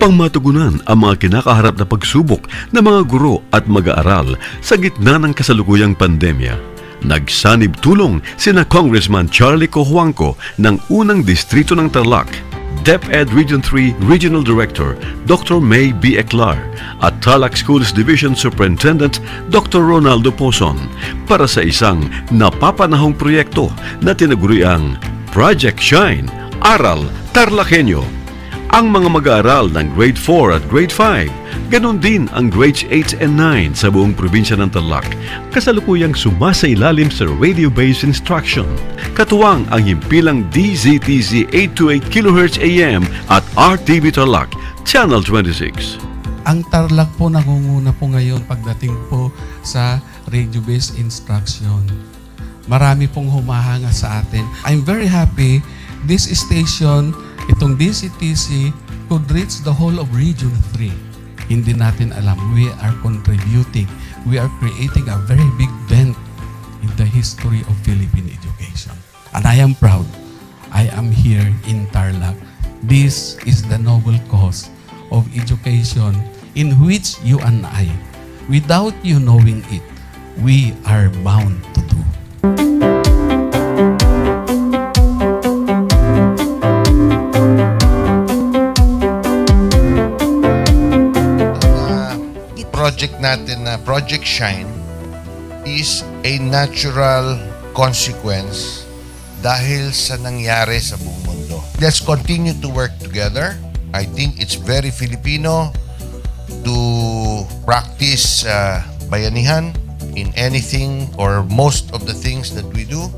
upang matugunan ang mga kinakaharap na pagsubok ng mga guro at mag-aaral sa gitna ng kasalukuyang pandemya. Nagsanib tulong sina Congressman Charlie Cojuangco ng unang distrito ng Tarlac, DEPED Region 3 Regional Director Dr. May B. Eclar at Tarlac Schools Division Superintendent Dr. Ronaldo Pozon para sa isang napapanahong proyekto na tinaguriang Project Shine, Aral TarlakHenyo. Ang mga mag-aaral ng Grade 4 at Grade 5, ganon din ang Grades 8 and 9 sa buong probinsya ng Tarlac, kasalukuyang sumasailalim sa radio-based instruction. Katuwang ang himpilang DZTZ 828 kHz AM at RTV Tarlac, Channel 26. Ang Tarlac po nangunguna po ngayon pagdating po sa radio-based instruction. Marami pong humahanga sa atin. I'm very happy this station, itong DCTC, could reach the whole of Region 3. Hindi natin alam, we are contributing. We are creating a very big dent in the history of Philippine education. And I am proud. I am here in Tarlac. This is the noble cause of education in which you and I, without you knowing it, we are bound to do. Project natin na Project Shine is a natural consequence dahil sa nangyari sa buong mundo. Let's continue to work together. I think it's very Filipino to practice bayanihan in anything or most of the things that we do.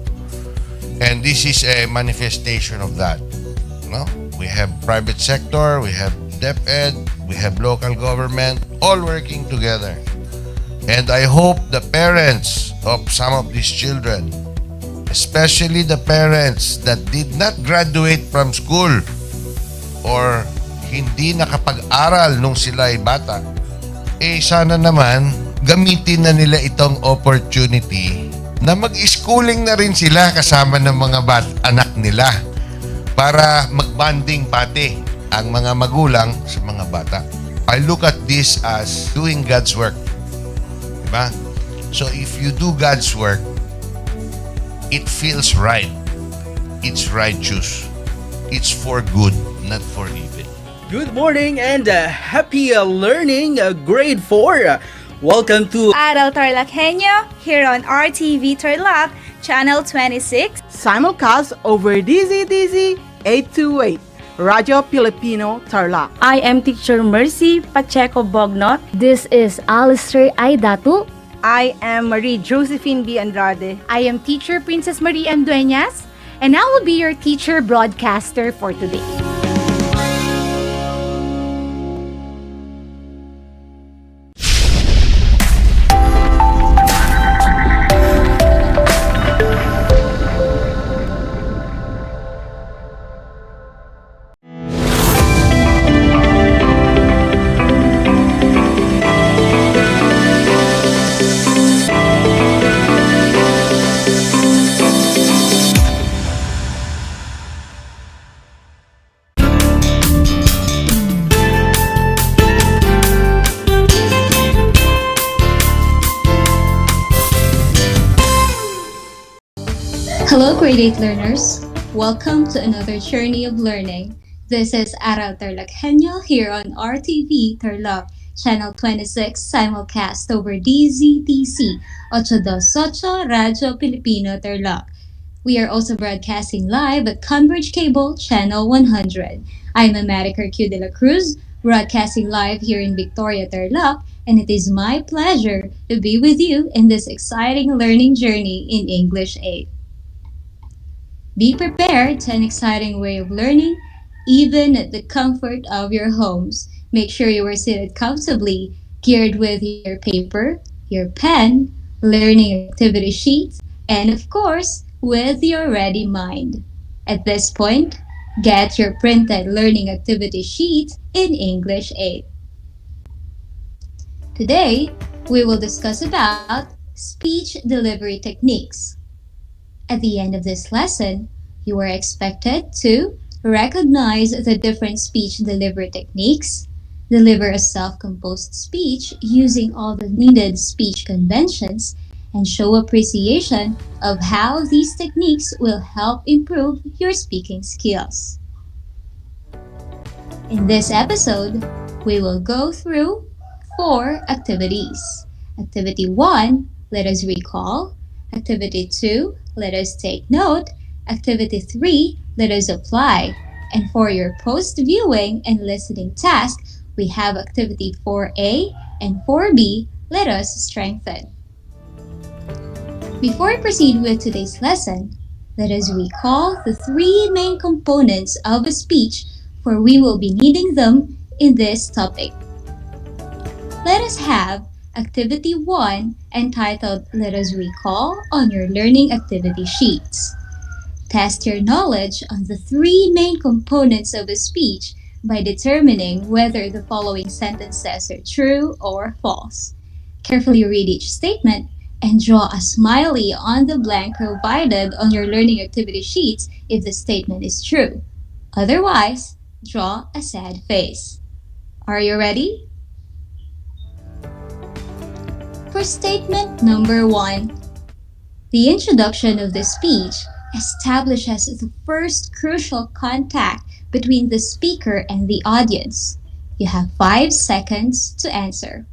And this is a manifestation of that. No? We have private sector, we have DEPED, we have local government, all working together. And I hope the parents of some of these children, especially the parents that did not graduate from school or hindi nakapag-aral nung sila ay bata, sana naman gamitin na nila itong opportunity na mag-schooling na rin sila kasama ng mga anak nila para mag-bonding pati ang mga magulang sa mga bata. I look at this as doing God's work. Diba? So if you do God's work, it feels right. It's righteous. It's for good, not for evil. Good morning and happy learning, grade 4. Welcome to Aral TarlakHenyo here on RTV Tarlac, Channel 26. Simulcast over DZTZ 828. Radyo Pilipino Tarlac. I am Teacher Mercy Pacheco Bognot. This is Alistair Aidatu. I am Marie Josephine B. Andrade. I am Teacher Princess Marie M. Dueñas, and I will be your teacher broadcaster for today. Hello, grade 8 learners. Welcome to another journey of learning. This is Aral TarlakHenyo here on RTV Tarlac, Channel 26, simulcast over DZTC 828 Radyo Pilipino Tarlac. We are also broadcasting live at Converge Cable, Channel 100. I'm America Q de la Cruz, broadcasting live here in Victoria, Tarlac, and it is my pleasure to be with you in this exciting learning journey in English 8. Be prepared to an exciting way of learning, even at the comfort of your homes. Make sure you are seated comfortably, geared with your paper, your pen, learning activity sheets, and of course, with your ready mind. At this point, get your printed learning activity sheet in English 8. Today, we will discuss about speech delivery techniques. At the end of this lesson, you are expected to recognize the different speech delivery techniques, Deliver a self-composed speech using all the needed speech conventions, and show appreciation of how these techniques will help improve your speaking skills. In this episode, we will go through 4 activities. Activity 1, let us recall. Activity 2, let us take note. Activity 3, let us apply. And for your post-viewing and listening task, we have activity 4A and 4B, let us strengthen. Before I proceed with today's lesson, let us recall the 3 main components of a speech, for we will be needing them in this topic. Let us have activity 1 entitled Let Us Recall on your learning activity sheets. Test your knowledge on the 3 main components of a speech by determining whether the following sentences are true or false. Carefully read each statement and draw a smiley on the blank provided on your learning activity sheets if the statement is true. Otherwise, draw a sad face. Are you ready? For statement number 1, the introduction of the speech establishes the first crucial contact between the speaker and the audience. You have 5 seconds to answer.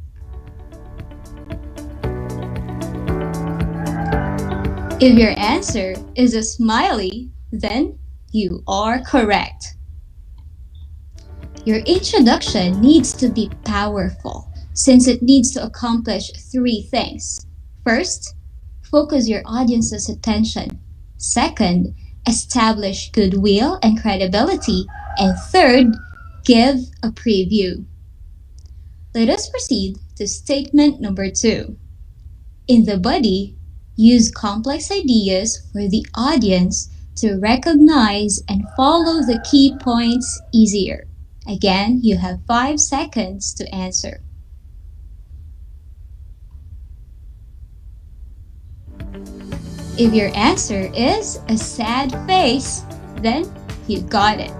If your answer is a smiley, then you are correct. Your introduction needs to be powerful since it needs to accomplish 3 things. First, focus your audience's attention. Second, establish goodwill and credibility. And third, give a preview. Let us proceed to statement number 2. In the body, use complex ideas for the audience to recognize and follow the key points easier. Again, you have 5 seconds to answer. If your answer is a sad face, then you got it.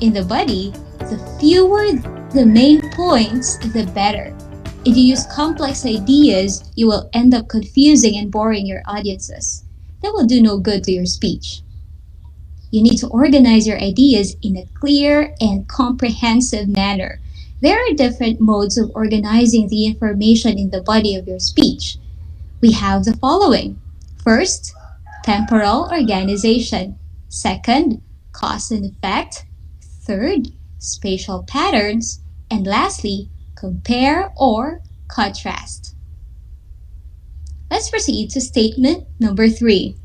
In the body, the fewer the main points, the better. If you use complex ideas, you will end up confusing and boring your audiences. That will do no good to your speech. You need to organize your ideas in a clear and comprehensive manner. There are different modes of organizing the information in the body of your speech. We have the following. First, temporal organization. Second, cause and effect. Third, spatial patterns. And lastly, compare or contrast. Let's proceed to statement number 3.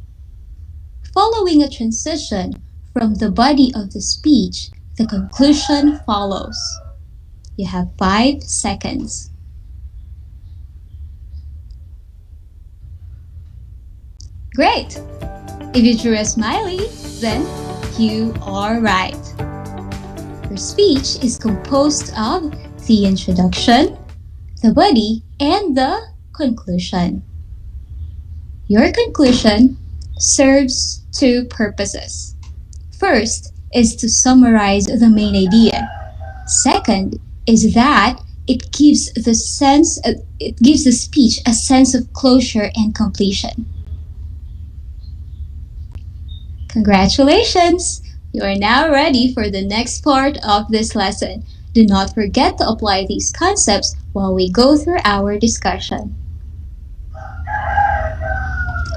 Following a transition from the body of the speech, the conclusion follows. You have 5 seconds. Great! If you drew a smiley, then you are right. Your speech is composed of the introduction, the body, and the conclusion. Your conclusion serves 2 purposes. First is to summarize the main idea. Second is that it gives the speech a sense of closure and completion. Congratulations! You are now ready for the next part of this lesson. Do not forget to apply these concepts while we go through our discussion.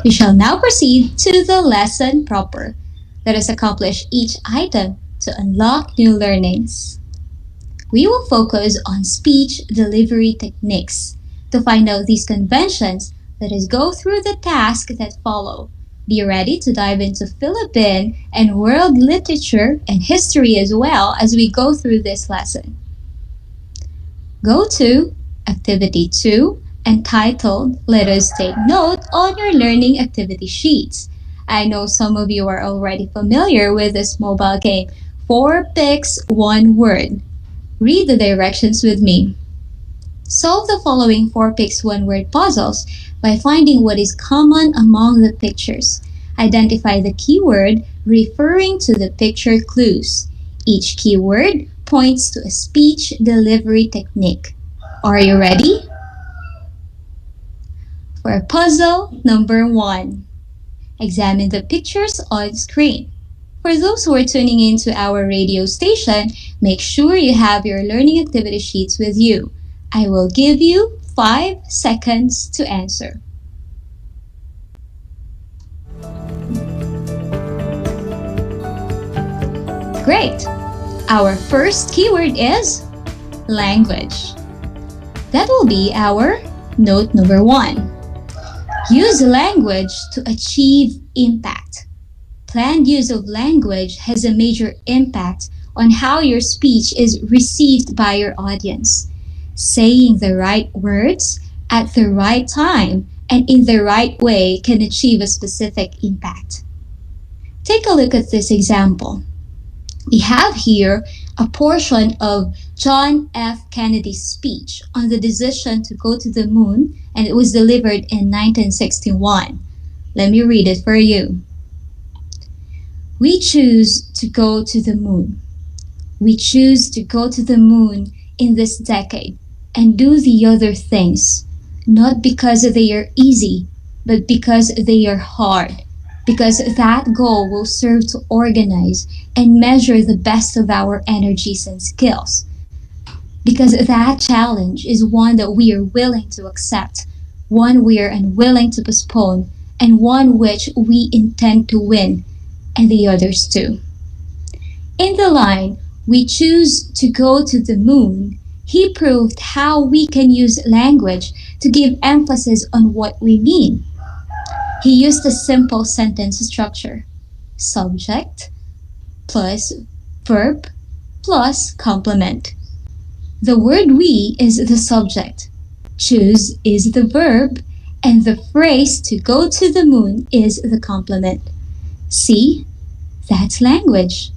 We shall now proceed to the lesson proper. Let us accomplish each item to unlock new learnings. We will focus on speech delivery techniques. To find out these conventions, let us go through the tasks that follow. Be ready to dive into Philippine and world literature and history as well as we go through this lesson. Go to Activity 2, entitled Let Us Take Note on your learning activity sheets. I know some of you are already familiar with this mobile game, 4 picks, 1 word. Read the directions with me. Solve the following 4 picks 1 word puzzles by finding what is common among the pictures. Identify the keyword referring to the picture clues. Each keyword points to a speech delivery technique. Are you ready? For puzzle number 1, examine the pictures on screen. For those who are tuning in to our radio station, make sure you have your learning activity sheets with you. I will give you 5 seconds to answer. Great! Our first keyword is language. That will be our note number 1. Use language to achieve impact. Planned use of language has a major impact on how your speech is received by your audience. Saying the right words at the right time and in the right way can achieve a specific impact. Take a look at this example. We have here a portion of John F. Kennedy's speech on the decision to go to the moon, and it was delivered in 1961. Let me read it for you. We choose to go to the moon. We choose to go to the moon in this decade and do the other things, not because they are easy, but because they are hard. Because that goal will serve to organize and measure the best of our energies and skills. Because that challenge is one that we are willing to accept, one we are unwilling to postpone, and one which we intend to win, and the others too. In the line, we choose to go to the moon, he proved how we can use language to give emphasis on what we mean. He used a simple sentence structure: subject plus verb plus complement. The word we is the subject, choose is the verb, and the phrase to go to the moon is the complement. See, that's language.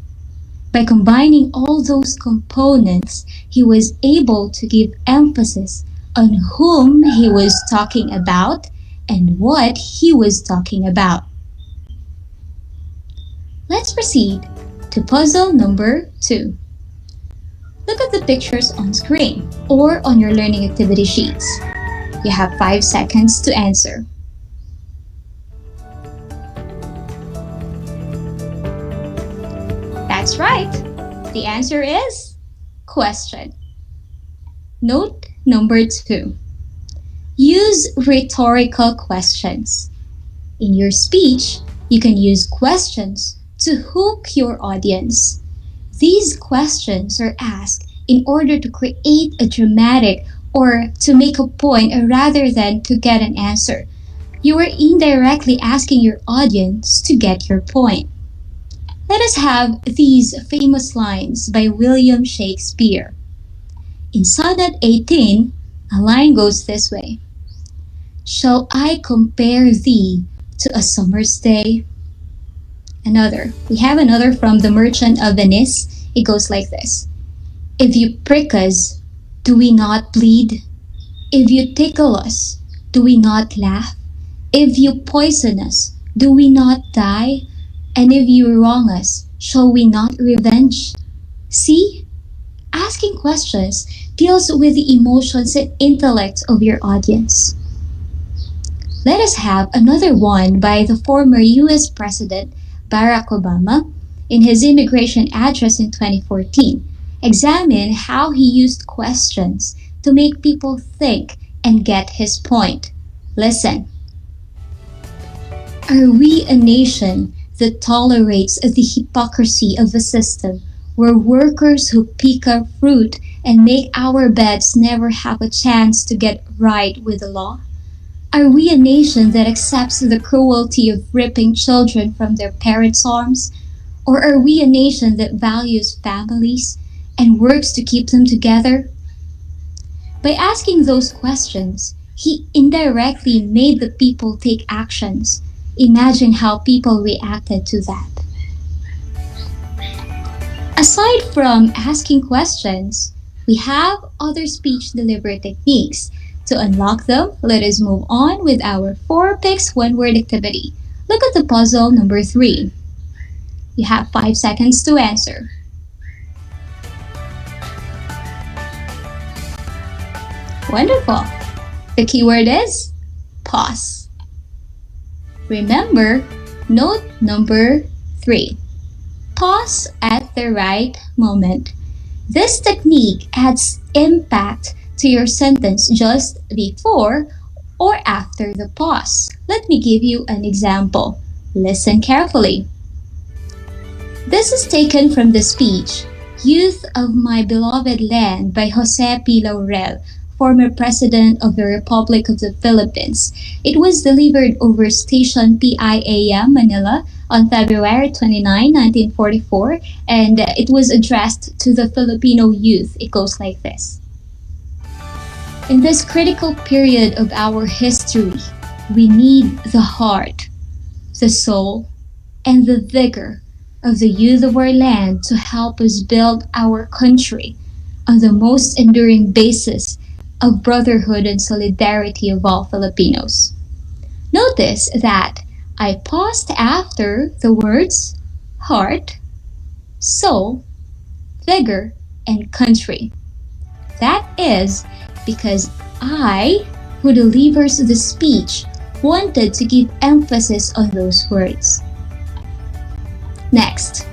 By combining all those components, he was able to give emphasis on whom he was talking about and what he was talking about. Let's proceed to puzzle number 2. Look at the pictures on screen or on your learning activity sheets. You have 5 seconds to answer. That's right. The answer is question. Note number 2. Use rhetorical questions. In your speech, you can use questions to hook your audience. These questions are asked in order to create a dramatic or to make a point rather than to get an answer. You are indirectly asking your audience to get your point. Let us have these famous lines by William Shakespeare. In Sonnet 18, a line goes this way: shall I compare thee to a summer's day? We have another from The Merchant of Venice. It goes like this: if you prick us, do we not bleed? If you tickle us, do we not laugh? If you poison us, do we not die? And if you wrong us, shall we not revenge? See? Asking questions deals with the emotions and intellect of your audience. Let us have another one by the former US President Barack Obama in his immigration address in 2014. Examine how he used questions to make people think and get his point. Listen. Are we a nation that tolerates the hypocrisy of a system where workers who pick our fruit and make our beds never have a chance to get right with the law? Are we a nation that accepts the cruelty of ripping children from their parents' arms? Or are we a nation that values families and works to keep them together? By asking those questions, he indirectly made the people take actions. Imagine how people reacted to that. Aside from asking questions, we have other speech delivery techniques. To unlock them, let us move on with our 4 picks 1 word activity. Look at the puzzle number 3. You have 5 seconds to answer. Wonderful. The keyword is pause. Remember, note number 3. Pause at the right moment. This technique adds impact to your sentence just before or after the pause. Let me give you an example. Listen carefully. This is taken from the speech, Youth of My Beloved Land by Jose P. Laurel, former President of the Republic of the Philippines. It was delivered over station PIAM Manila on February 29, 1944, and it was addressed to the Filipino youth. It goes like this. In this critical period of our history, we need the heart, the soul, and the vigor of the youth of our land to help us build our country on the most enduring basis of brotherhood and solidarity of all Filipinos. Notice that I paused after the words heart, soul, vigor, and country. That is because I, who delivers the speech, wanted to give emphasis on those words. Next,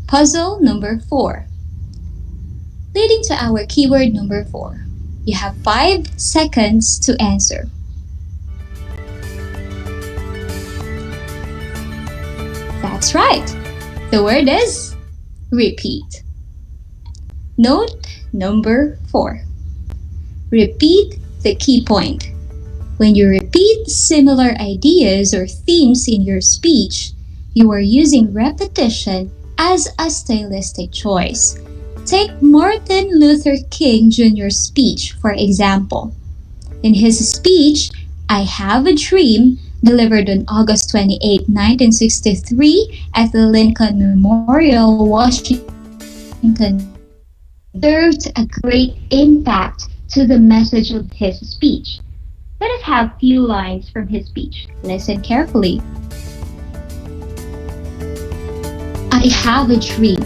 puzzle number 4. Leading to our keyword number 4. You have 5 seconds to answer. That's right. The word is repeat. Note number 4. Repeat the key point. When you repeat similar ideas or themes in your speech, you are using repetition as a stylistic choice. Take Martin Luther King Jr.'s speech, for example. In his speech, I Have a Dream, delivered on August 28, 1963 at the Lincoln Memorial, Washington, served a great impact to the message of his speech. Let us have few lines from his speech. Listen carefully. I have a dream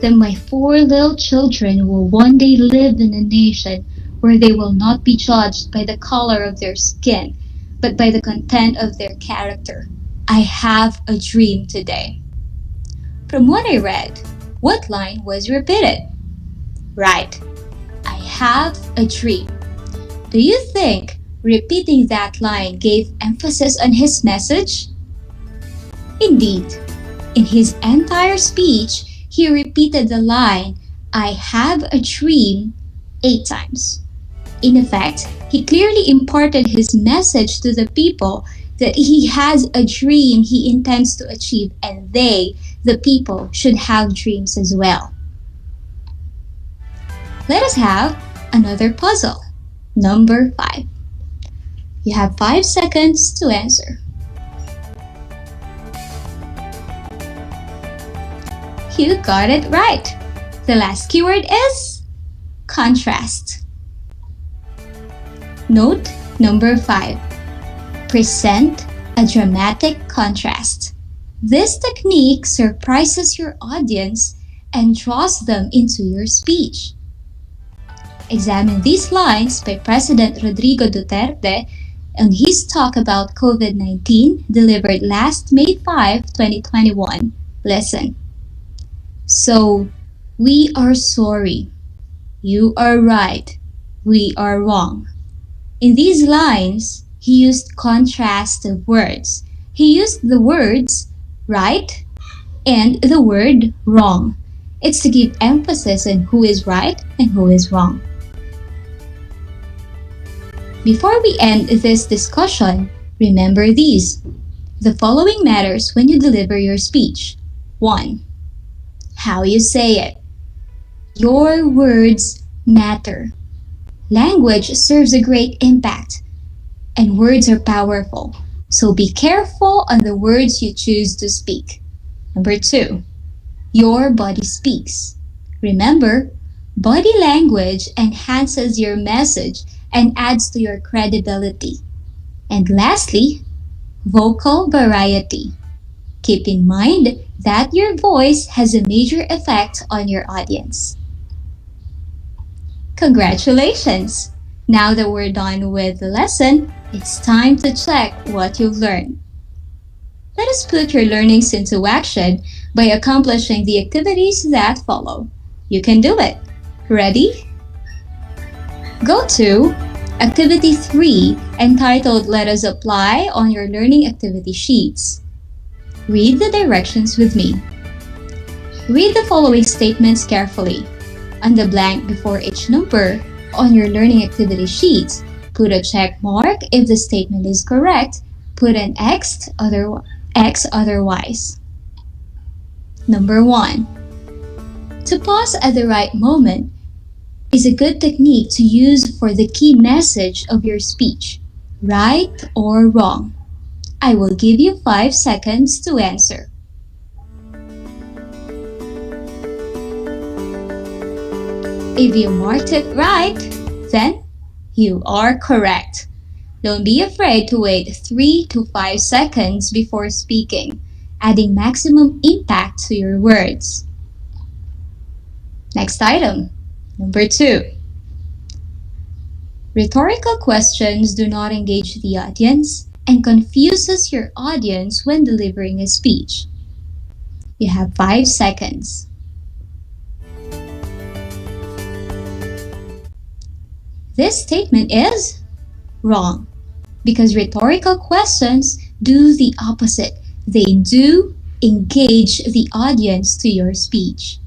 that my 4 little children will one day live in a nation where they will not be judged by the color of their skin, but by the content of their character. I have a dream today. From what I read, what line was repeated? Right. I have a dream. Do you think repeating that line gave emphasis on his message? Indeed. In his entire speech, he repeated the line, I have a dream, 8 times. In effect, he clearly imparted his message to the people that he has a dream he intends to achieve, and they, the people, should have dreams as well. Let us have another puzzle. Number 5. You have 5 seconds to answer. You got it right. The last keyword is contrast. Note number 5. Present a dramatic contrast. This technique surprises your audience and draws them into your speech. Examine these lines by President Rodrigo Duterte on his talk about COVID-19 delivered last May 5, 2021. Listen. So, we are sorry. You are right. We are wrong. In these lines, he used contrastive words. He used the words right and the word wrong. It's to give emphasis on who is right and who is wrong. Before we end this discussion, remember these. The following matters when you deliver your speech. 1. How you say it. Your words matter. Language serves a great impact, and words are powerful, so be careful on the words you choose to speak. Number 2, your body speaks. Remember, body language enhances your message and adds to your credibility. And lastly, vocal variety. Keep in mind that your voice has a major effect on your audience. Congratulations! Now that we're done with the lesson, it's time to check what you've learned. Let us put your learnings into action by accomplishing the activities that follow. You can do it. Ready? Go to Activity 3, entitled Let Us Apply, on your learning activity sheets. Read the directions with me. Read the following statements carefully. On the blank before each number on your learning activity sheets, put a check mark if the statement is correct. Put an X otherwise. Number 1. To pause at the right moment is a good technique to use for the key message of your speech, right or wrong. I will give you 5 seconds to answer. If you marked it right, then you are correct. Don't be afraid to wait 3 to 5 seconds before speaking, adding maximum impact to your words. Next item, number 2. Rhetorical questions do not engage the audience and confuses your audience when delivering a speech. You have 5 seconds. This statement is wrong, because rhetorical questions do the opposite. They do engage the audience to your speech.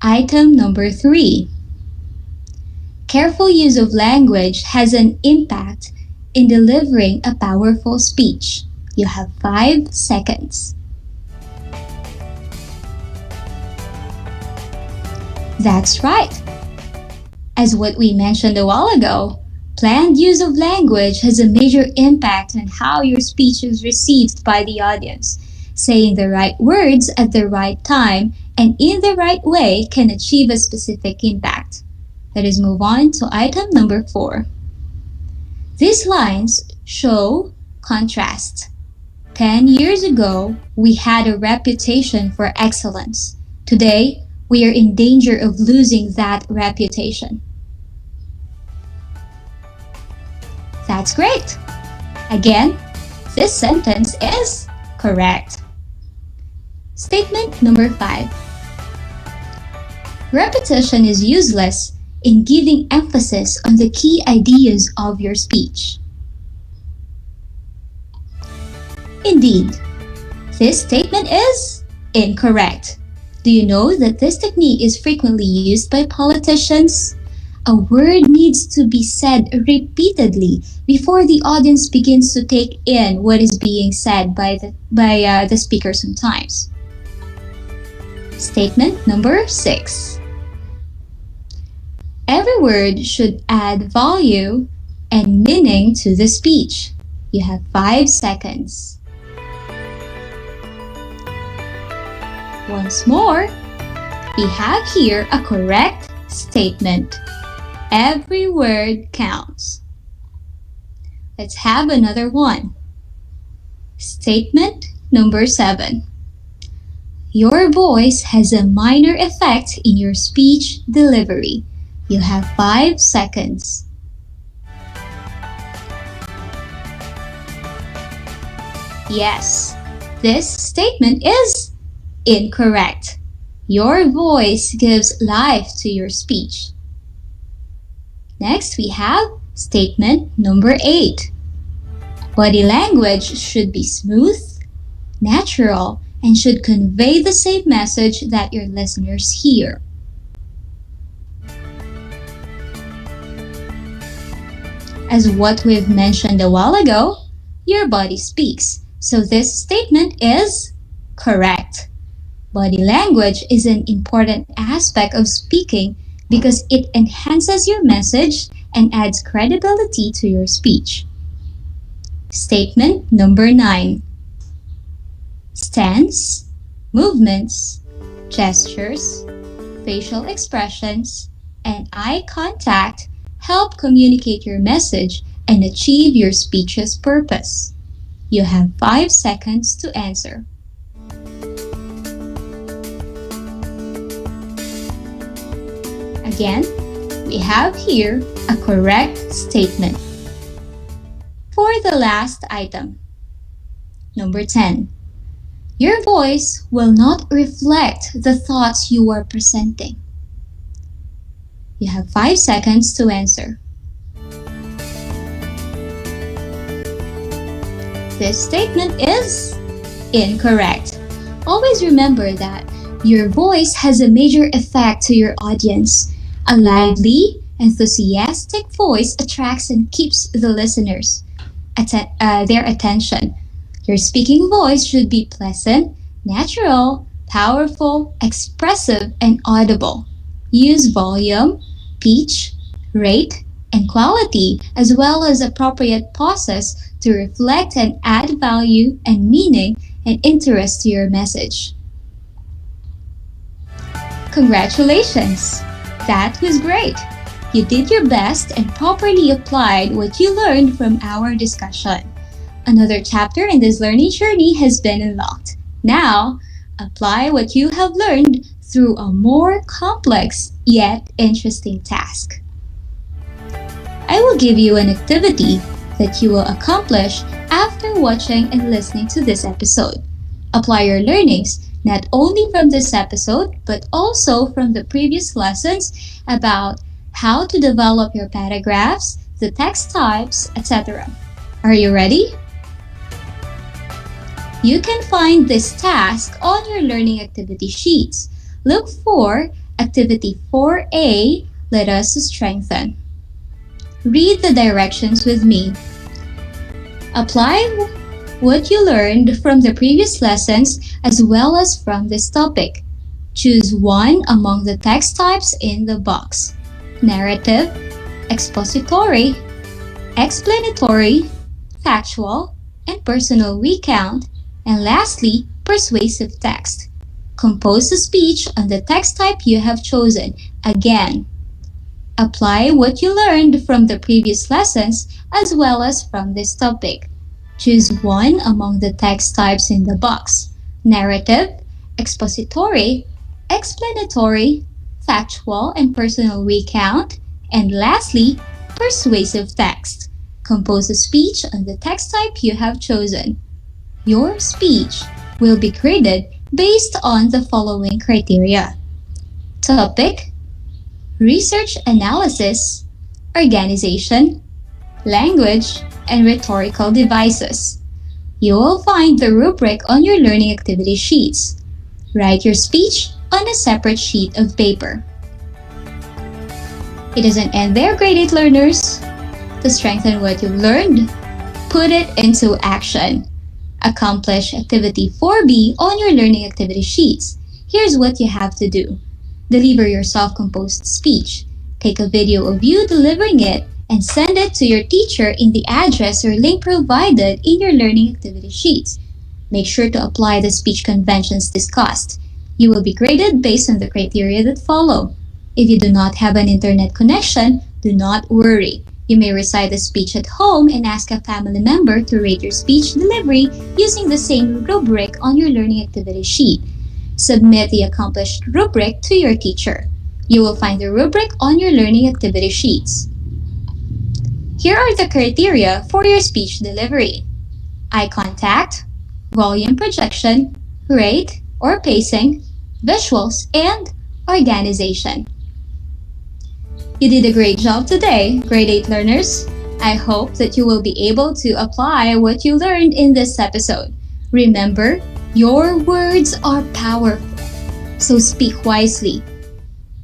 Item number 3. Careful use of language has an impact in delivering a powerful speech. You have 5 seconds. That's right. As what we mentioned a while ago, planned use of language has a major impact on how your speech is received by the audience. Saying the right words at the right time and in the right way can achieve a specific impact. Let us move on to item number 4. These lines show contrast. 10 years ago, we had a reputation for excellence. Today, we are in danger of losing that reputation. That's great! Again, this sentence is correct. Statement number 5. Repetition is useless in giving emphasis on the key ideas of your speech. Indeed, this statement is incorrect. Do you know that this technique is frequently used by politicians? A word needs to be said repeatedly before the audience begins to take in what is being said by the speaker sometimes. Statement number 6. Every word should add value and meaning to the speech. You have 5 seconds. Once more, we have here a correct statement. Every word counts. Let's have another one. Statement number 7. Your voice has a minor effect in your speech delivery. You have 5 seconds. Yes, this statement is incorrect. Your voice gives life to your speech. Next, we have statement number 8. Body language should be smooth, natural, and should convey the same message that your listeners hear. As what we've mentioned a while ago, your body speaks, so this statement is correct. Body language is an important aspect of speaking because it enhances your message and adds credibility to your speech. Statement number 9. Stance, movements, gestures, facial expressions, and eye contact help communicate your message and achieve your speech's purpose. You have 5 seconds to answer. Again, we have here a correct statement. For the last item, number 10, your voice will not reflect the thoughts you are presenting. You have 5 seconds to answer. This statement is incorrect. Always remember that your voice has a major effect to your audience. A lively, enthusiastic voice attracts and keeps the listeners their attention. Your speaking voice should be pleasant, natural, powerful, expressive, and audible. Use volume, pitch, rate, and quality, as well as appropriate pauses to reflect and add value and meaning and interest to your message. Congratulations! That was great! You did your best and properly applied what you learned from our discussion. Another chapter in this learning journey has been unlocked. Now, apply what you have learned through a more complex yet interesting task. I will give you an activity that you will accomplish after watching and listening to this episode. Apply your learnings not only from this episode but also from the previous lessons about how to develop your paragraphs, the text types, etc. Are you ready? You can find this task on your learning activity sheets. Look for Activity 4A, Let Us Strengthen. Read the directions with me. Apply what you learned from the previous lessons as well as from this topic. Choose one among the text types in the box: narrative, expository, explanatory, factual, and personal recount, and lastly, persuasive text. Compose a speech on the text type you have chosen. Again, apply what you learned from the previous lessons as well as from this topic. Choose one among the text types in the box: narrative, expository, explanatory, factual and personal recount, and lastly, persuasive text. Compose a speech on the text type you have chosen. Your speech will be graded based on the following criteria: topic, research analysis, organization, language, and rhetorical devices. You will find the rubric on your learning activity sheets. Write your speech on a separate sheet of paper. It doesn't end there, grade 8 learners. To strengthen what you've learned, put it into action. Accomplish Activity 4B on your learning activity sheets. Here's what you have to do. Deliver your self-composed speech. Take a video of you delivering it and send it to your teacher in the address or link provided in your learning activity sheets. Make sure to apply the speech conventions discussed. You will be graded based on the criteria that follow. If you do not have an internet connection, do not worry. You may recite the speech at home and ask a family member to rate your speech delivery using the same rubric on your learning activity sheet. Submit the accomplished rubric to your teacher. You will find the rubric on your learning activity sheets. Here are the criteria for your speech delivery: eye contact, volume projection, rate or pacing, visuals, and organization. You did a great job today, grade 8 learners. I hope that you will be able to apply what you learned in this episode. Remember, your words are powerful, so speak wisely.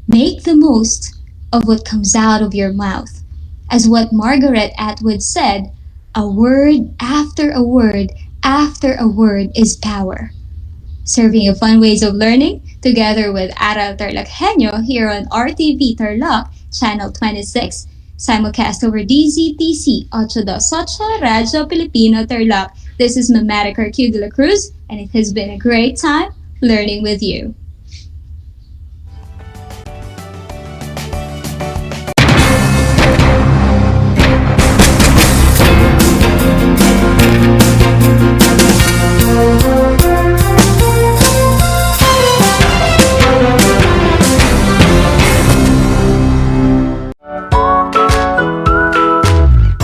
Make the most of what comes out of your mouth. As what Margaret Atwood said, a word after a word after a word is power. Serving you fun ways of learning together with Aral TarlakHenyo here on RTV Tarlac, Channel 26, simulcast over DZTC 828 Radyo Pilipino Tarlac. This is Mamatic Q de la Cruz, and it has been a great time learning with you.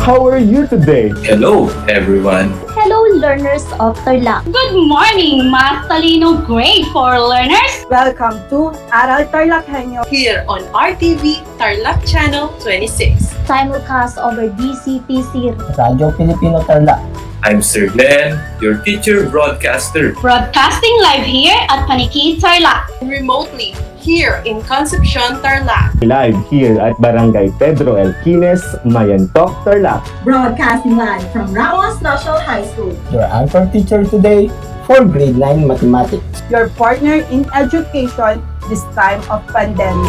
How are you today? Hello, everyone. Hello, learners of Tarlac. Good morning, Math Talino Grade 4 learners! Welcome to Aral TarlakHenyo here on RTV Tarlac Channel 26. Simulcast over DCTC Radio Filipino Tarlac. I'm Sir Glenn, your teacher broadcaster. Broadcasting live here at Paniki, Tarlac. Remotely here in Concepcion, Tarlac. Live here at Barangay Pedro Elquines, Mayantok, Tarlac. Broadcasting live from Ramos National High School. Your anchor teacher today for grade 9 mathematics. Your partner in education this time of pandemic.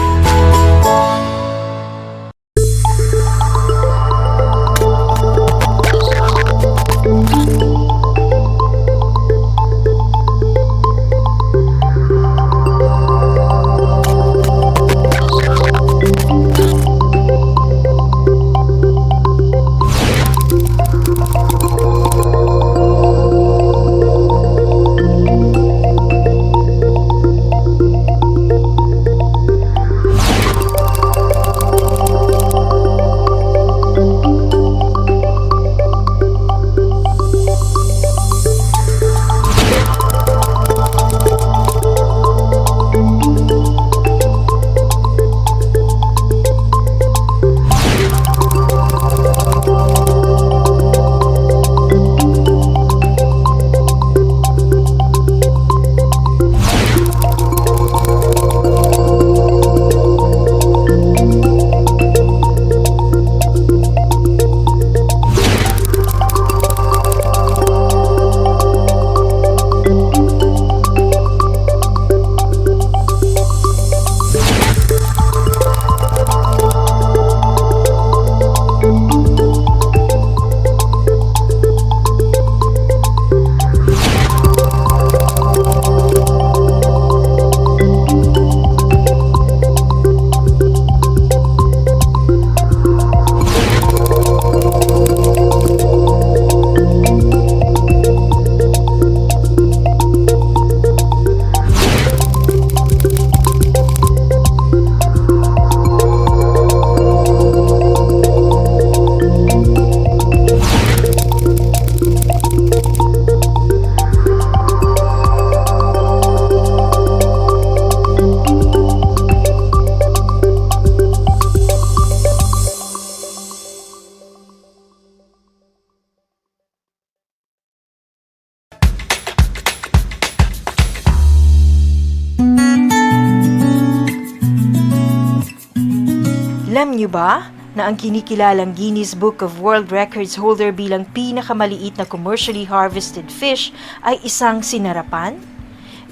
Alam niyo ba na ang kinikilalang Guinness Book of World Records holder bilang pinakamaliit na commercially harvested fish ay isang sinarapan?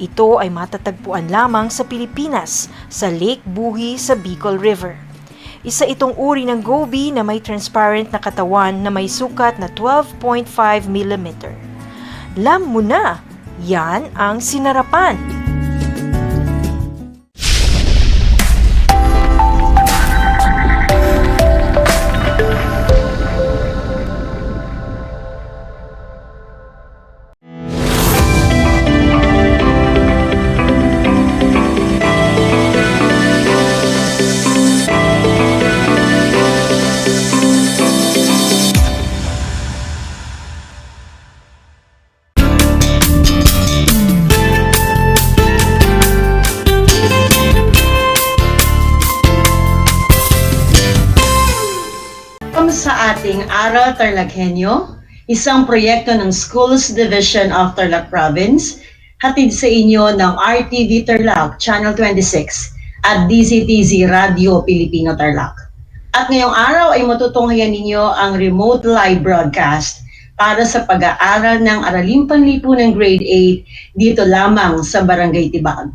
Ito ay matatagpuan lamang sa Pilipinas, sa Lake Buhi sa Bicol River. Isa itong uri ng goby na may transparent na katawan na may sukat na 12.5 mm. Alam mo na, yan ang sinarapan. Sa ating Aral TarlakHenyo, isang proyekto ng Schools Division of Tarlac Province, hatid sa inyo ng RTV Tarlac Channel 26 at DCTZ Radio Filipino Tarlac. At ngayong araw ay matutunghayan ninyo ang remote live broadcast para sa pag-aaral ng Araling Panlipunan Grade 8 dito lamang sa Barangay Tibag.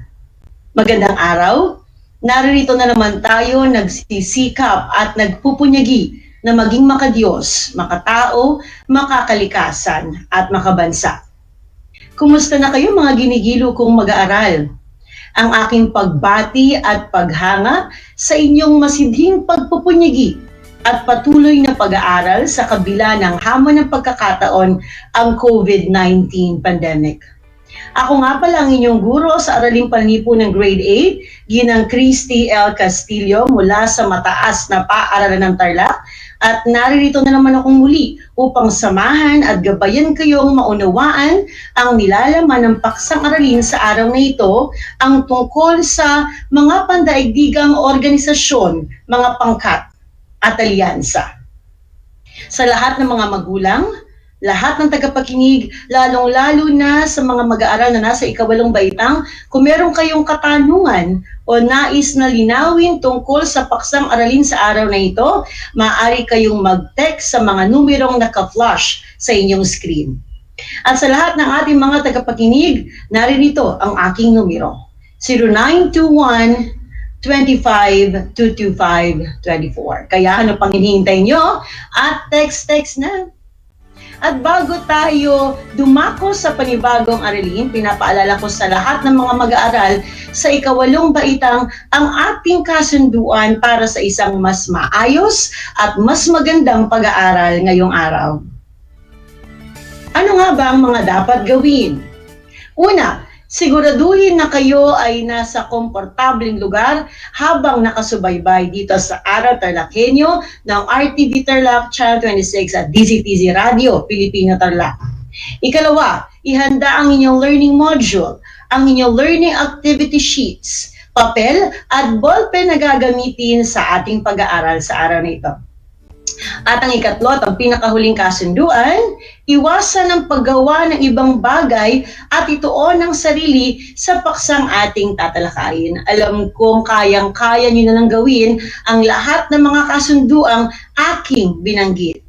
Magandang araw! Naririto na naman tayo nagsisikap at nagpupunyagi na maging makadiyos, makatao, makakalikasan, at makabansa. Kumusta na kayo mga ginigilo kong mag-aaral? Ang aking pagbati at paghanga sa inyong masidhing pagpupunyagi at patuloy na pag-aaral sa kabila ng hamon ng pagkakataon ang COVID-19 pandemic. Ako nga pala ang inyong guro sa Araling Panlipunan ng Grade 8, Ginang Christy L. Castillo mula sa mataas na paaralan ng Tarlac. At naririto na naman akong muli upang samahan at gabayan kayong maunawaan ang nilalaman ng paksang aralin sa araw na ito, ang tungkol sa mga pandaigdigang organisasyon, mga pangkat at alyansa. Sa lahat ng mga magulang, lahat ng tagapakinig, lalong-lalo na sa mga mag-aaral na nasa ikawalong baitang, kung meron kayong katanungan o nais na linawin tungkol sa paksang aralin sa araw na ito, maaari kayong mag-text sa mga numerong naka-flash sa inyong screen. At sa lahat ng ating mga tagapakinig, naririto ang aking numero, 0921 25-225-24. Kaya ano pang hinihintay nyo? At text na. At bago tayo dumako sa panibagong aralin, pinapaalala ko sa lahat ng mga mag-aaral sa ikawalong baitang ang ating kasunduan para sa isang mas maayos at mas magandang pag-aaral ngayong araw. Ano nga ba ang mga dapat gawin? Una, siguraduhin na kayo ay nasa komportableng lugar habang nakasubaybay dito sa Aral TarlakHenyo ng RTV Tarlac Channel 26 at DCTZ Radio, Pilipino Tarlac. Ikalawa, ihanda ang inyong learning module, ang inyong learning activity sheets, papel at ballpen na gagamitin sa ating pag-aaral sa araw na ito. At ang ikatlo at ang pinakahuling kasunduan, iwasan ang paggawa ng ibang bagay at ituon ng sarili sa paksang ating tatalakayin. Alam kong kayang-kaya nyo na lang gawin ang lahat ng mga kasunduang aking binanggit.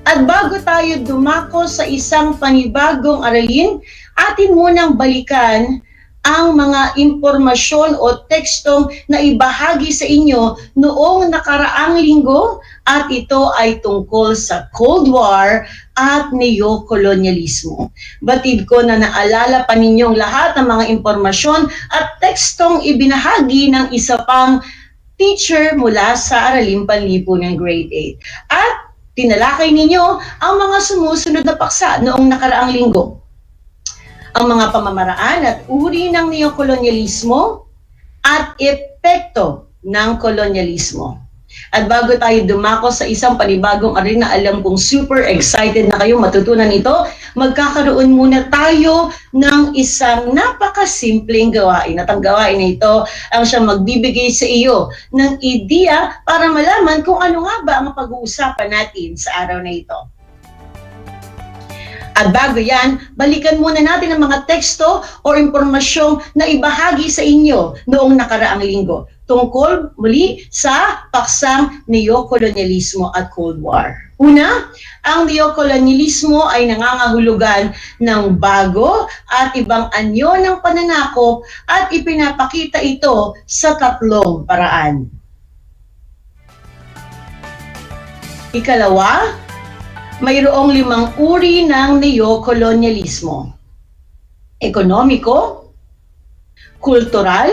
At bago tayo dumako sa isang panibagong aralin, atin munang balikan ang mga impormasyon o tekstong na ibahagi sa inyo noong nakaraang linggo, at ito ay tungkol sa Cold War at neo-kolonyalismo. Batid ko na naalala pa ninyong lahat ng mga impormasyon at tekstong ibinahagi ng isa pang teacher mula sa Araling Panlipunan ng Grade 8. At tinalakay ninyo ang mga sumusunod na paksa noong nakaraang linggo. Ang mga pamamaraan at uri ng neokolonyalismo at epekto ng kolonyalismo. At bago tayo dumako sa isang panibagong arena, alam kong super excited na kayong matutunan ito, magkakaroon muna tayo ng isang napakasimpleng gawain. At ang gawain na ito ang siyang magbibigay sa iyo ng ideya para malaman kung ano nga ba ang pag-uusapan natin sa araw na ito. At bago yan, balikan muna natin ang mga teksto o impormasyong na ibahagi sa inyo noong nakaraang linggo tungkol muli sa paksang neokolonyalismo at Cold War. Una, ang neokolonyalismo ay nangangahulugan ng bago at ibang anyo ng pananakop at ipinapakita ito sa tatlong paraan. Ikalawa, mayroong 5 uri ng neokolonyalismo: ekonomiko, kultural,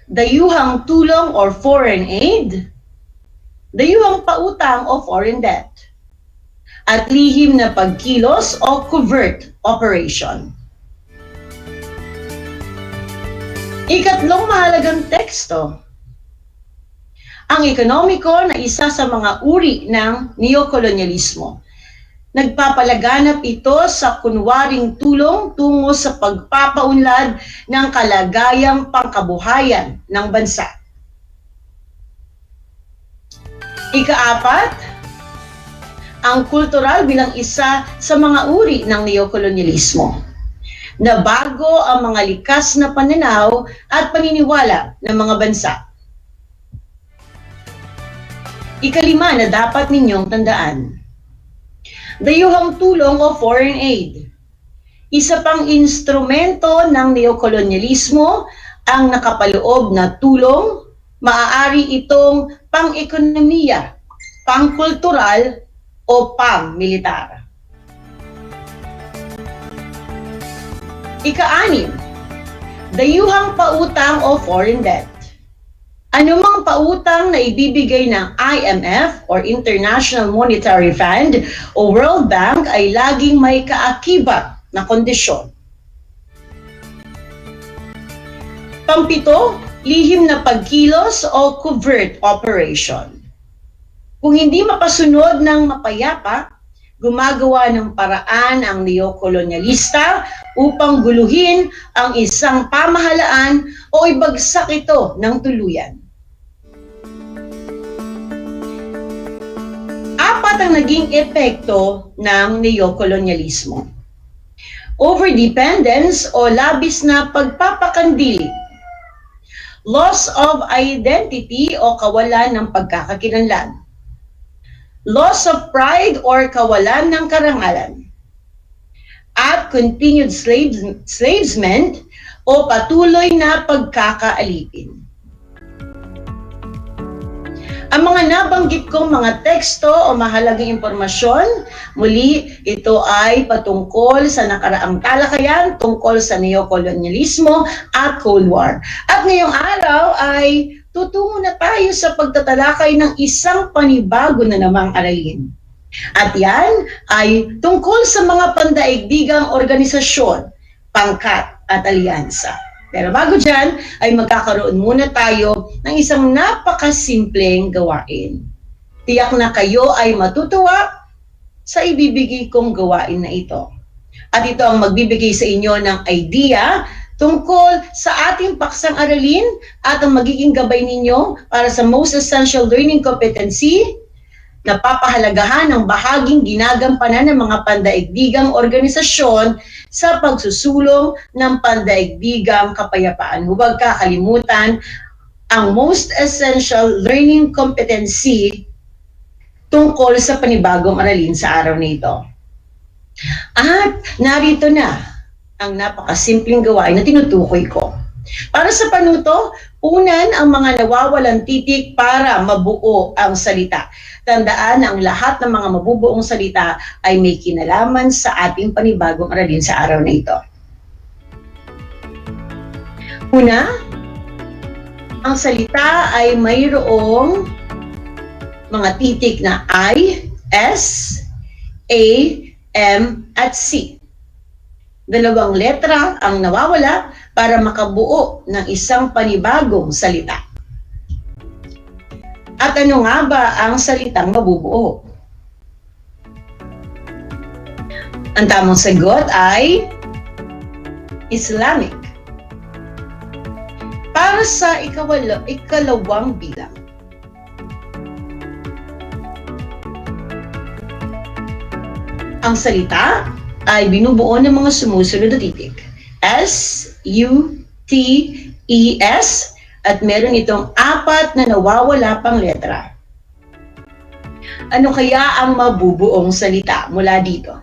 dayuhang tulong or foreign aid, dayuhang pautang o foreign debt, at lihim na pagkilos o covert operation. Ikatlong mahalagang teksto, ang ekonomiko na isa sa mga uri ng neokolonyalismo. Nagpapalaganap ito sa kunwaring tulong tungo sa pagpapaunlad ng kalagayang pangkabuhayan ng bansa. Ika-4, ang kultural bilang isa sa mga uri ng neokolonyalismo. Nabago ang mga likas na pananaw at paniniwala ng mga bansa. Ika-5 na dapat ninyong tandaan, dayuhang tulong o foreign aid. Isa pang instrumento ng neokolonyalismo ang nakapaloob na tulong, maaari itong pang-ekonomiya, pang-kultural o pang-militar. Ika-6, dayuhang pautang o foreign debt. Anumang pautang na ibibigay ng IMF or International Monetary Fund o World Bank ay laging may kaakibat na kondisyon. Pang-7, lihim na pagkilos o covert operation. Kung hindi mapasunod ng mapayapa, gumagawa ng paraan ang neokolonyalista upang guluhin ang isang pamahalaan o ibagsak ito ng tuluyan. 4 ang naging epekto ng neokolonyalismo. Overdependence o labis na pagpapakandili. Loss of identity o kawalan ng pagkakakilanlan. Loss of pride or kawalan ng karangalan. At continued enslavement o patuloy na pagkakaalipin. Ang mga nabanggit kong mga teksto o mahalagang impormasyon, muli ito ay patungkol sa nakaraang talakayan tungkol sa neokolonyalismo at Cold War. At ngayong araw ay tutungo na tayo sa pagtatalakay ng isang panibago na namang aralin. At yan ay tungkol sa mga pandaigdigang organisasyon, pangkat at alyansa. Pero bago dyan, ay magkakaroon muna tayo ng isang napakasimpleng gawain. Tiyak na kayo ay matutuwa sa ibibigay kong gawain na ito. At ito ang magbibigay sa inyo ng idea tungkol sa ating paksang aralin at ang magiging gabay ninyo para sa Most Essential Learning Competency na papahalagahan ng bahaging ginagampanan ng mga pandaigdigang organisasyon sa pagsusulong ng pandaigdigang kapayapaan. Huwag kakalimutan ang Most Essential Learning Competency tungkol sa panibagong aralin sa araw na ito. At narito na ang napakasimpleng gawain na tinutukoy ko. Para sa panuto, unan ang mga nawawalang titik para mabuo ang salita. Tandaan na ang lahat ng mga mabubuong salita ay may kinalaman sa ating panibagong aralin sa araw na ito. Una, ang salita ay mayroong mga titik na I, S, A, M, at C. 2 letra ang nawawala para makabuo ng isang panibagong salita. At ano nga ba ang salitang mabubuo? Ang tamang sagot ay Islamic. Para sa ikalawang bilang. Ang salita ay binubuo ng mga sumusunod na titik. S, U, T, E, S, at meron itong 4 na nawawala pang letra. Ano kaya ang mabubuong salita mula dito?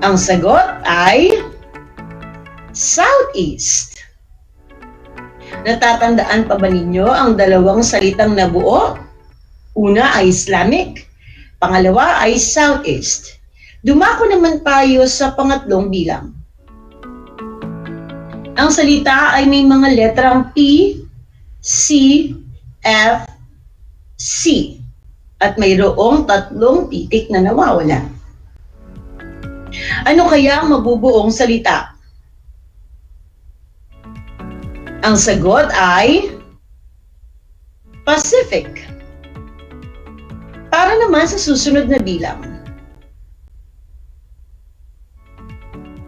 Ang sagot ay Southeast. Natatandaan pa ba ninyo ang 2 salitang nabuo? Una ay Islamic, pangalawa ay Southeast. Dumako naman tayo sa pangatlong bilang. Ang salita ay may mga letrang P, C, F, C. At mayroong 3 titik na nawawala. Ano kaya ang mabubuong salita? Ang sagot ay Pacific. Para naman sa susunod na bilang.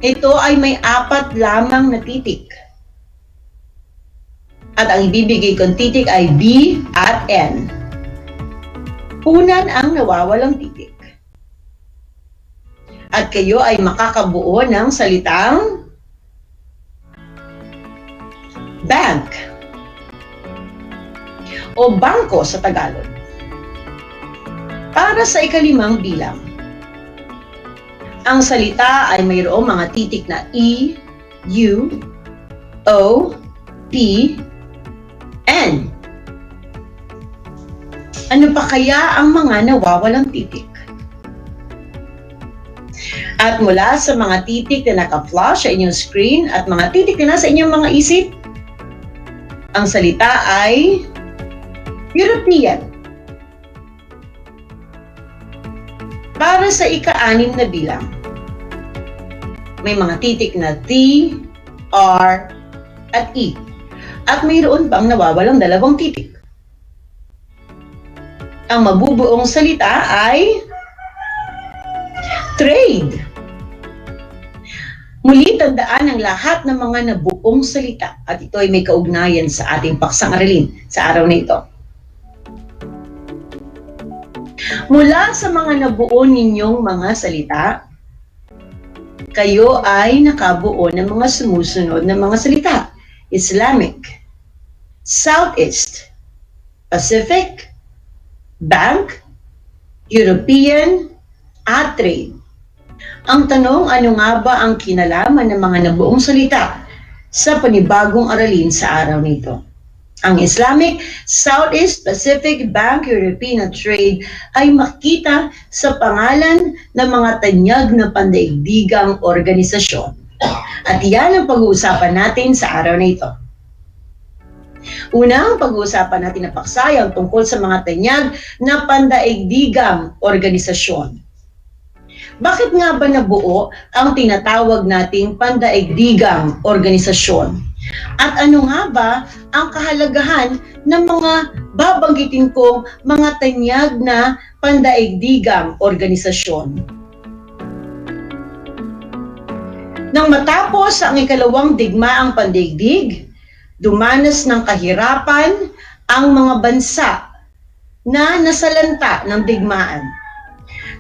Ito ay may 4 lamang na titik. At ang ibibigay kong titik ay B at N. Unan ang nawawalang titik. At kayo ay makakabuo ng salitang bank o bangko sa Tagalog. Para sa ikalimang bilang. Ang salita ay mayroong mga titik na E, U, O, P, N. Ano pa kaya ang mga nawawalang titik? At mula sa mga titik na naka-flash sa inyong screen at mga titik na nasa inyong mga isip, ang salita ay European. Para sa ika-6 na bilang, may mga titik na T, R, at E. At mayroon pang nawawalang dalawang titik. Ang mabubuong salita ay trade. Muli, tandaan ang lahat ng mga nabuong salita at ito ay may kaugnayan sa ating paksang aralin sa araw na ito. Mula sa mga nabuo ninyong mga salita, kayo ay nakabuo ng mga sumusunod na mga salita. Islamic, Southeast, Pacific, Bank, European, at Trade. Ang tanong, ano nga ba ang kinalaman ng mga nabuong salita sa panibagong aralin sa araw nito? Ang Islamic, Southeast, Pacific, Bank, European, at Trade ay makita sa pangalan ng mga tanyag na pandaigdigang organisasyon. At yan ang pag-uusapan natin sa araw na ito. Unang pag-uusapan natin na paksa ang tungkol sa mga tanyag na pandaigdigang organisasyon. Bakit nga ba nabuo ang tinatawag nating pandaigdigang organisasyon? At ano nga ba ang kahalagahan ng mga babanggitin kong mga tanyag na pandaigdigang organisasyon? Nang matapos ang ikalawang digmaang pandaigdig, dumanas ng kahirapan ang mga bansa na nasalanta ng digmaan.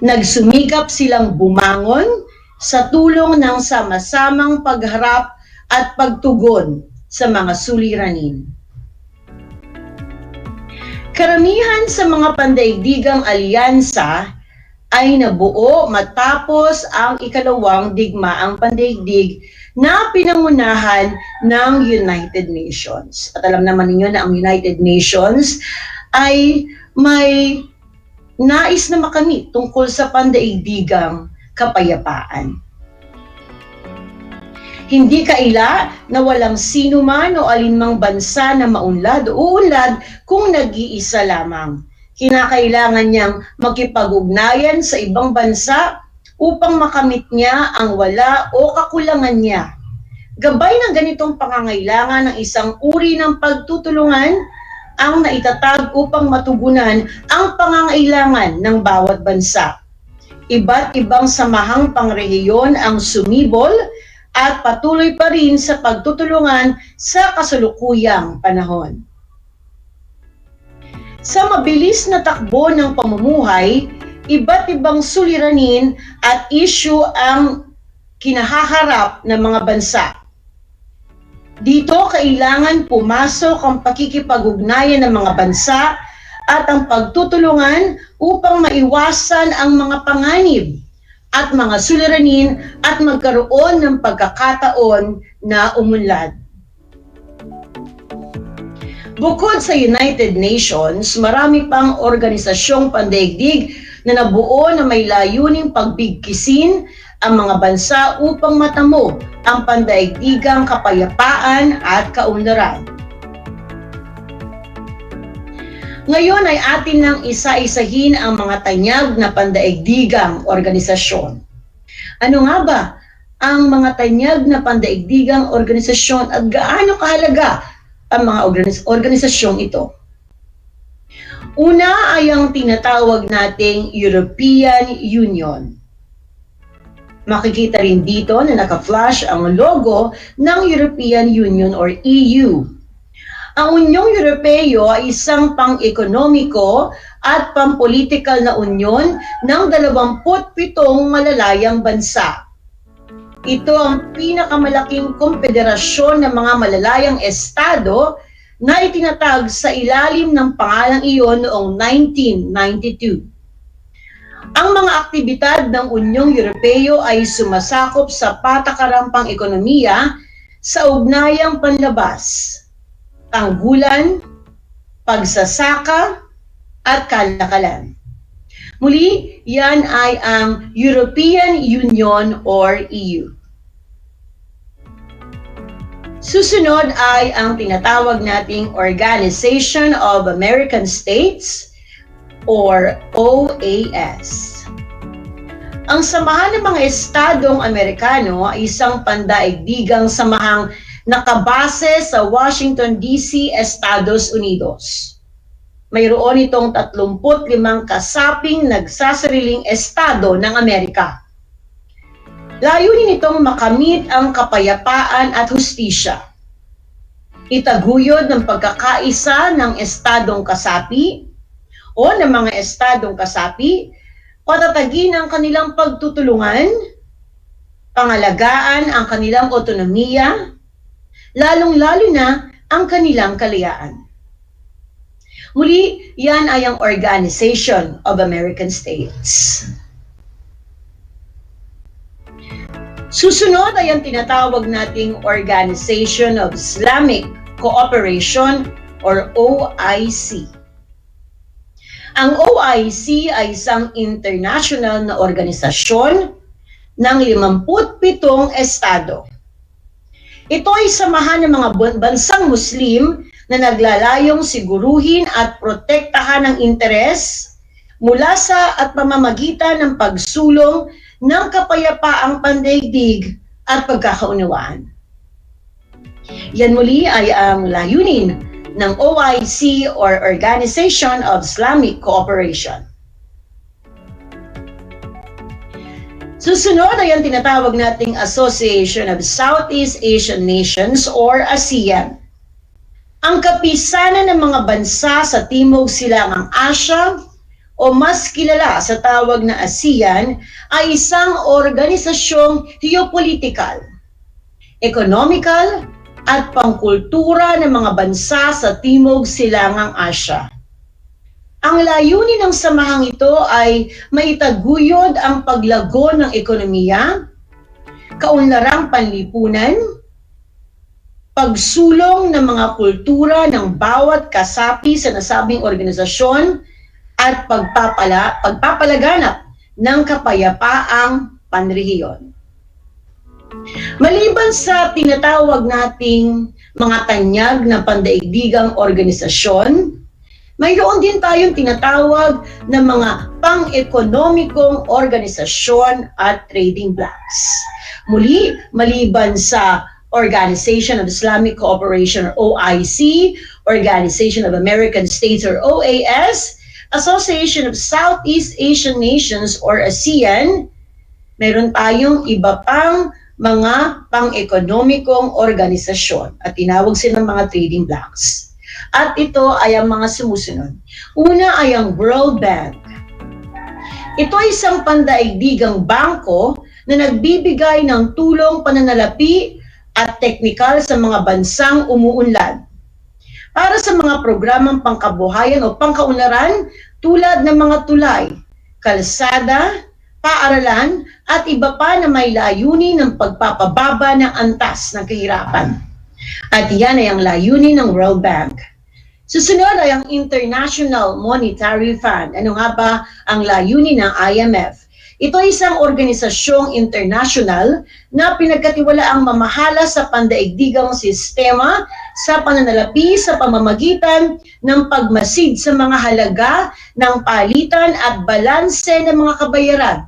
Nagsumikap silang bumangon sa tulong ng sama-samang pagharap at pagtugon sa mga suliranin. Karamihan sa mga pandaigdigang alyansa ay nabuo matapos ang ikalawang digmaang pandaigdig na pinangunahan ng United Nations. At alam naman ninyo na ang United Nations ay may nais na makamit tungkol sa pandaigdigang kapayapaan. Hindi kaila na walang sino man o alinmang bansa na maunlad o uunlad kung nag-iisa lamang. Kinakailangan niyang makipag-ugnayan sa ibang bansa upang makamit niya ang wala o kakulangan niya. Gabay ng ganitong pangangailangan ng isang uri ng pagtutulungan ang naitatag upang matugunan ang pangangailangan ng bawat bansa. Iba't ibang samahang pangrehiyon ang sumibol at patuloy pa rin sa pagtutulungan sa kasalukuyang panahon. Sa mabilis na takbo ng pamumuhay, iba't ibang suliranin at issue ang kinahaharap ng mga bansa. Dito kailangan pumasok ang pakikipag-ugnayan ng mga bansa at ang pagtutulungan upang maiwasan ang mga panganib at mga suliranin at magkaroon ng pagkakataon na umunlad. Bukod sa United Nations, marami pang organisasyong pandaigdig na nabuo na may layuning pagbigkisin ang mga bansa upang matamo ang pandaigdigang kapayapaan at kaunlaran. Ngayon ay atin nang isa-isahin ang mga tanyag na pandaigdigang organisasyon. Ano nga ba ang mga tanyag na pandaigdigang organisasyon at gaano kahalaga ang mga organisasyong ito? Una ay ang tinatawag nating European Union. Makikita rin dito na naka-flash ang logo ng European Union or EU. Ang Unyong Europeo ay isang pang-ekonomiko at pang-political na unyon ng 27 malalayang bansa. Ito ang pinakamalaking kompederasyon ng mga malalayang estado na itinatag sa ilalim ng pangalang iyon noong 1992. Ang mga aktibidad ng Unyong Europeo ay sumasakop sa patakarang pang-ekonomiya sa ugnayang panlabas, tanggulan, pagsasaka, at kalakalan. Muli, yan ay ang European Union or EU. Susunod ay ang tinatawag nating Organization of American States or OAS. Ang Samahan ng mga Estadong Amerikano ay isang pandaigdigang samahang nakabase sa Washington, D.C., Estados Unidos. Mayroon itong 35 kasaping nagsasariling estado ng Amerika. Layunin itong makamit ang kapayapaan at hustisya. Itaguyod ng pagkakaisa ng estadong kasapi o ng mga estadong kasapi, patatagin ang kanilang pagtutulungan, pangalagaan ang kanilang otonomiya, lalong-lalo na ang kanilang kalayaan. Muli, yan ay ang Organization of American States. Susunod ay ang tinatawag nating Organization of Islamic Cooperation or OIC. Ang OIC ay isang international na organisasyon ng 57 estado. Ito ay samahan ng mga bansang Muslim na naglalayong siguruhin at protektahan ang interes mula sa at pamamagitan ng pagsulong ng kapayapaang pandaigdig at pagkakaunawaan. Yan muli ay ang layunin ng OIC or Organization of Islamic Cooperation. Susunod ay ang tinatawag nating Association of Southeast Asian Nations or ASEAN. Ang kapisanan ng mga bansa sa Timog Silangang Asya o mas kilala sa tawag na ASEAN ay isang organisasyong geopolitikal, ekonomikal at pangkultura ng mga bansa sa Timog Silangang Asya. Ang layunin ng samahang ito ay maitaguyod ang paglago ng ekonomiya, kaunlarang panlipunan, pagsulong ng mga kultura ng bawat kasapi sa nasabing organisasyon at pagpapalaganap ng kapayapaang panrehiyon. Maliban sa tinatawag nating mga tanyag na pandaigdigang organisasyon, mayroon din tayong tinatawag na mga pang-ekonomikong organisasyon at trading blocks. Muli, maliban sa Organization of Islamic Cooperation or OIC, Organization of American States or OAS, Association of Southeast Asian Nations or ASEAN, meron tayong iba pang mga pang-ekonomikong organisasyon at tinawag silang mga trading blocks. At ito ay ang mga sumusunod. Una ay ang World Bank. Ito ay isang pandaigdigang bangko na nagbibigay ng tulong pananalapi at teknikal sa mga bansang umuunlad para sa mga programang pangkabuhayan o pangkaunlaran tulad ng mga tulay, kalsada, paaralan at iba pa na may layunin ng pagpapababa ng antas ng kahirapan. At yan ay ang layunin ng World Bank. Susunod ay ang International Monetary Fund. Ano nga ba ang layunin ng IMF? Ito ay isang organisasyong international na pinagkatiwalaang mamahala sa pandaigdigang sistema sa pananalapi sa pamamagitan ng pagmasid sa mga halaga ng palitan at balanse ng mga kabayaran.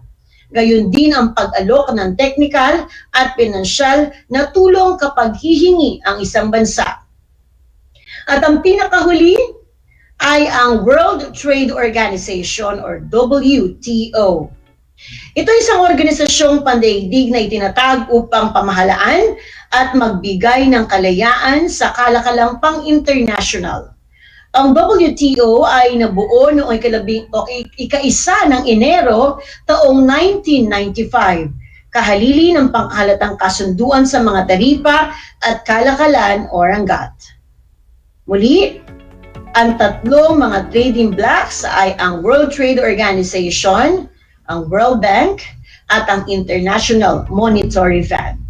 Gayon din ang pag-alok ng teknikal at pinansyal na tulong kapag hihingi ang isang bansa. At ang pinakahuli ay ang World Trade Organization or WTO. Ito ay isang organisasyong pandaigdig na itinatag upang pamahalaan at magbigay ng kalayaan sa kalakalang pang-international. Ang WTO ay nabuo noong ika-1 ng Enero taong 1995, kahalili ng pangkahalatang kasunduan sa mga taripa at kalakalan or ang GATT. Muli, ang tatlong mga trading blocks ay ang World Trade Organization, ang World Bank, at ang International Monetary Fund.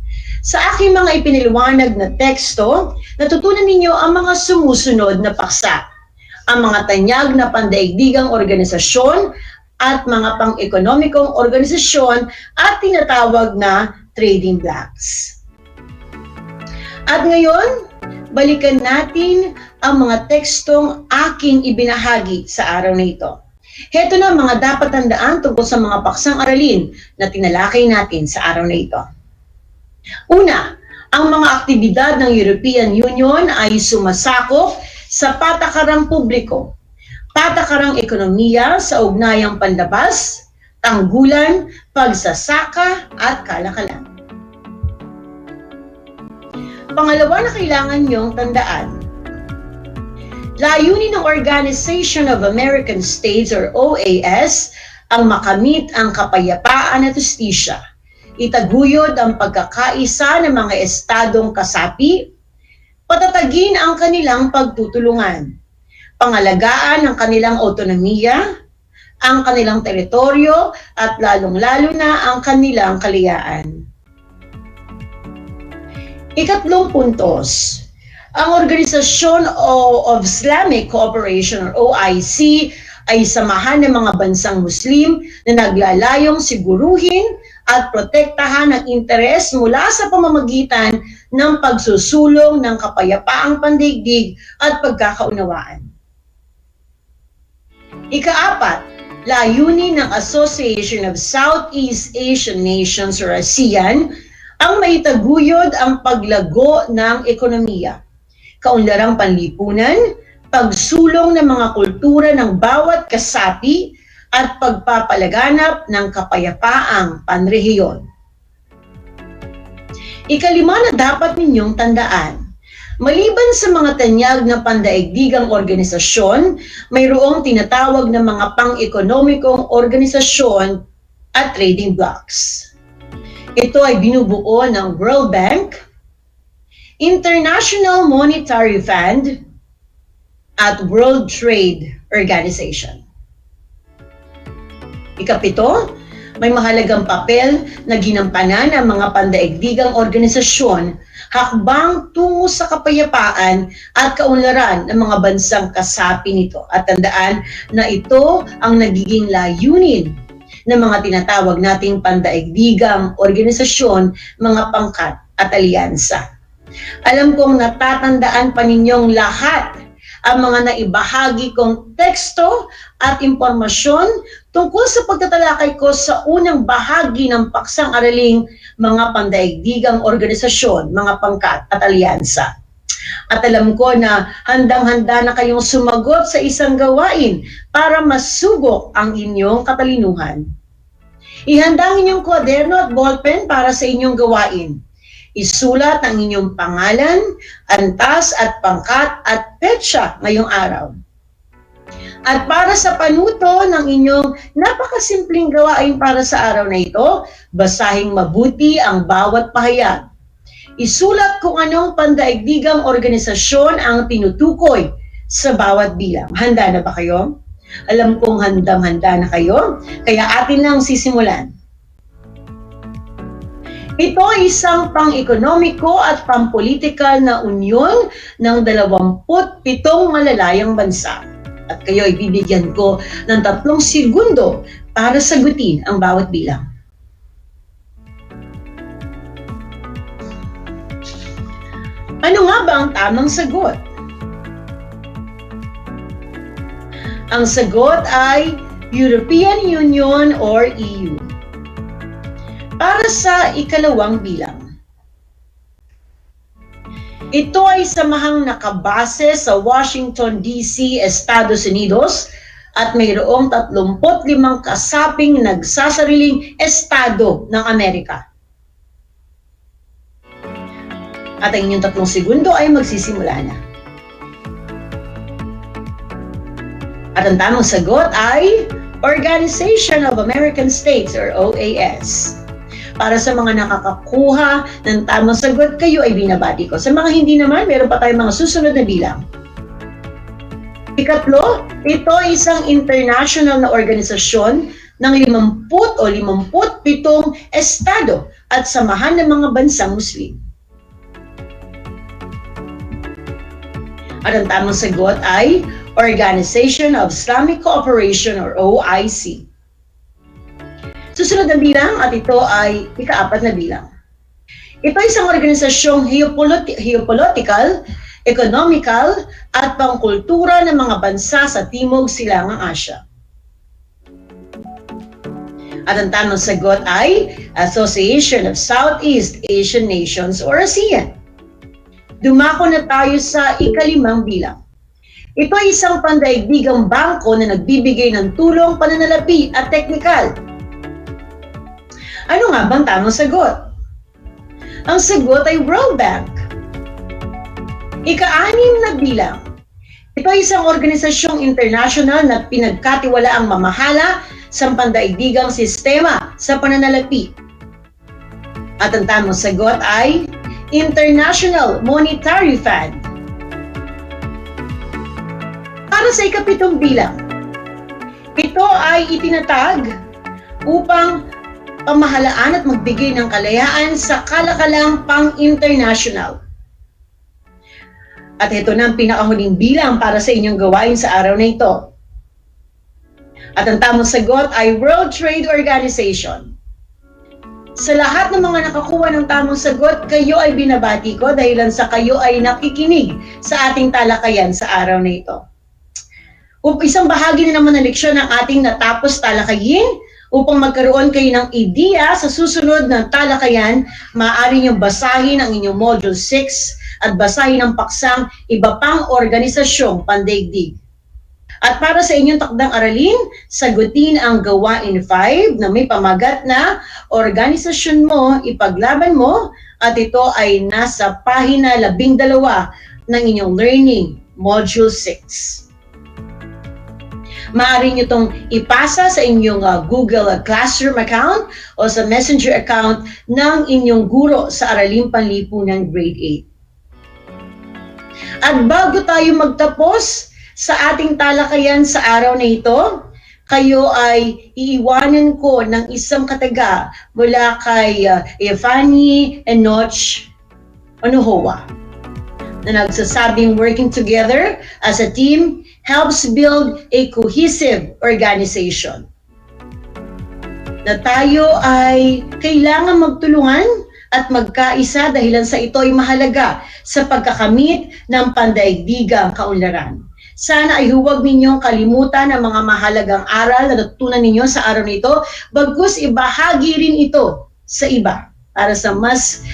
Sa aking mga ipiniliwanag na teksto, natutunan ninyo ang mga sumusunod na paksa, ang mga tanyag na pandaigdigang organisasyon at mga pang-ekonomikong organisasyon at tinatawag na trading blocks. At ngayon, balikan natin ang mga tekstong aking ibinahagi sa araw na ito. Heto na mga dapat tandaan tungkol sa mga paksang aralin na tinalakay natin sa araw na ito. Una, Ang mga aktibidad ng European Union ay sumasakop sa patakarang publiko, patakarang ekonomiya sa ugnayang panlabas, tanggulan, pagsasaka at kalakalan. Pangalawa na kailangan niyong tandaan, layunin ng Organization of American States or OAS ang makamit ang kapayapaan at hustisya, itaguyod ang pagkakaisa ng mga estadong kasapi, patatagin ang kanilang pagtutulungan, pangalagaan ang kanilang autonomiya, ang kanilang teritoryo at lalong-lalo na ang kanilang kalayaan. Ikatlong puntos, ang Organisasyon of Islamic Cooperation or OIC ay samahan ng mga bansang Muslim na naglalayong siguruhin at protektahan ang interes mula sa pamamagitan ng pagsusulong ng kapayapaang pandaigdig at pagkakaunawaan. Ika-apat, layunin ng Association of Southeast Asian Nations or ASEAN ang maitaguyod ang paglago ng ekonomiya, kaunlarang panlipunan, pagsulong ng mga kultura ng bawat kasapi at pagpapalaganap ng kapayapaang panrehiyon. Ikalima na dapat ninyong tandaan, maliban sa mga tanyag na pandaigdigang organisasyon, mayroong tinatawag na mga pang-ekonomikong organisasyon at trading blocs. Ito ay binubuo ng World Bank, International Monetary Fund, at World Trade Organization. Ikapito, may mahalagang papel na ginampanan ng mga pandaigdigang organisasyon hakbang tungo sa kapayapaan at kaunlaran ng mga bansang kasapi nito. At tandaan na ito ang nagiging layunin ng mga tinatawag nating pandaigdigang organisasyon, mga pangkat at alyansa. Alam kong natatandaan pa ninyong lahat ang mga naibahagi kong teksto at impormasyon tungkol sa pagtatalakay ko sa unang bahagi ng paksang araling mga pandaigdigang organisasyon, mga pangkat at alyansa. At alam ko na handang-handa na kayong sumagot sa isang gawain para masubok ang inyong katalinuhan. Ihanda ang inyong kwaderno at ballpen para sa inyong gawain. Isulat ang inyong pangalan, antas at pangkat at petsa ngayong araw. At para sa panuto ng inyong napakasimpleng gawain para sa araw na ito, basahing mabuti ang bawat pahayag. Isulat kung anong pandaigdigang organisasyon ang tinutukoy sa bawat bilang. Handa na ba kayo? Alam kong handang-handa na kayo, kaya atin lang sisimulan. Ito ay isang pang-ekonomiko at pang-politikal na unyon ng 27 malalayang bansa. At kayo ay bibigyan ko ng 3 segundo para sagutin ang bawat bilang. Ano nga ba ang tamang sagot? Ang sagot ay European Union or EU. Para sa ikalawang bilang, ito ay samahang nakabase sa Washington, D.C., Estados Unidos at mayroong 35 kasaping nagsasariling estado ng Amerika. At ang inyong 3 segundo ay magsisimula na. At ang tamang sagot ay Organization of American States or OAS. Para sa mga nakakakuha ng tamang sagot, kayo ay binabati ko. Sa mga hindi naman, meron pa tayong mga susunod na bilang. Ikatlo, ito ay isang international na organisasyon ng 50 o 57 estado at samahan ng mga bansang Muslim. At ang tamang sagot ay Organization of Islamic Cooperation or OIC. Susunod na bilang at ito ay ika-4 na bilang. Ito ay isang organisasyong geopolitical, economical at pangkultura ng mga bansa sa Timog Silangang Asya. At ang tamang sagot ay Association of Southeast Asian Nations or ASEAN. Dumako na tayo sa ikalimang bilang. Ito ay isang pandaigdigang bangko na nagbibigay ng tulong, pananalapi at teknikal. Ano nga bang tamang sagot? Ang sagot ay World Bank. Ika-anim na bilang. Ito ay isang organisasyong international na pinagkatiwalaang mamahala sa pandaigdigang sistema sa pananalapi. At ang tamang sagot ay International Monetary Fund. Para sa ikapitong bilang, ito ay itinatag upang pamahalaan at magbigay ng kalayaan sa kalakalang pang-international. At ito na ang pinakahuling bilang para sa inyong gawain sa araw na ito. At ang tamang sagot ay World Trade Organization. Sa lahat ng mga nakakuha ng tamang sagot, kayo ay binabati ko dahilan sa kayo ay nakikinig sa ating talakayan sa araw na ito. Isang bahagi na naman ng leksyon ng ating natapos talakayin. Upang magkaroon kayo ng ideya sa susunod na talakayan, maaari niyong basahin ang inyong Module 6 at basahin ang paksang iba pang organisasyong pandaigdig. At para sa inyong takdang aralin, sagutin ang gawain 5 na may pamagat na organisasyon mo, ipaglaban mo, at ito ay nasa pahina 12 ng inyong Learning Module 6. Maaari nyo itong ipasa sa inyong Google Classroom account o sa Messenger account ng inyong guro sa Araling Panlipunan Grade 8. At bago tayo magtapos sa ating talakayan sa araw na ito, kayo ay iiwanan ko ng isang kataga mula kay Evani Enoch Onohoa na nagsasabing working together as a team helps build a cohesive organization. Na tayo ay kailangan magtulungan at magkaisa dahilan sa ito ay mahalaga sa pagkakamit ng pandaigdigang kaunlaran. Sana ay huwag ninyong kalimutan ang mga mahalagang aral na natutunan ninyo sa araw na ito, bagkus ibahagi rin ito sa iba para sa mas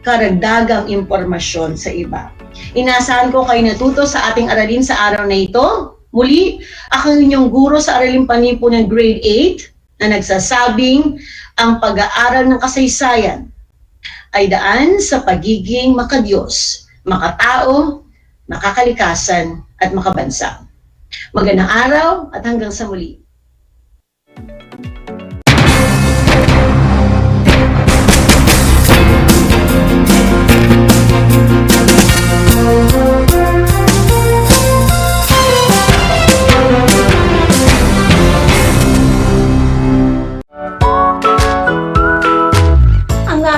karagdagang impormasyon sa iba. Inasahan ko kayo natuto sa ating aralin sa araw na ito. Muli, ako inyong guro sa Araling Panlipunan Grade 8 na nagsasabing ang pag-aaral ng kasaysayan ay daan sa pagiging makadiyos, makatao, makakalikasan at makabansa. Magandang araw at hanggang sa muli.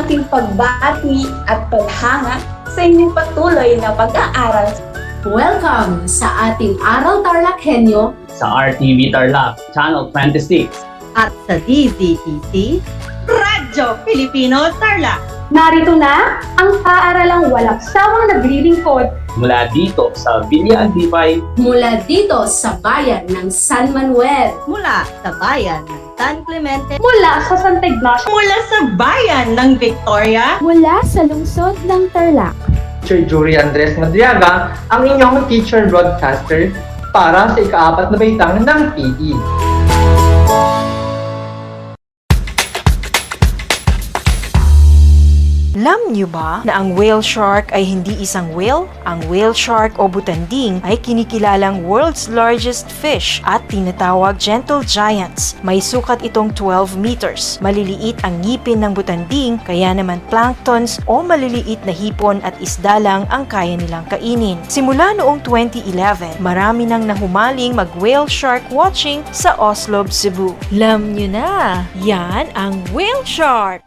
aking pagbati at paghanga sa inyong patuloy na pag-aaral. Welcome sa ating Aral TarlakHenyo sa RTV Tarlac, Channel 26 at sa DZTC Radyo Pilipino Tarlac. Narito na ang paaralang walang sawang naglilingkod mula dito sa Villa Antipay, mula dito sa bayan ng San Manuel, mula sa bayan ng San Clemente, mula sa Santa Ignacio, mula sa bayan ng Victoria, mula sa lungsod ng Tarlac. Teacher Jury Andres Madriaga, ang inyong teacher broadcaster para sa ika-4 na baitang ng PE. Alam niyo ba na ang whale shark ay hindi isang whale? Ang whale shark o butanding ay kinikilalang world's largest fish at tinatawag gentle giants. May sukat itong 12 meters. Maliliit ang ngipin ng butanding, kaya naman planktons o maliliit na hipon at isda lang ang kaya nilang kainin. Simula noong 2011, marami nang nahumaling mag-whale shark watching sa Oslo, Cebu. Alam niyo na, yan ang whale shark!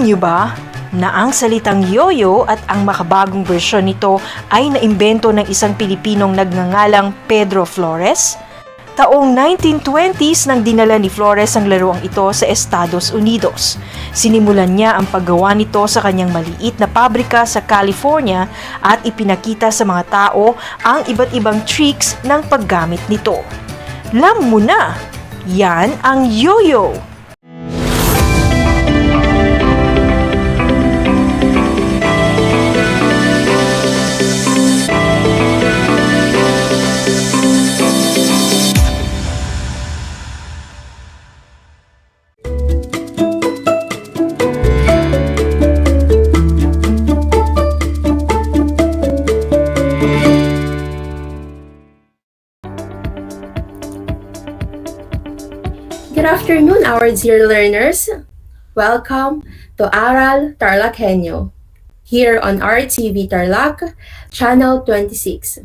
niyo ba na ang salitang yoyo at ang makabagong bersyon nito ay naimbento ng isang Pilipinong nagngangalang Pedro Flores? Taong 1920s nang dinala ni Flores ang laruang ito sa Estados Unidos. Sinimulan niya ang paggawa nito sa kanyang maliit na pabrika sa California at ipinakita sa mga tao ang iba't ibang tricks ng paggamit nito. Alam mo na, yan ang yoyo! Good afternoon, our dear learners. Welcome to Aral TarlakHenyo, here on RTV Tarlac, Channel 26,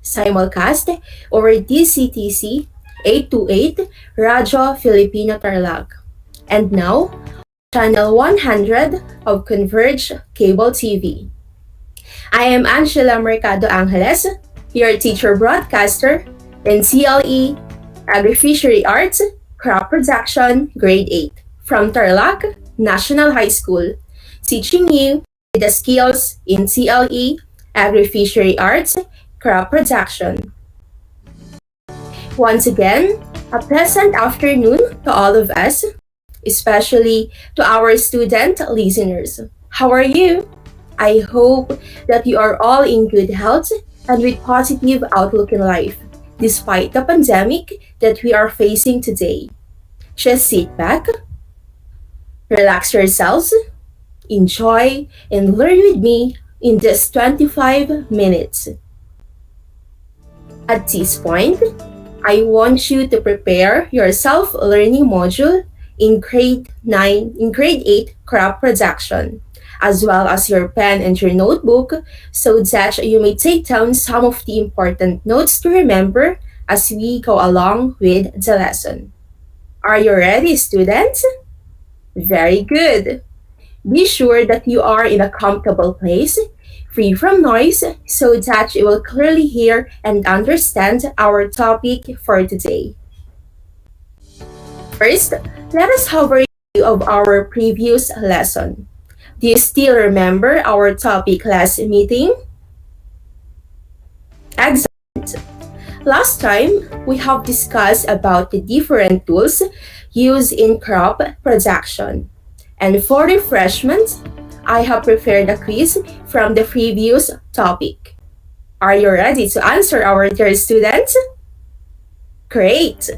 simulcast over DCTC 828 Radio Filipino Tarlac, and now Channel 100 of Converge Cable TV. I am Angela Mercado Angeles, your teacher broadcaster in CLE Agri-Fishery Arts Crop Production Grade 8 from Tarlac National High School, teaching you the skills in CLE Agri-Fishery Arts Crop Production. Once again, a pleasant afternoon to all of us, especially to our student listeners. How are you? I hope that you are all in good health and with positive outlook in life, despite the pandemic that we are facing today. Just sit back, relax yourselves, enjoy, and learn with me in just 25 minutes. At this point, I want you to prepare your self-learning module in grade 8 crop production, as well as your pen and your notebook so that you may take down some of the important notes to remember as we go along with the lesson. Are you ready, students? Very good. Be sure that you are in a comfortable place, free from noise, so that you will clearly hear and understand our topic for today. First, let us have a review of our previous lesson. Do you still remember our topic last meeting? Excellent. Last time, we have discussed about the different tools used in crop production. And for refreshment, I have prepared a quiz from the previous topic. Are you ready to answer, our dear students? Great!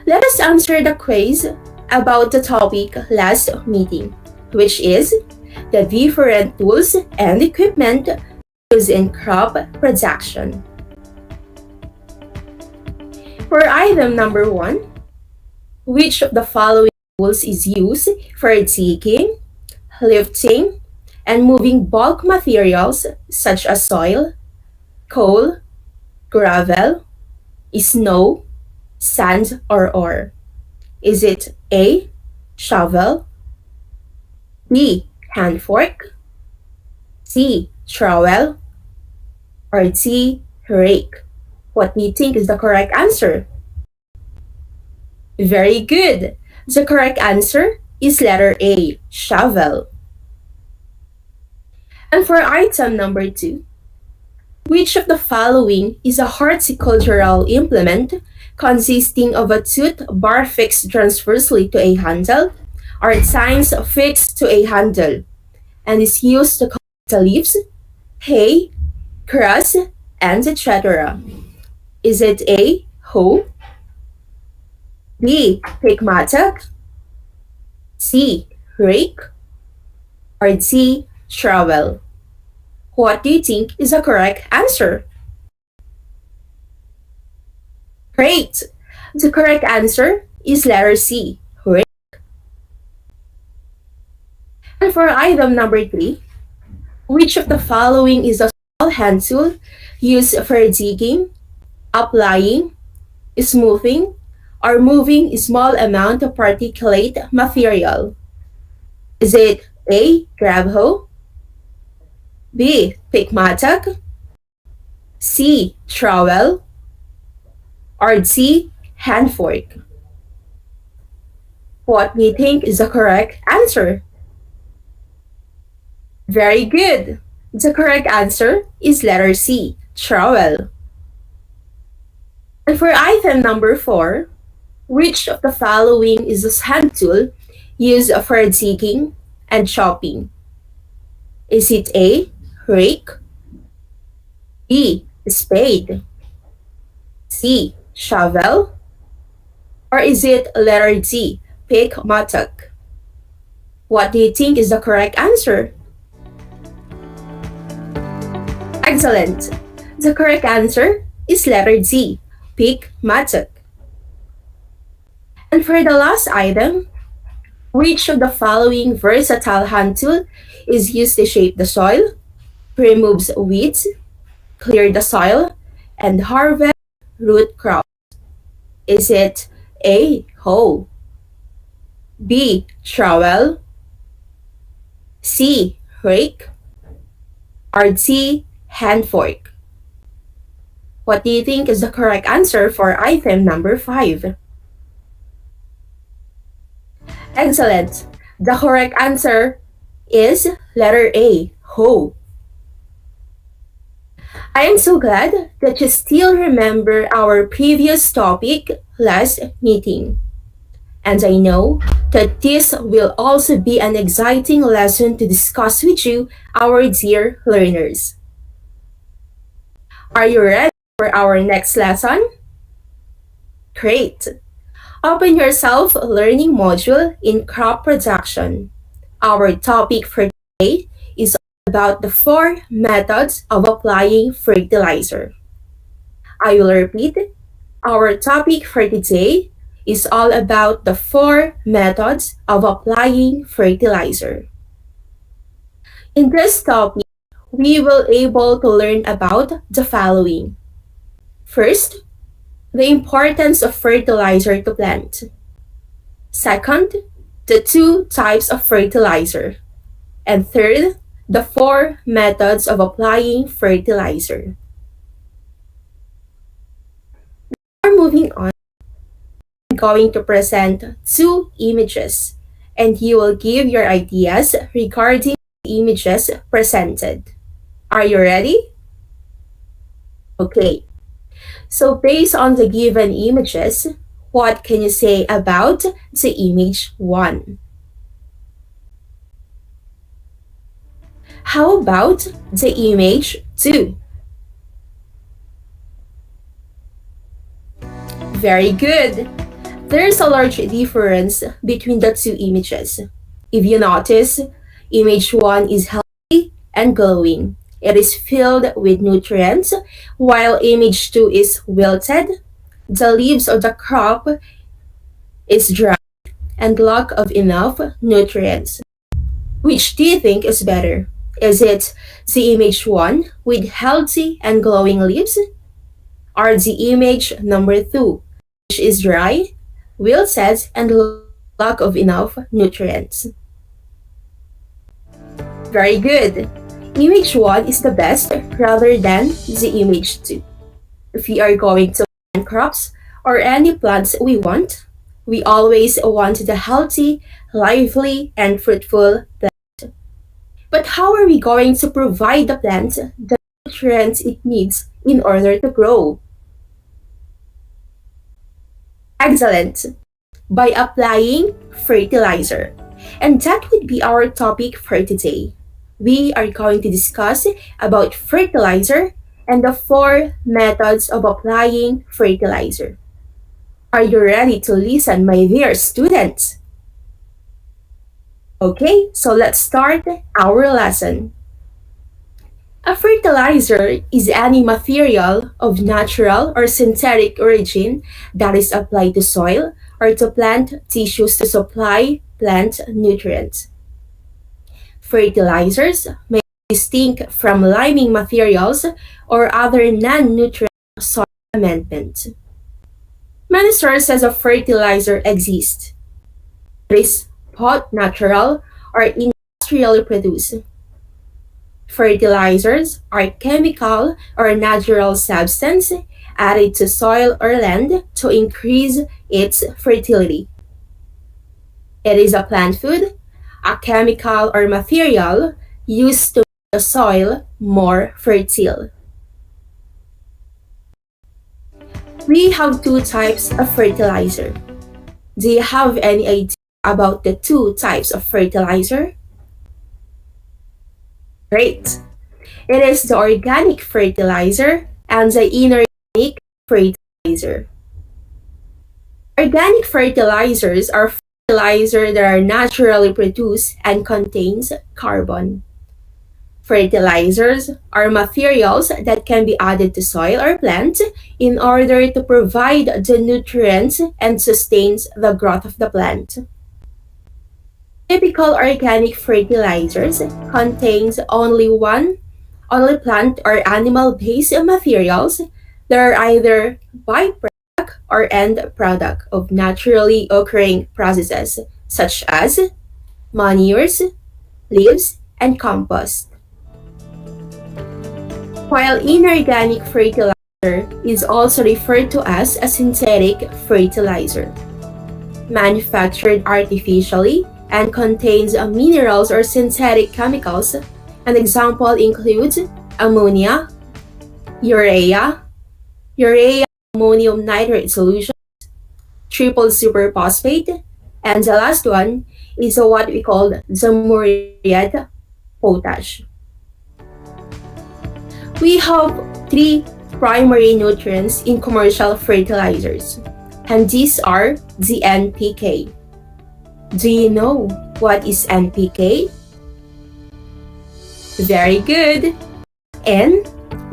Let us answer the quiz about the topic last meeting, which is the different tools and equipment used in crop production. For item number 1, which of the following tools is used for digging, lifting, and moving bulk materials such as soil, coal, gravel, snow, sand, or ore? Is it A, shovel, B, hand fork, C, trowel, or D, rake? What do you think is the correct answer? Very good. The correct answer is letter A, shovel. And for item number 2, which of the following is a horticultural implement consisting of a tooth bar fixed transversely to a handle or tines fixed to a handle and is used to cut the leaves, hay, grass, and etc.? Is it A, hoe, B, pick mattock, C, rake, or D, trowel? What do you think is the correct answer? Great! The correct answer is letter C, rake. And for item number 3, which of the following is a small hand tool used for digging, applying, smoothing, or moving a small amount of particulate material? Is it A. Grab hoe, B. Pick mattock, C. Trowel, or D. Hand fork? What do you think is the correct answer? Very good. The correct answer is letter C. Trowel. And for item number 4, which of the following is a hand tool used for digging and chopping? Is it A. Rake, B. Spade, C. Shovel, or is it letter D. Pick mattock? What do you think is the correct answer? Excellent. The correct answer is letter D. Pick mattock. And for the last item, which of the following versatile hand tool is used to shape the soil, removes weeds, clear the soil, and harvest root crops? Is it A. Hoe, B. Trowel, C. Rake, or D. Hand fork? What do you think is the correct answer for item number 5? Excellent. The correct answer is letter A. Hoe. I am so glad that you still remember our previous topic last meeting. And I know that this will also be an exciting lesson to discuss with you, our dear learners. Are you ready for our next lesson? Great! Open your self-learning module in crop production. Our topic for today is about the 4 methods of applying fertilizer. I will repeat. Our topic for today is all about the 4 methods of applying fertilizer. In this topic, we will able to learn about the following. First, the importance of fertilizer to plant. Second, the 2 types of fertilizer. And third, the 4 methods of applying fertilizer. Before moving on, I'm going to present 2 images, and you will give your ideas regarding the images presented. Are you ready? Okay. So based on the given images, what can you say about the image 1? How about the image 2? Very good. There's a large difference between the 2 images. If you notice, image 1 is healthy and glowing. It is filled with nutrients, while image 2 is wilted. The leaves of the crop is dry and lack of enough nutrients. Which do you think is better? Is it the image 1 with healthy and glowing leaves, or the image number 2, which is dry, wilted, and lack of enough nutrients? Very good. Image 1 is the best rather than the image 2. If we are going to plant crops or any plants we want, we always want the healthy, lively, and fruitful plant. But how are we going to provide the plant the nutrients it needs in order to grow? Excellent! By applying fertilizer. And that would be our topic for today. We are going to discuss about fertilizer and the 4 methods of applying fertilizer. Are you ready to listen, my dear students? Okay, so let's start our lesson. A fertilizer is any material of natural or synthetic origin that is applied to soil or to plant tissues to supply plant nutrients. Fertilizers may be distinct from liming materials or other non-nutrient soil amendments. Many sources of fertilizer exist. It is both natural are industrially produced. Fertilizers are chemical or natural substance added to soil or land to increase its fertility. It is a plant food, a chemical or material used to make the soil more fertile. We have two types of fertilizer. Do you have any idea about the two types of fertilizer? Great! It is the organic fertilizer and the inorganic fertilizer. Organic fertilizers are fertilizers that are naturally produced and contains carbon. Fertilizers are materials that can be added to soil or plant in order to provide the nutrients and sustains the growth of the plant. Typical organic fertilizers contains only plant or animal-based materials that are either byproduct or end product of naturally occurring processes such as manures, leaves, and compost. While inorganic fertilizer is also referred to as a synthetic fertilizer, manufactured artificially and contains minerals or synthetic chemicals. An example includes ammonia, urea ammonium nitrate solution, triple superphosphate, and the last one is what we call the muriate potash. We have three primary nutrients in commercial fertilizers, and these are the NPK. Do you know what is NPK? Very good. N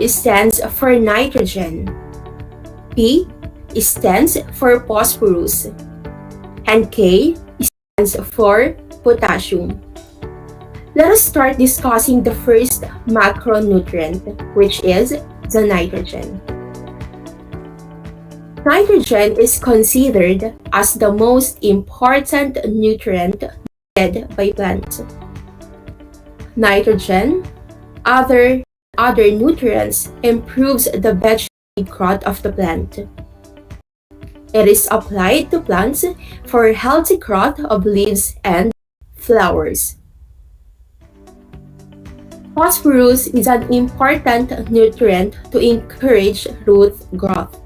stands for nitrogen. P stands for phosphorus. And K stands for potassium. Let us start discussing the first macronutrient, which is the nitrogen. Nitrogen is considered as the most important nutrient needed by plants. Nitrogen, other nutrients, improves the vegetative growth of the plant. It is applied to plants for healthy growth of leaves and flowers. Phosphorus is an important nutrient to encourage root growth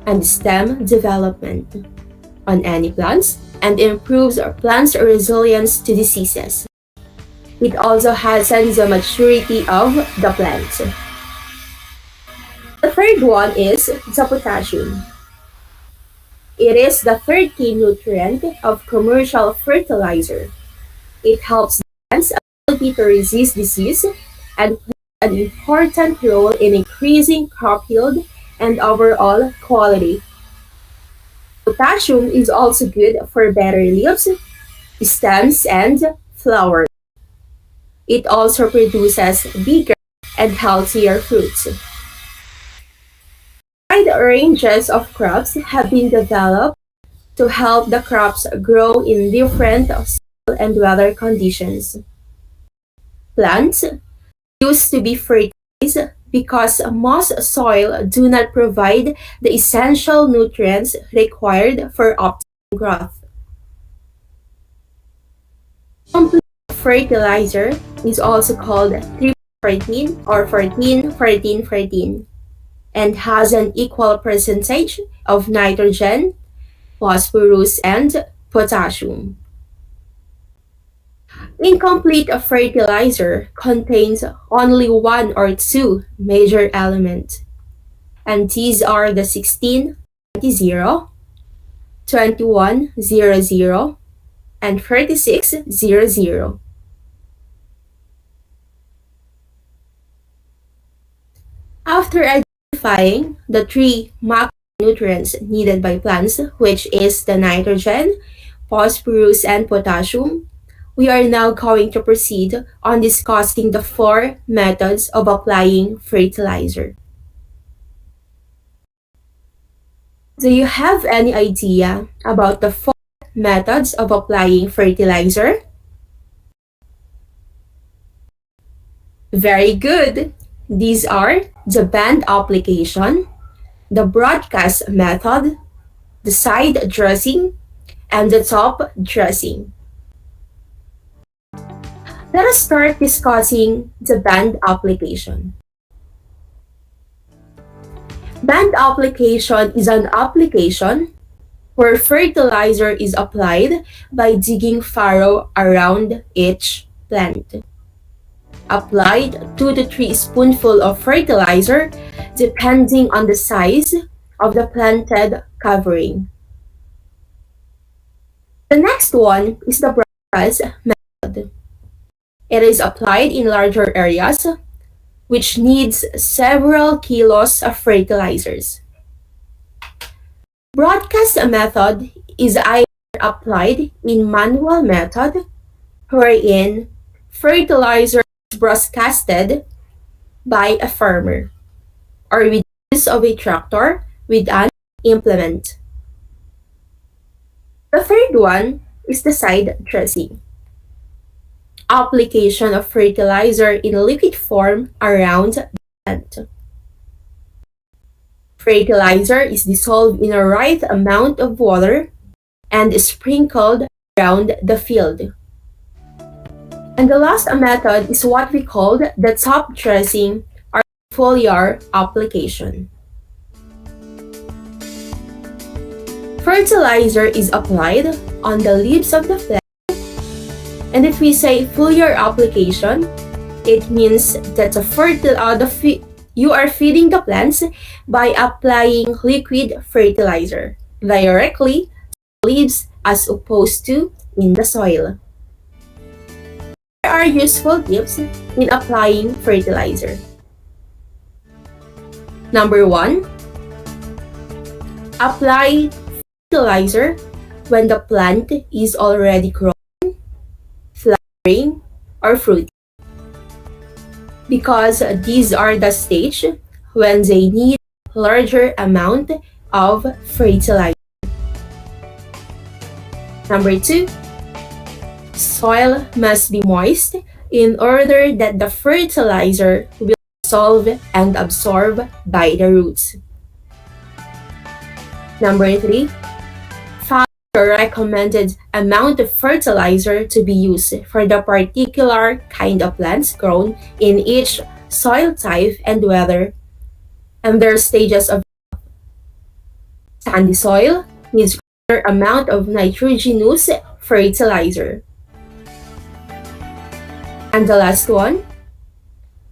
and stem development on any plants and improves plants' resilience to diseases. It also hastens the maturity of the plant. The third one is the potassium. It is the third key nutrient of commercial fertilizer. It helps plants' ability to resist disease and plays an important role in increasing crop yield and overall quality. Potassium is also good for better leaves, stems, and flowers. It also produces bigger and healthier fruits. Wide ranges of crops have been developed to help the crops grow in different soil and weather conditions. Plants used to be fertilized because most soil do not provide the essential nutrients required for optimal growth. Complete fertilizer is also called 3-14 or 14-14-14 and has an equal percentage of nitrogen, phosphorus, and potassium. Incomplete fertilizer contains only one or two major elements, and these are the 16-20, 21-00, and 36-00. After identifying the three macronutrients needed by plants, which is the nitrogen, phosphorus, and potassium, we are now going to proceed on discussing the four methods of applying fertilizer. Do you have any idea about the four methods of applying fertilizer? Very good. These are the band application, the broadcast method, the side dressing, and the top dressing. Let us start discussing the band application. Band application is an application where fertilizer is applied by digging furrow around each plant. Applied 2 to 3 spoonfuls of fertilizer depending on the size of the planted covering. The next one is the broadcast method. It is applied in larger areas which needs several kilos of fertilizers. Broadcast method is either applied in manual method wherein fertilizer is broadcasted by a farmer or with use of a tractor with an implement. The third one is the side dressing. Application of fertilizer in liquid form around the plant. Fertilizer is dissolved in a right amount of water and is sprinkled around the field. And the last method is what we call the top dressing or foliar application. Fertilizer is applied on the leaves of the plant. And if we say foliar application, it means that you are feeding the plants by applying liquid fertilizer directly to the leaves as opposed to in the soil. There are useful tips in applying fertilizer. Number 1, apply fertilizer when the plant is already grown, flowering, or fruiting, because these are the stage when they need larger amount of fertilizer. Number 2, soil must be moist in order that the fertilizer will dissolve and absorb by the roots. Number 3, follow the recommended amount of fertilizer to be used for the particular kind of plants grown in each soil type and weather, and their stages of growth. Sandy soil needs greater amount of nitrogenous fertilizer. And the last one,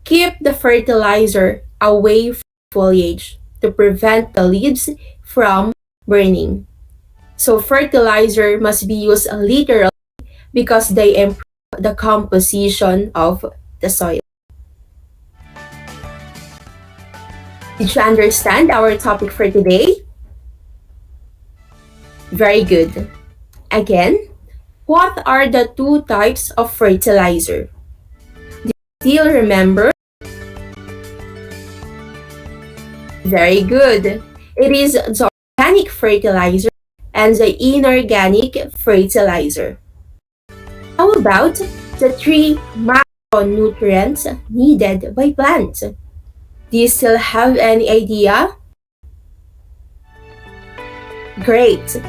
keep the fertilizer away from foliage to prevent the leaves from burning. So fertilizer must be used literally because they improve the composition of the soil. Did you understand our topic for today? Very good. Again, what are the 2 types of fertilizer? Do you still remember? Very good. It is the organic fertilizer and the inorganic fertilizer. How about the 3 macronutrients needed by plants? Do you still have any idea? Great!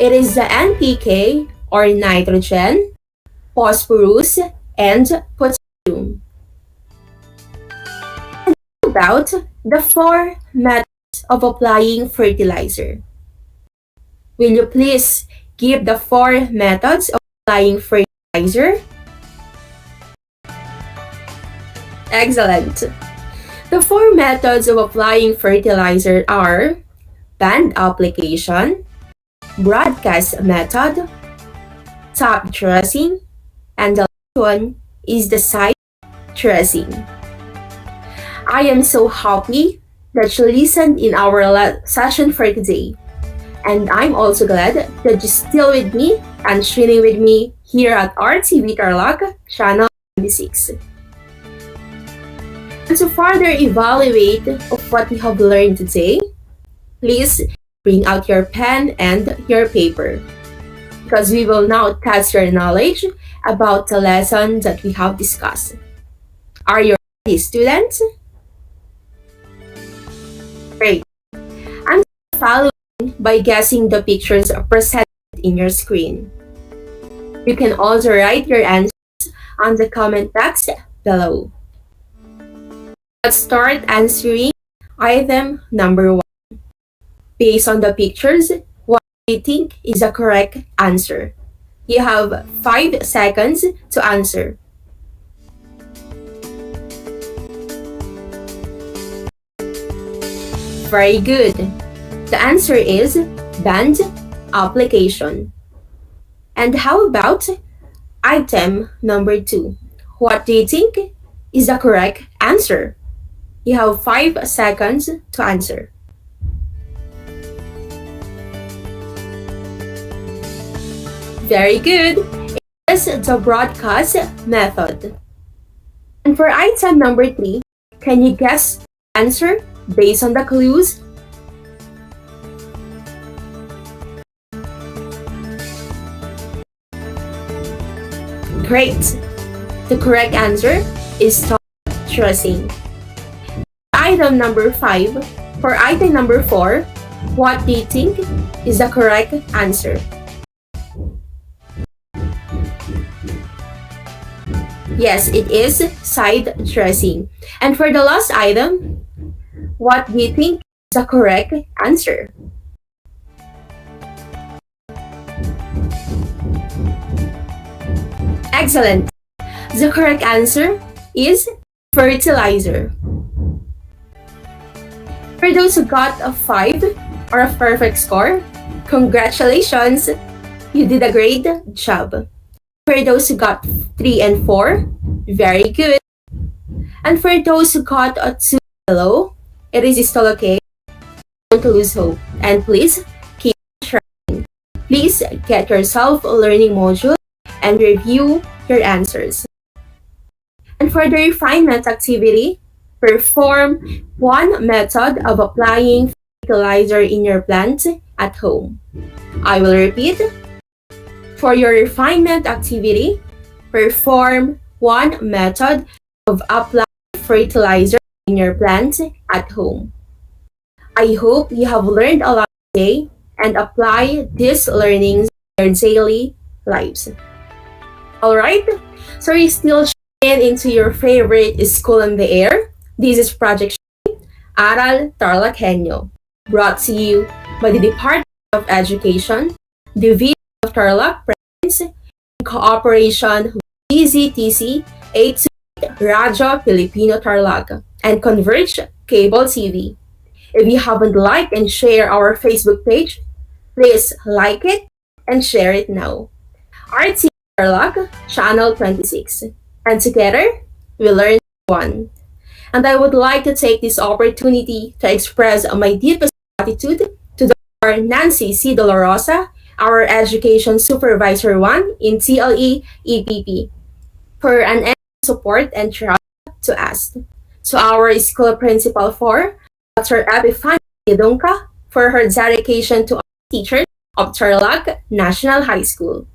It is the NPK or nitrogen, phosphorus, and potassium. And how about the 4 methods of applying fertilizer? Will you please give the 4 methods of applying fertilizer? Excellent! The 4 methods of applying fertilizer are band application, broadcast method, top dressing, and the last one is the side dressing. I am so happy that you listened in our session for today. And I'm also glad that you're still with me and tuning with me here at RTV Tarlac, channel 26. And to further evaluate of what we have learned today, please bring out your pen and your paper, because we will now test your knowledge about the lesson that we have discussed. Are you ready, students? Great. I'm following by guessing the pictures presented in your screen. You can also write your answers on the comment box below. Let's start answering item number 1. Based on the pictures, what do you think is the correct answer? You have 5 seconds to answer. Very good. The answer is band application. And how about item number 2? What do you think is the correct answer? You have 5 seconds to answer. Very good. It is the broadcast method. And for item number 3, can you guess the answer based on the clues? Great. The correct answer is top dressing. Item number 5. For item number 4, what do you think is the correct answer? Yes, it is side dressing. And for the last item, what do you think is the correct answer? Excellent. The correct answer is fertilizer. For those who got a 5 or a perfect score, congratulations! You did a great job. For those who got 3 and 4, very good. And for those who got a 2 below, it is still okay. Don't lose hope. And please keep trying. Please get your self-learning module and review your answers. And for the refinement activity, perform one method of applying fertilizer in your plant at home. I will repeat. For your refinement activity, perform one method of applying fertilizer in your plant at home. I hope you have learned a lot today and apply these learnings in your daily lives. Alright, so you're still tuning into your favorite school in the air. This is Project Aral TarlakHenyo, brought to you by the Department of Education, Division of Tarlac Province, in cooperation with DZTC 828 Radyo Pilipino Tarlac and Converge Cable TV. If you haven't liked and shared our Facebook page, please like it and share it now. RTV Tarlac, Channel 26. And together, we learn one. And I would like to take this opportunity to express my deepest gratitude to Dr. Nancy C. Dolorosa, our Education Supervisor 1 in TLE EPP, for an support and trust to us. To our school principal 4, Dr. Epifania Dunca, for her dedication to our teachers of Tarlac National High School.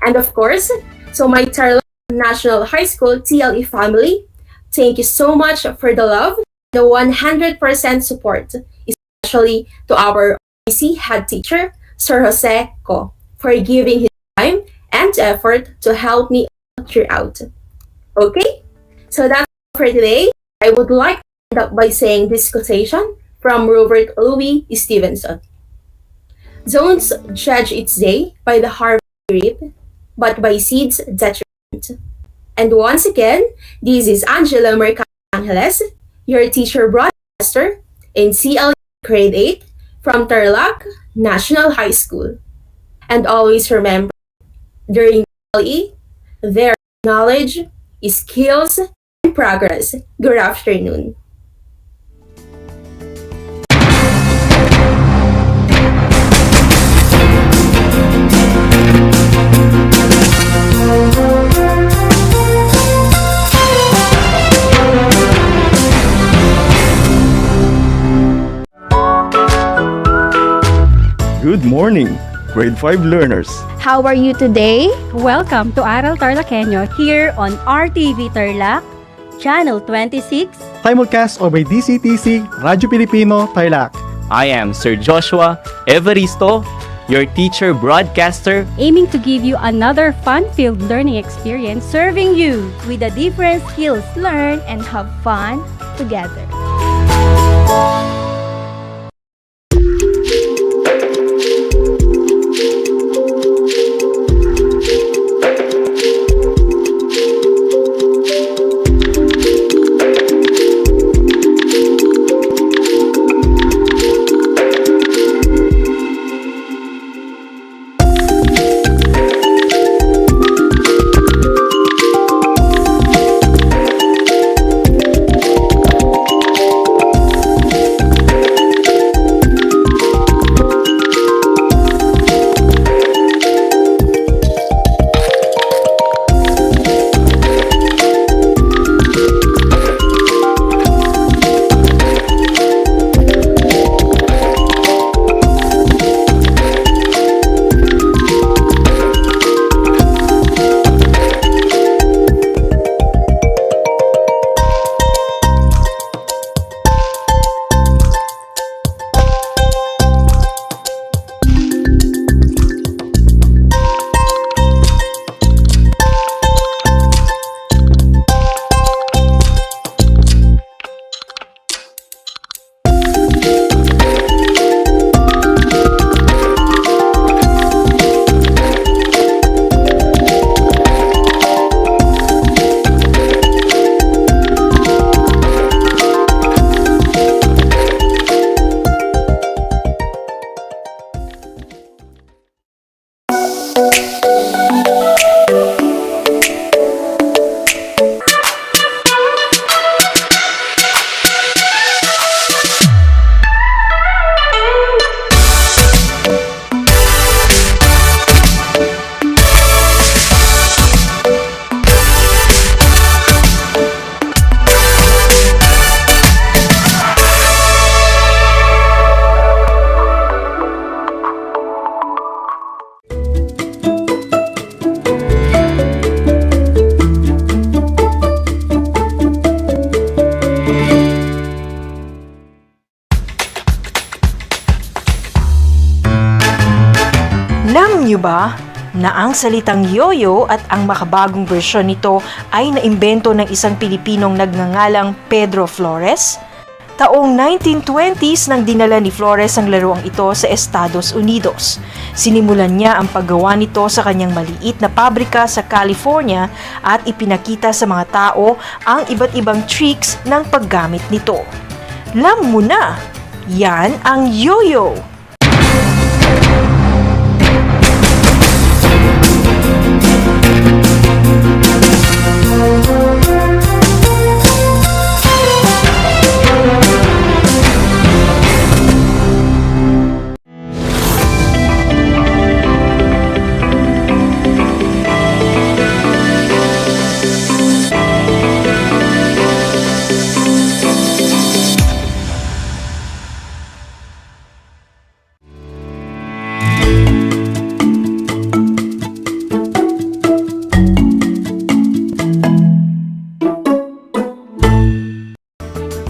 And of course, to my Tarlac National High School TLE family, thank you so much for the love, the 100% support, especially to our OIC head teacher, Sir Jose Co, for giving his time and effort to help me throughout. Okay, so that's all for today. I would like to end up by saying this quotation from Robert Louis Stevenson. Don't judge its day by the harvest you reap, but by seeds that you plant. And once again, this is Angela Mercado Angeles, your teacher broadcaster in CLE Grade 8 from Tarlac National High School. And always remember, during CLE, there is knowledge, skills, and progress. Good afternoon. Good morning, grade 5 learners. How are you today? Welcome to Aral TarlakHenyo here on RTV Tarlac Channel 26. Simulcast over DCTC, Radyo Pilipino, Tarlac. I am Sir Joshua Evaristo, your teacher broadcaster, aiming to give you another fun-filled learning experience, serving you with the different skills learn and have fun together. Alam niyo ba na ang salitang yoyo at ang makabagong bersyon nito ay naimbento ng isang Pilipinong nagngangalang Pedro Flores? Taong 1920s nang dinala ni Flores ang laruang ito sa Estados Unidos. Sinimulan niya ang paggawa nito sa kanyang maliit na pabrika sa California at ipinakita sa mga tao ang iba't ibang tricks ng paggamit nito. Alam mo na, yan ang yoyo!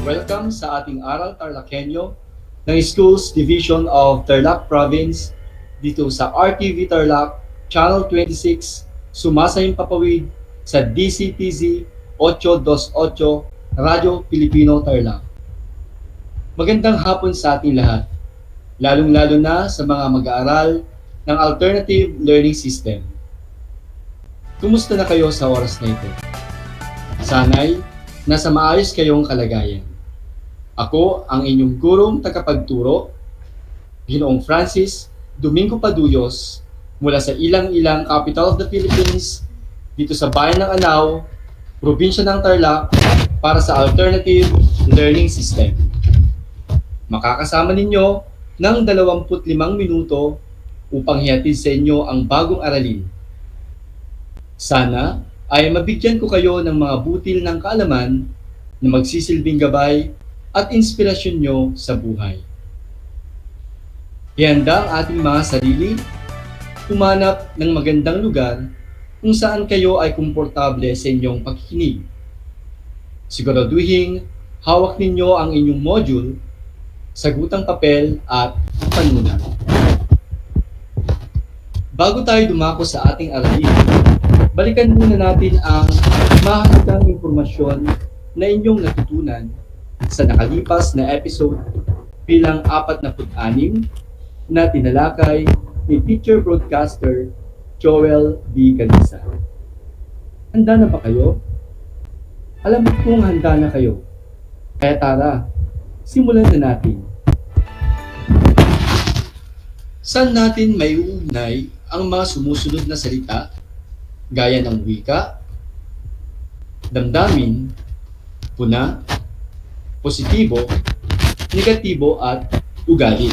Welcome sa ating Aral TarlakHenyo ng Schools Division of Tarlac Province dito sa RTV Tarlac, Channel 26, sumasayang papawid sa DCTZ 828, Radyo Pilipino Tarlac. Magandang hapon sa ating lahat, lalong-lalo na sa mga mag-aaral ng Alternative Learning System. Kumusta na kayo sa oras na ito? Sana'y nasa maayos kayong kalagayan. Ako ang inyong gurong tagapagturo, Ginoong Francis Domingo Paduyos, mula sa ilang-ilang capital of the Philippines, dito sa bayan ng Anao, probinsya ng Tarlac, para sa Alternative Learning System. Makakasama ninyo ng 25 minuto upang hihatid sa inyo ang bagong aralin. Sana ay mabigyan ko kayo ng mga butil ng kaalaman na magsisilbing gabay at inspirasyon nyo sa buhay. Ihanda ang ating mga sarili, humanap ng magandang lugar kung saan kayo ay komportable sa inyong pakikinig. Siguraduhin hawak ninyo ang inyong module, sagutang papel at panulat. Bago tayo dumako sa ating aralin, balikan muna natin ang mahalagang impormasyon na inyong natutunan sa nakalipas na episode bilang 46 na tinalakay ni Teacher Broadcaster Joel B. Galisa. Handa na ba kayo? Alam kong handa na kayo. Kaya tara, simulan na natin. Saan natin may uugnay ang mga sumusunod na salita gaya ng wika, damdamin, puna, positibo, negatibo at ugali?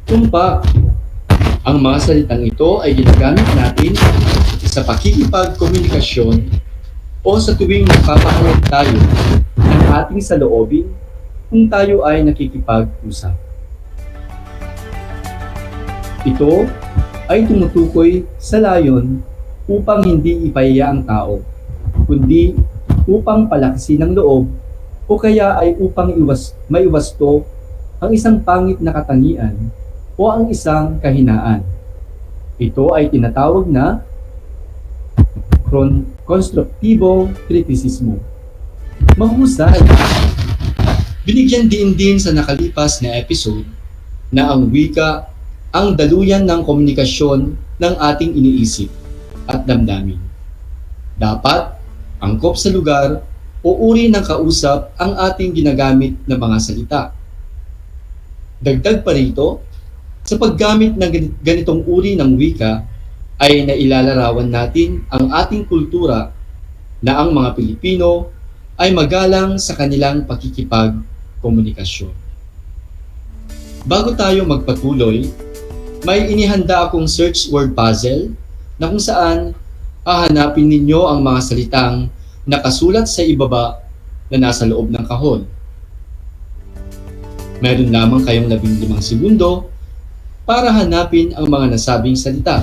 Tumpak, ang mga salitang ito ay ginagamit natin sa pakikipagkomunikasyon o sa tuwing nagpapahayag tayo ng ating saloobin kung tayo ay nakikipag-usap. Ito ay tumutukoy sa layon upang hindi ipahiya ang tao, kundi upang palakasin ang loob o kaya ay upang maiwasto ang isang pangit na katangian o ang isang kahinaan. Ito ay tinatawag na konstruktibong kritisismo. Mahusay! Binigyan din sa nakalipas na episode na ang wika ang daluyan ng komunikasyon ng ating iniisip at damdamin. Dapat angkop sa lugar o uri ng kausap ang ating ginagamit na mga salita. Dagdag pa rito, sa paggamit ng ganitong uri ng wika ay nailalarawan natin ang ating kultura na ang mga Pilipino ay magalang sa kanilang pakikipagkomunikasyon. Bago tayo magpatuloy, may inihanda akong search word puzzle na kung saan hahanapin ninyo ang mga salitang nakasulat sa ibaba na nasa loob ng kahon. Meron lamang kayong 15 segundo para hanapin ang mga nasabing salita.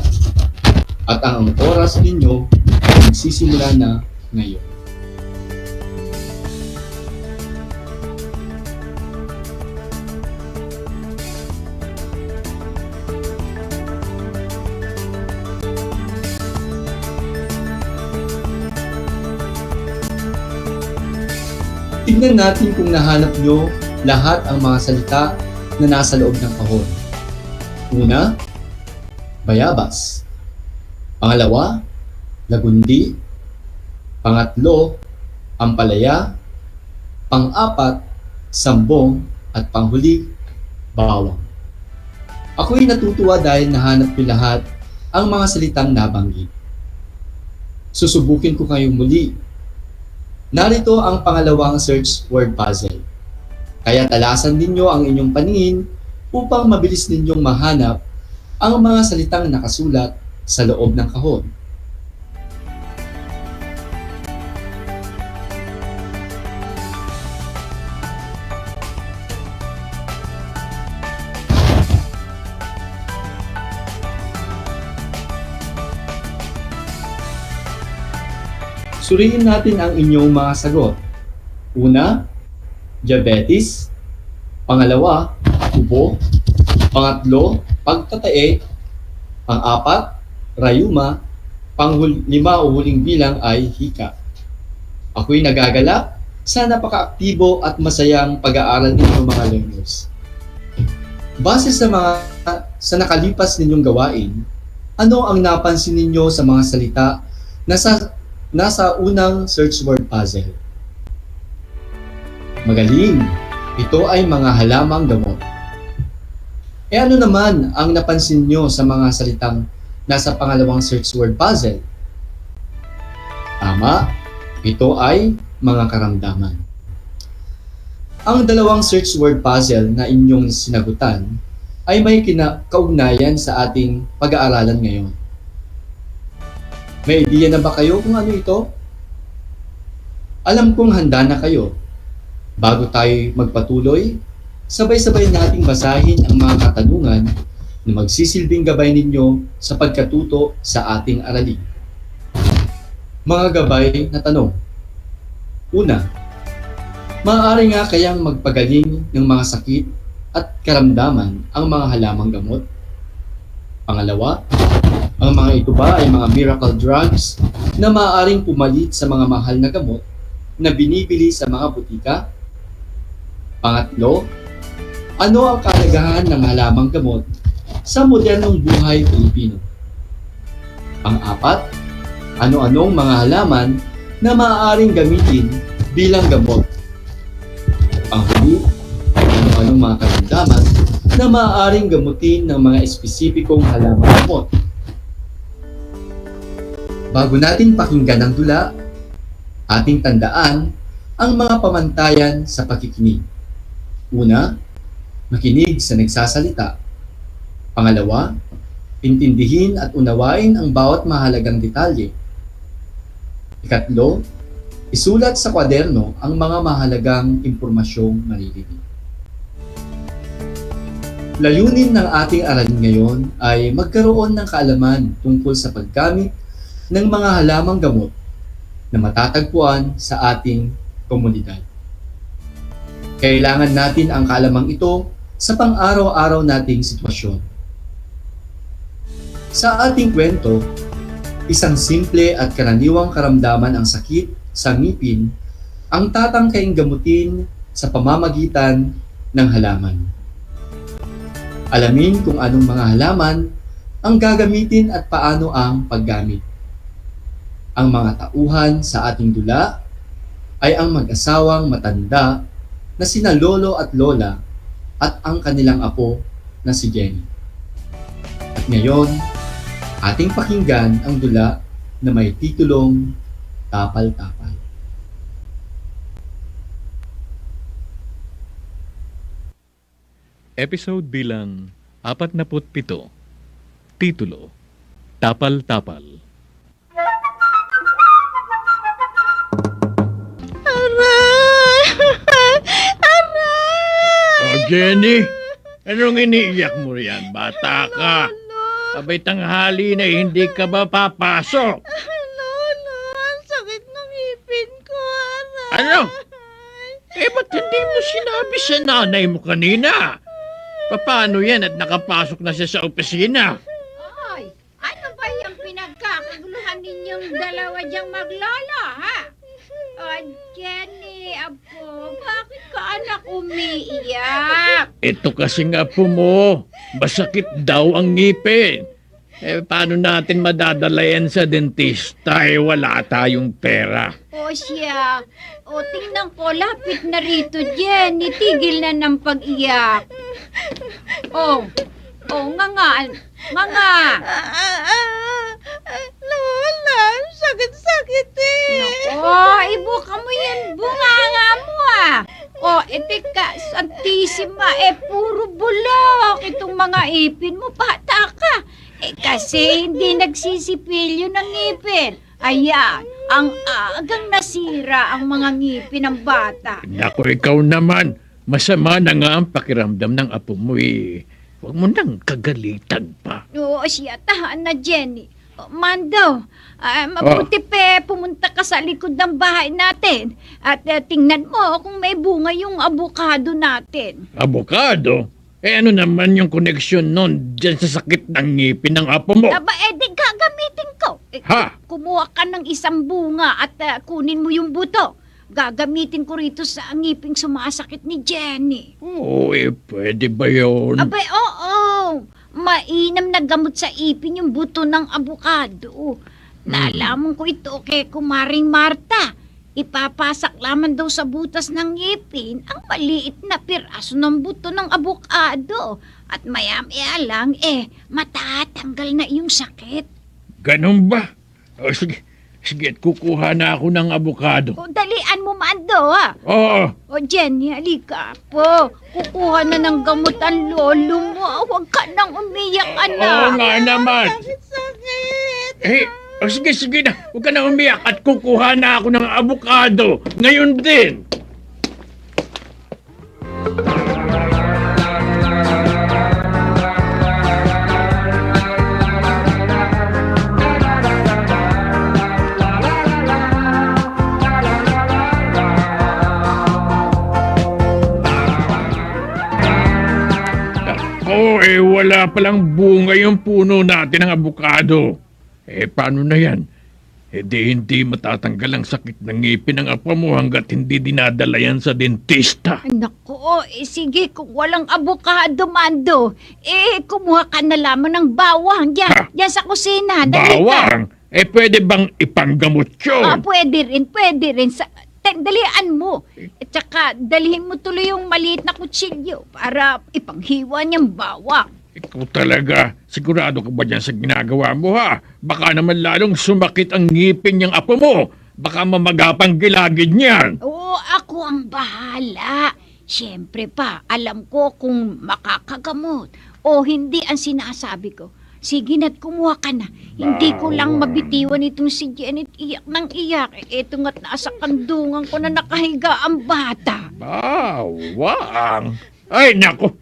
At ang oras ninyo ay magsisimula na ngayon. Tignan natin kung nahanap nyo lahat ang mga salita na nasa loob ng kahon. Una, bayabas. Pangalawa, lagundi. Pangatlo, ampalaya. Pang-apat, sambong. At panghuli, bawang. Ako'y natutuwa dahil nahanap ko lahat ang mga salitang nabanggit. Susubukin ko kayong muli. Narito ang pangalawang search word puzzle. Kaya talasan ninyo ang inyong paningin upang mabilis ninyong mahanap ang mga salitang nakasulat sa loob ng kahon. Suriin natin ang inyong mga sagot. Una, diabetes. Pangalawa, ubo. Pangatlo, pagtatae. Pang-apat, rayuma. Pang-lima o huling bilang ay hika. Ako'y nagagalak sa napaka-aktibo at masayang pag-aaral ninyo mga learners. Base sa nakalipas ninyong gawain, ano ang napansin ninyo sa mga salita na nasa unang search word puzzle? Magaling! Ito ay mga halamang gamot. E ano naman ang napansin nyo sa mga salitang nasa pangalawang search word puzzle? Tama, ito ay mga karamdaman. Ang dalawang search word puzzle na inyong sinagutan ay may kaugnayan sa ating pag-aaralan ngayon. May ideya na ba kayo kung ano ito? Alam kong handa na kayo. Bago tayo magpatuloy, sabay-sabay nating basahin ang mga katanungan na magsisilbing gabay ninyo sa pagkatuto sa ating aralin. Mga gabay na tanong. Una, maaari nga kayang magpagaling ng mga sakit at karamdaman ang mga halamang gamot? Pangalawa, ang mga ito ba ay mga miracle drugs na maaaring pumalit sa mga mahal na gamot na binibili sa mga butika? Pangatlo, ano ang kahalagahan ng halamang gamot sa modernong buhay Pilipino? Pang-apat, ano-anong mga halaman na maaaring gamitin bilang gamot? Panghuli, ano-anong mga karamdaman na maaaring gamutin ng mga espesipikong halamang gamot? Bago natin pakinggan ang dula, ating tandaan ang mga pamantayan sa pakikinig. Una, makinig sa nagsasalita. Pangalawa, intindihin at unawain ang bawat mahalagang detalye. Ikatlo, isulat sa kwaderno ang mga mahalagang impormasyong maririnig. Layunin ng ating aralin ngayon ay magkaroon ng kaalaman tungkol sa paggamit ng mga halamang gamot na matatagpuan sa ating komunidad. Kailangan natin ang kaalamang ito sa pang-araw-araw nating sitwasyon. Sa ating kwento, isang simple at karaniwang karamdaman ang sakit sa ngipin ang tatangkaing gamutin sa pamamagitan ng halaman. Alamin kung anong mga halaman ang gagamitin at paano ang paggamit. Ang mga tauhan sa ating dula ay ang mag-asawang matanda na sina lolo at lola at ang kanilang apo na si Jenny. At ngayon, ating pakinggan ang dula na may titulong Tapal-Tapal. Episode bilang 47. Titulo, Tapal-Tapal. Aray! Aray! Oh, Jenny, anong iniiyak mo riyan? Bata ka. Abay tanghali na hindi ka ba papasok? Lolo, ang sakit ng ngipin ko, aray. Ano? Ba't hindi mo sinabi sa nanay mo kanina? Paano yan at nakapasok na siya sa opisina? Ay, ano ba yung pinagkakaguluhan ninyong dalawa diyang maglolo, ha? Jenny, apo, bakit ka anak umiiyak? Ito kasing apo mo, masakit daw ang ngipin. Paano natin madadala yan sa dentista? Wala tayong pera. O siya, tingnan ko, lapit na rito, Jenny, tigil na ng pag-iyak. Nga. Lola, sakit-sakit eh. Nako, ibuka mo yan, bunganga mo teka, Santissima, puro bulok itong mga ipin mo, bata ka. Kasi hindi nagsisipilyo ng ngipin. Ayan, ang agang nasira ang mga ngipin ng bata. Naku, ikaw naman. Masama na nga ang pakiramdam ng apo mo eh. Huwag mo nang kagalitan pa. Oo, siya, tahan na, Jenny. Mando, mabuti pumunta ka sa likod ng bahay natin at tingnan mo kung may bunga yung avocado natin. Avocado? Ano naman yung koneksyon nun dyan sa sakit ng ngipin ng apo mo? Di gagamitin ko. Kumuha ka ng isang bunga at kunin mo yung buto. Gagamitin ko rito sa ngiping sumasakit ni Jenny. Oo, pwede ba yun? Oo. Mainam na gamot sa ipin yung buto ng avocado. Naalaman ko ito kay Kumaring Marta. Ipapasak lamang daw sa butas ng ngipin ang maliit na piraso ng buto ng avocado. At maya-maya lang, matatanggal na yung sakit. Ganun ba? Sige, kukuha na ako ng avocado. Dalian mo, Mando, ha? Oo. Jenny, halika po. Kukuha na ng gamot ang lolo mo. Huwag ka nang umiyak, anak. Oo nga naman. Sakit-sakit. Sige na. Huwag ka na umiyak at kukuha na ako ng avocado. Ngayon din. Nako, wala palang bunga yung puno natin ng abukado. Paano na yan? Hindi matatanggal ang sakit ng ngipin ng apo mo hanggat hindi dinadala yan sa dentista. Nako, sige, kung walang abukado, Mando, kumuha ka na lamang ng bawang yan sa kusina. Dali ka. Bawang? Pwede bang ipanggamot yun? Pwede rin. Dalian mo. At saka, dalhin mo tuloy yung maliit na kutsilyo para ipanghiwa niyang bawang. Ikaw talaga, sigurado ka ba dyan sa ginagawa mo ha? Baka naman lalong sumakit ang ngipin niyang apo mo. Baka mamagapang gilagid niyan. Oo, ako ang bahala. Siyempre pa, alam ko kung makakagamot o hindi ang sinasabi ko. Sige na't kumuha ka na. Hindi ko lang mabitiwan itong si Janet iyak ng iyak. Ito nga't nasa kandungan ko na nakahiga ang bata. Bawang? Ay, nako.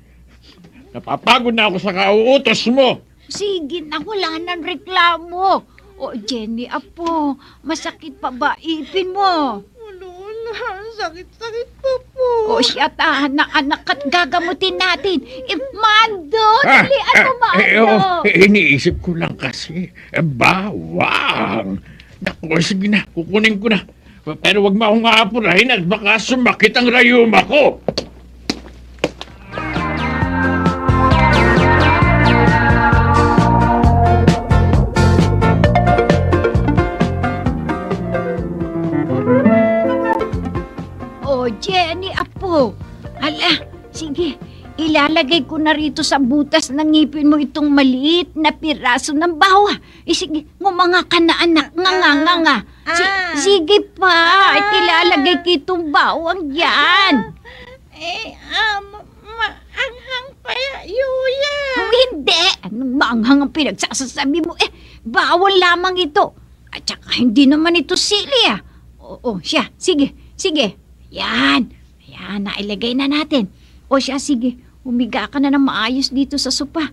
Napapagod na ako sa kauutos mo. Sige na, wala nang reklamo. O, Jenny, apo, masakit pa ba ipin mo? Wala, sakit-sakit pa po. O siya, anak at gagamutin natin. Mando, dalian mo, Mando. Iniisip ko lang kasi. Bawang. Naku, sige na, kukunin ko na. Pero wag mo akong aapurahin at baka sumakit ang rayuma ko. Jenny, apo. Ala, sige. Ilalagay ko na rito sa butas ng ngipin mo itong maliit na piraso ng bawa. Sige, ngumanga ka na anak. Nga. Sige pa. Ilalagay kitong bawang yan. Maanghang pa yuya. Hindi. Anong maanghang ang pinagsasasabi mo? Bawal lamang ito. At saka hindi naman ito sili Oo, siya. Sige. Yan, nailagay na natin. O siya, sige, humiga ka na ng maayos dito sa sopa.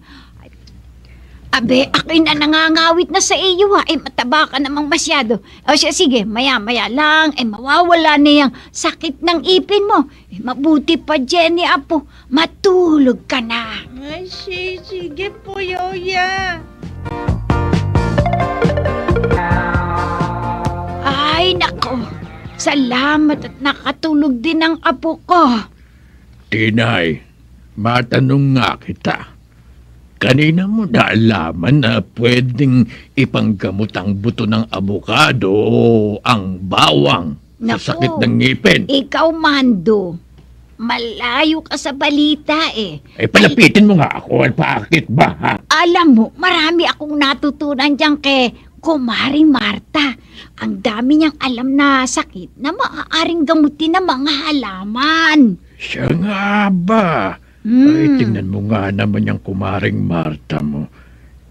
Abe, ako'y na nangangawit na sa iyo mataba ka namang masyado. O siya, sige, maya-maya lang, mawawala na yung sakit ng ipin mo. Mabuti pa, Jenny, apo, matulog ka na. Ay, sige po, Yoya. Ay, nako. Salamat at nakatulog din ang apo ko. Tinay, matanong nga kita. Kanina mo naalaman na pwedeng ipanggamot ang buto ng abukado o ang bawang sa sakit ng ngipin. Ikaw, Mando, malayo ka sa balita Palapitin mo nga ako. Bakit ba, ha? Alam mo, marami akong natutunan dyan kay Kumaring Marta. Ang dami niyang alam na sakit na maaaring gamutin ng mga halaman. Siya nga ba? Ay, tingnan mo nga naman yung Kumaring Marta mo.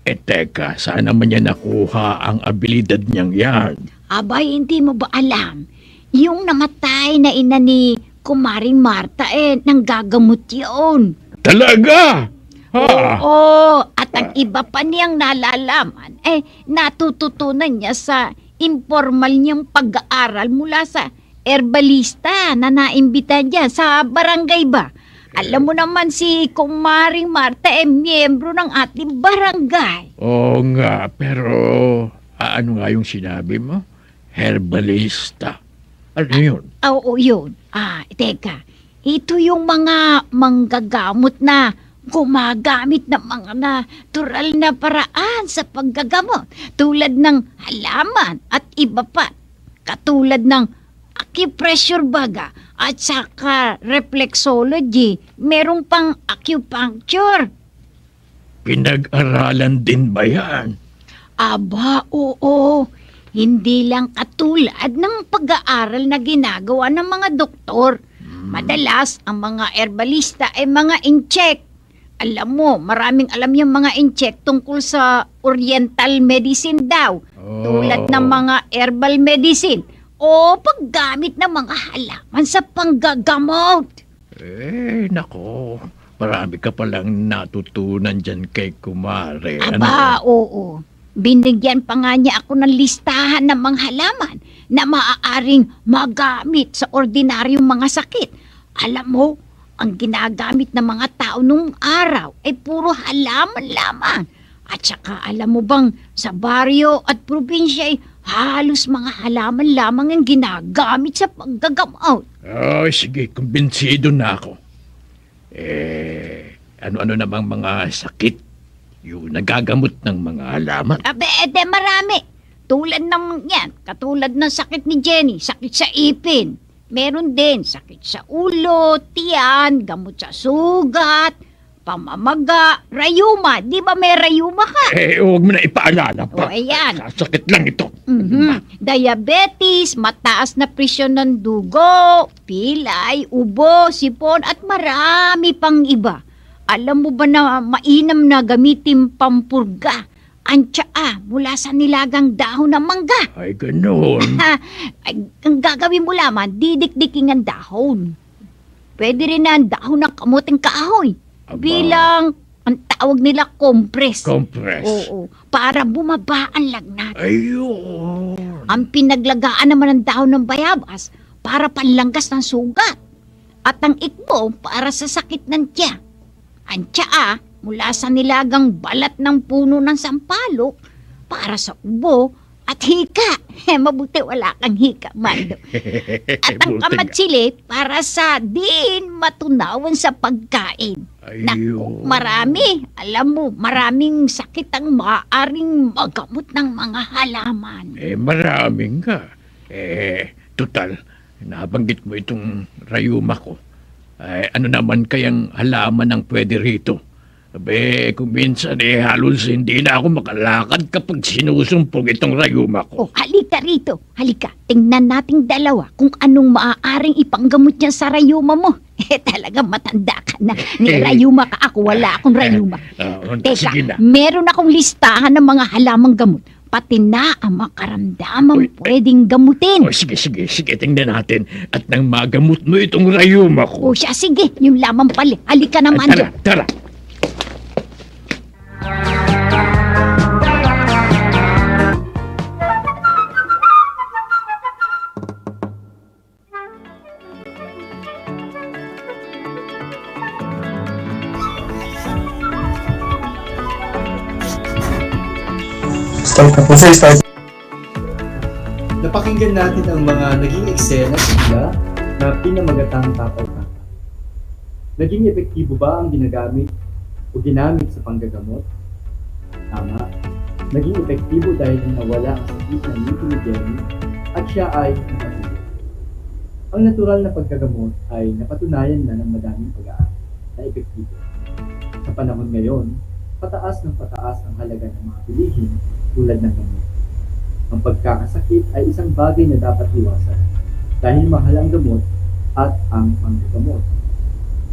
Teka, saan naman niya nakuha ang abilidad niyang yan? Abay, hindi mo ba alam? Yung namatay na ina ni Kumaring Marta, nanggagamot yun. Talaga? Oo, at ang iba pa niyang nalalaman, natututunan niya sa informal niyang pag-aaral mula sa herbalista na naimbita niya sa barangay ba. Alam mo naman si Kumaring Marta miyembro ng ating barangay. Oo nga, pero ano nga yung sinabi mo? Herbalista. Ano yun? Oo, yun. Teka, ito yung mga manggagamot na gumagamit ng mga natural na paraan sa paggagamot tulad ng halaman at iba pa. Katulad ng acupressure baga at saka reflexology. Merong pang acupuncture. Pinag-aralan din ba yan? Aba, oo. Hindi lang katulad ng pag-aaral na ginagawa ng mga doktor. Madalas, ang mga herbalista ay mga incheck. Alam mo, maraming alam yung mga incheck tungkol sa oriental medicine daw. Tulad ng mga herbal medicine o paggamit ng mga halaman sa panggagamot. Nako. Marami ka palang natutunan dyan kay Kumare. Aba, oo. Binigyan pa nga niya ako ng listahan ng mga halaman na maaaring magamit sa ordinaryong mga sakit. Alam mo, ang ginagamit ng mga tao nung araw ay puro halaman lamang. At saka alam mo bang sa baryo at probinsya ay halos mga halaman lamang ang ginagamit sa paggagamot. Oh, sige, kumbinsido na ako. Ano-ano namang mga sakit yung nagagamot ng mga halaman? Marami. Tulad ng yan, katulad ng sakit ni Jenny, sakit sa ipin. Meron din sakit sa ulo, tiyan, gamot sa sugat, pamamaga, rayuma. Di ba may rayuma ka? Huwag mo na ipaalala pa. Ayan. Sasakit lang ito. Diabetes, mataas na presyon ng dugo, pilay, ubo, sipon, at marami pang iba. Alam mo ba na mainam na gamitin pampurga ang tsaa mula sa nilagang dahon ng mangga? Ay, ganoon. Ang gagawin mo lamang, didikdiking ang dahon. Pwede rin na ang dahon ng kamuting kahoy. Bilang, ang tawag nila, compress. Compress. Oo, para bumaba ang lagnat. Ayun. Ang pinaglagaan naman ng dahon ng bayabas para panlanggas ng sugat. At ang ikbo para sa sakit ng tiya. Ang tsaa mula sa nilagang balat ng puno ng sampalok para sa ubo at hika. Mabuti wala kang hika, Mando. At ang kamatsili para sa din matunawan sa pagkain. Naku, marami. Alam mo, maraming sakit ang maaaring magamot ng mga halaman. Maraming ka. Total, nabanggit mo itong rayuma ko. Ano naman kayang halaman ang pwede rito? Kung minsan halos hindi na ako makalakad kapag sinusumpong itong rayuma ko. Halika rito. Halika, tingnan nating dalawa kung anong maaaring ipanggamot niya sa rayuma mo. Talagang matanda ka na. May rayuma ka ako, wala akong rayuma. Teka, meron akong listahan ng mga halamang gamot. Pati na ang makaramdamang pwedeng gamutin. Sige, tingnan natin. At nang magamot mo itong rayuma ko. Siya, sige, yung lamang pala. Halika naman. Tara. Napakinggan natin ang mga naging eksena sila na pinamagatang tapal-tapal. Naging epektibo ba ang ginagamit o ginamit sa panggagamot? Tama. Naging epektibo dahil nawala ang sakit ng ngipin ni Jenny at siya ay nakatulog. Ang natural na paggagamot ay napatunayan na ng madaming pag-aaral na epektibo. Sa panahon ngayon, pataas ng pataas ang halaga ng mga bilihin tulad ng gamot. Ang pagkakasakit ay isang bagay na dapat iwasan dahil mahal ang gamot at ang panggagamot.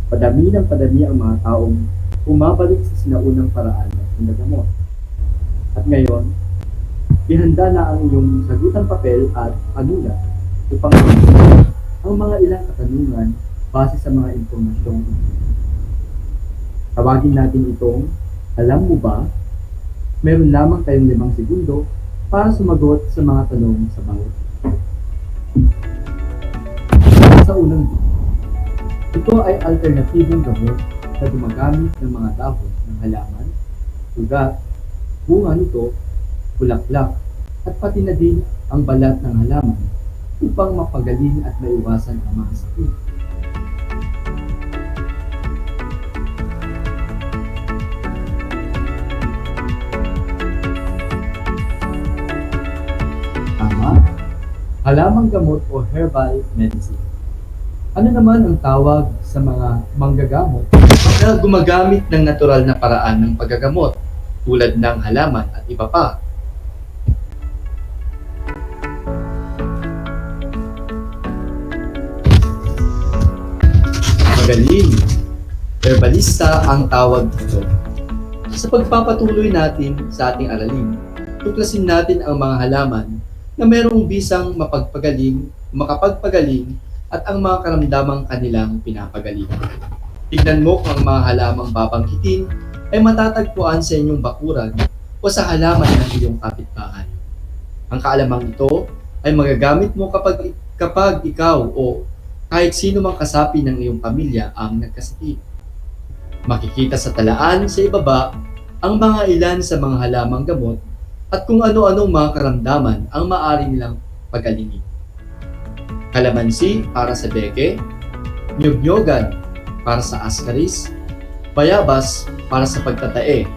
Padami ng padami ang mga taong umabalik sa sinaunang paraan ng panggagamot. At ngayon, ihanda na ang iyong sagutang papel at panulat upang ang mga ilang katanungan base sa mga impormasyong ito. Tawagin natin itong, alam mo ba? Meron lamang tayong 5 segundo para sumagot sa mga tanong sa bawat. Sa unang ito ay alternatibong gamot na gumagamit ng mga dahon ng halaman, ugat, bunga nito, bulaklak, at pati na din ang balat ng halaman upang mapagaling at maiwasan ang mga sakit. Halamang gamot o herbal medicine. Ano naman ang tawag sa mga manggagamot na gumagamit ng natural na paraan ng paggagamot tulad ng halaman at iba pa? Magaling. Herbalista ang tawag dito. Sa pagpapatuloy natin sa ating aralin, tuklasin natin ang mga halaman na mayroong bisang mapagpagaling, makapagpagaling, at ang mga karamdamang kanilang pinapagaling. Tignan mo kung ang mga halamang babanggitin ay matatagpuan sa inyong bakuran o sa halaman ng iyong kapitbahay. Ang kaalamang ito ay magagamit mo kapag ikaw o kahit sino mang kasapi ng iyong pamilya ang nagkasakit. Makikita sa talaan sa ibaba ang mga ilan sa mga halamang gamot at kung ano-anong mga karamdaman ang maaari nilang pagalingin. Kalamansi para sa beke, nyug-nyogan para sa askaris, bayabas para sa pagtatae,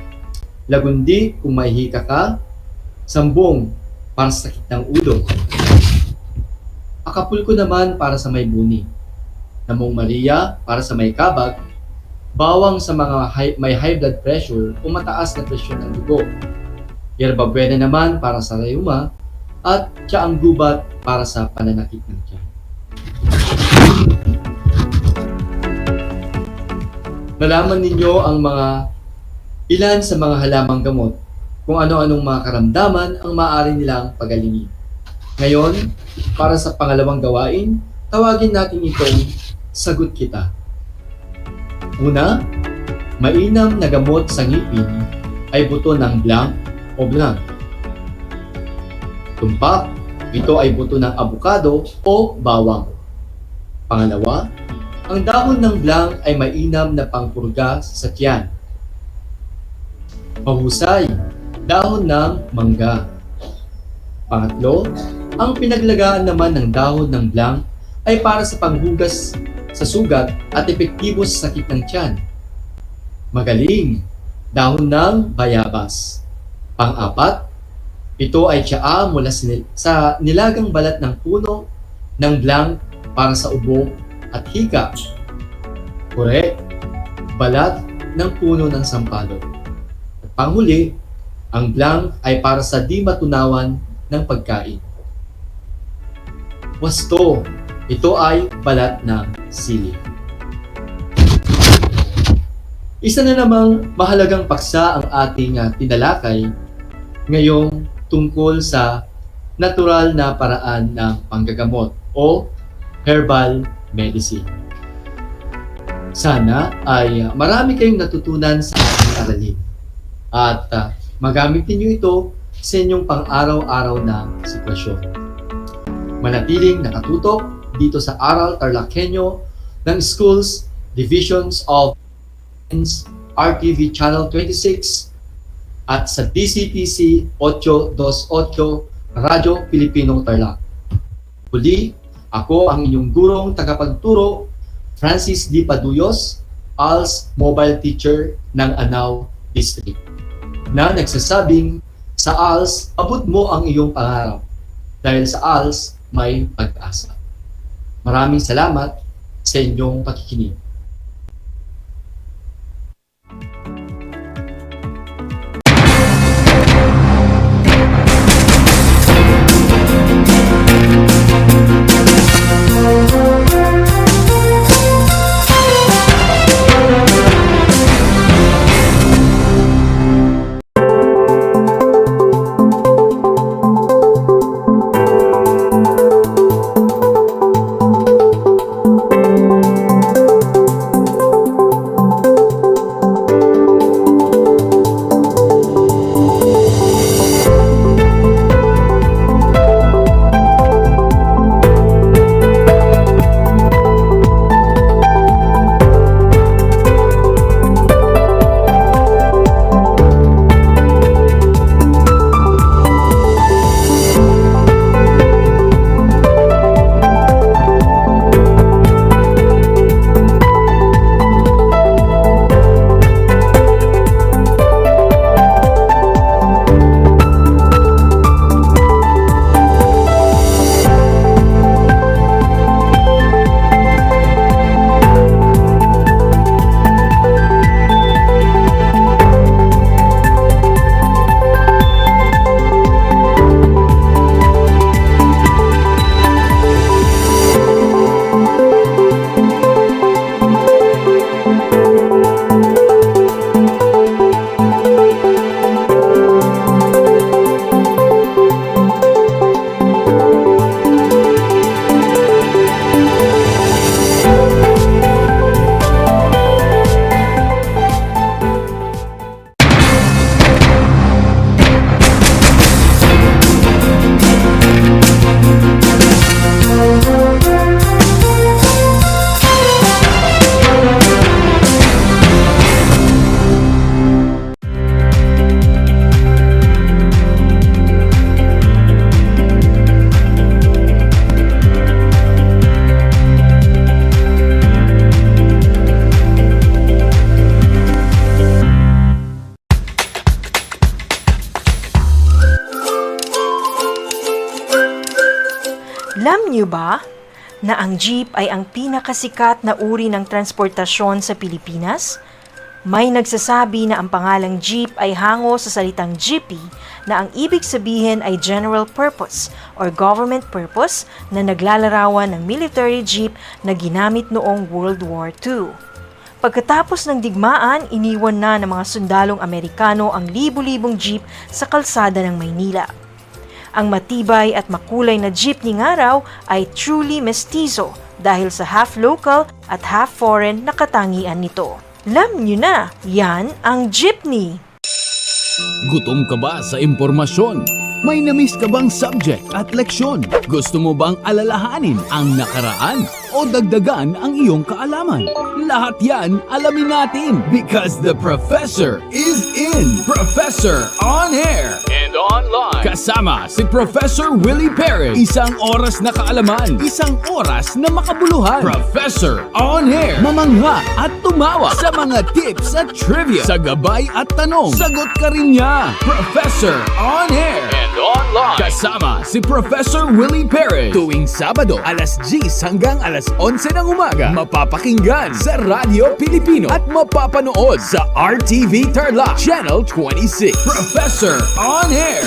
lagundi kung may hika ka, sambong para sa sakit ng ulo, akapulko naman para sa may buni, namong Maria para sa may kabag, bawang sa mga may high blood pressure o mataas na presyon ng dugo, yerba buena naman para sa rayuma, at tsaang gubat para sa pananakit ng tiyan. Nalaman ninyo ang ilan sa mga halamang gamot, kung ano-anong mga karamdaman ang maaari nilang pagalingin. Ngayon, para sa pangalawang gawain, tawagin natin itong Sagot Kita. Una, mainam na gamot sa ngipin ay buto ng blanc o blanc. Tumpak, ito ay buto ng abukado o bawang. Pangalawa, ang dahon ng blanc ay mainam na pangpurga sa tiyan. Mahusay, dahon ng mangga. Pangatlo, ang pinaglagaan naman ng dahon ng blanc ay para sa panghugas sa sugat at epektibo sa sakit ng tiyan. Magaling, dahon ng bayabas. Pang-apat, ito ay tsaa mula sa nilagang balat ng puno ng blanc para sa ubo at hika. Correct, balat ng puno ng sampalok. At panghuli, ang blanc ay para sa di matunawan ng pagkain. Wasto, ito ay balat ng sili. Isa na namang mahalagang paksa ang ating tinalakay ngayong tungkol sa natural na paraan ng panggagamot o herbal medicine. Sana ay marami kayong natutunan sa ating aralin at magamit ninyo ito sa inyong pang-araw-araw na sitwasyon. Manatiling nakatutok dito sa Aral TarlakHenyo ng Schools Divisions of RTV Channel 26 at sa DCTC 828 Radyo Pilipino Tarlac. Huli, ako ang inyong gurong tagapagturo, Francis D. Paduyos, ALS Mobile Teacher ng Anao District, na nagsasabing, sa ALS, abot mo ang iyong pangarap dahil sa ALS may pag-asa. Maraming salamat sa inyong pakikinig. niyo ba na ang jeep ay ang pinakasikat na uri ng transportasyon sa Pilipinas? May nagsasabi na ang pangalang jeep ay hango sa salitang jeepy na ang ibig sabihin ay general purpose or government purpose na naglalarawan ng military jeep na ginamit noong World War II. Pagkatapos ng digmaan, iniwan na ng mga sundalong Amerikano ang libu-libong jeep sa kalsada ng Maynila. Ang matibay at makulay na jeepney nga raw ay truly mestizo dahil sa half local at half foreign na katangian nito. Alam nyo na, yan ang jeepney. Gutom ka ba sa impormasyon? May namiss ka bang subject at leksyon? Gusto mo bang alalahanin ang nakaraan o dagdagan ang iyong kaalaman? Lahat yan alamin natin because the professor is in. Professor on air and online. Kasama si Professor Willie Perez. Isang oras na kaalaman, isang oras na makabuluhan. Professor on air. Mamangha at tumawa sa mga tips at trivia. Sa gabay at tanong, sagot ka rin niya. Professor on air and online. Kasama si Professor Willie Perez. Tuwing Sabado, alas 10 hanggang alas 11 ng umaga. Mapapakinggan sa Radyo Pilipino at mapapanood sa RTV Tarlac Channel 26. Professor on Air.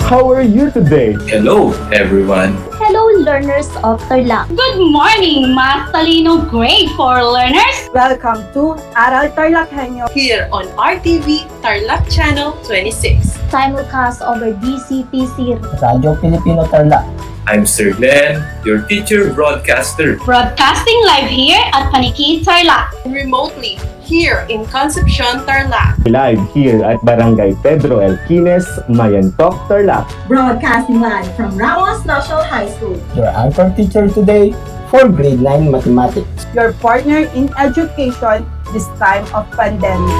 How are you today? Hello, everyone. Hello, learners of Tarlac. Good morning, Mas Talino Grade 4 learners! Welcome to Aral TarlakHenyo Here on RTV Tarlac Channel 26. Simulcast over DCTC Radyo Pilipino Tarlac. I'm Sir Glenn, your teacher broadcaster. Broadcasting live here at Paniki Tarlac. Remotely here in Concepcion, Tarlac. Live here at Barangay Pedro Elquines, Mayantok, Tarlac. Broadcasting live from Ramos National High School. Your anchor teacher today for grade 9 mathematics. your partner in education this time of pandemic.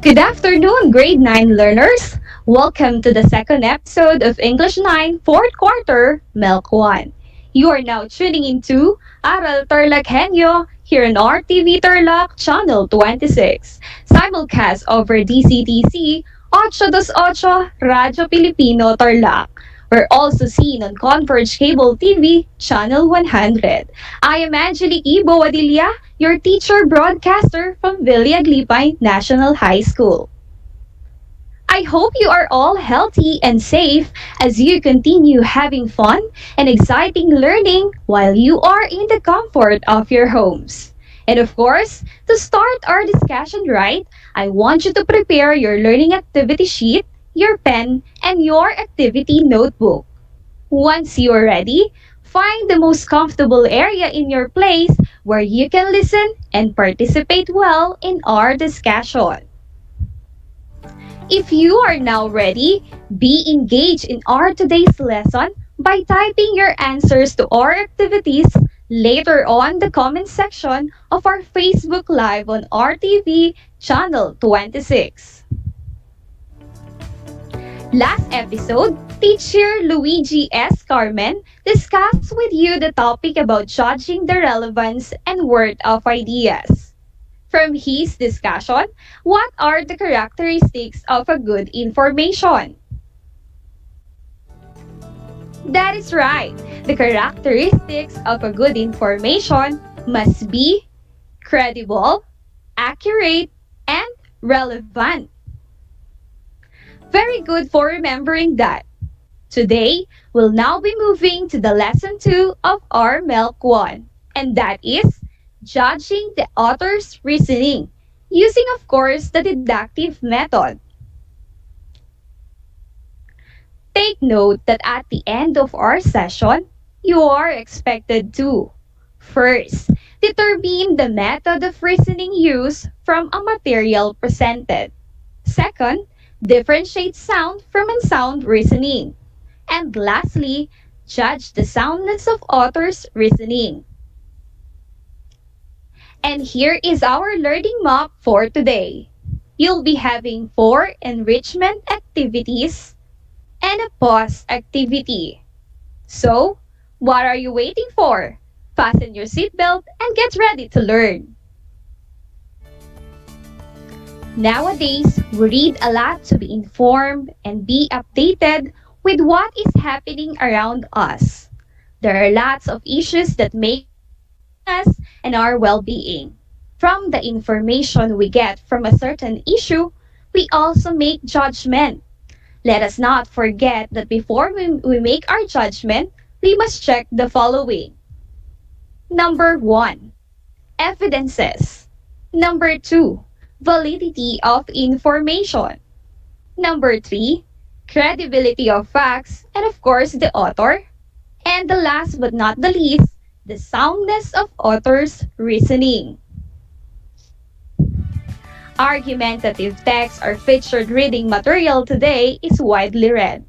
Good afternoon, grade 9 learners. Welcome to the second episode of English 9 fourth quarter, MELC 1. You are now tuning into Aral TarlakHenyo here on RTV Tarlac Channel 26. Simulcast over DCTC 828 Radyo Pilipino Tarlac. We're also seen on Converge Cable TV Channel 100. I am Angelique Boadilla, your teacher broadcaster from Villa Aglipay National High School. I hope you are all healthy and safe as you continue having fun and exciting learning while you are in the comfort of your homes. And of course, to start our discussion right, I want you to prepare your learning activity sheet, your pen, and your activity notebook. Once you are ready, find the most comfortable area in your place where you can listen and participate well in our discussion. If you are now ready, be engaged in our today's lesson by typing your answers to our activities later on the comment section of our Facebook Live on RTV Channel 26. Last episode, Teacher Luigi S. Carmen discussed with you the topic about judging the relevance and worth of ideas. From his discussion, what are the characteristics of a good information? That is right. The characteristics of a good information must be credible, accurate, and relevant. Very good for remembering that. Today, we'll now be moving to the lesson 2 of our MELC 1, and that is judging the author's reasoning, using of course the deductive method. Take note that at the end of our session, you are expected to first, determine the method of reasoning used from a material presented. Second, differentiate sound from unsound reasoning. And lastly, judge the soundness of author's reasoning. And here is our learning map for today. You'll be having 4 enrichment activities and a pause activity. So, what are you waiting for? Fasten your seatbelt and get ready to learn. Nowadays, we read a lot to be informed and be updated with what is happening around us. There are lots of issues that make us and our well-being. From the information we get from a certain issue, we also make judgment. Let us not forget that before we make our judgment, we must check the following. Number 1, evidences. Number 2, validity of information. Number 3, credibility of facts, and of course the author. And the last but not the least, the soundness of author's reasoning. Argumentative text or featured reading material today is widely read.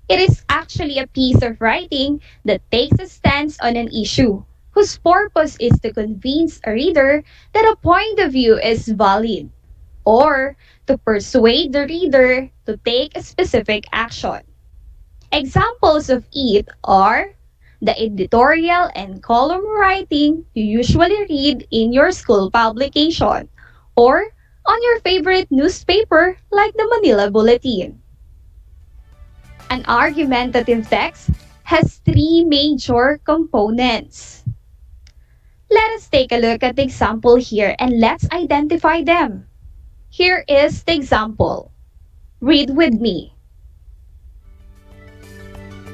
It is actually a piece of writing that takes a stance on an issue, whose purpose is to convince a reader that a point of view is valid, or to persuade the reader to take a specific action. Examples of it are the editorial and column writing you usually read in your school publication, or on your favorite newspaper like the Manila Bulletin. An argumentative text has 3 major components. Let us take a look at the example here and let's identify them. Here is the example. Read with me.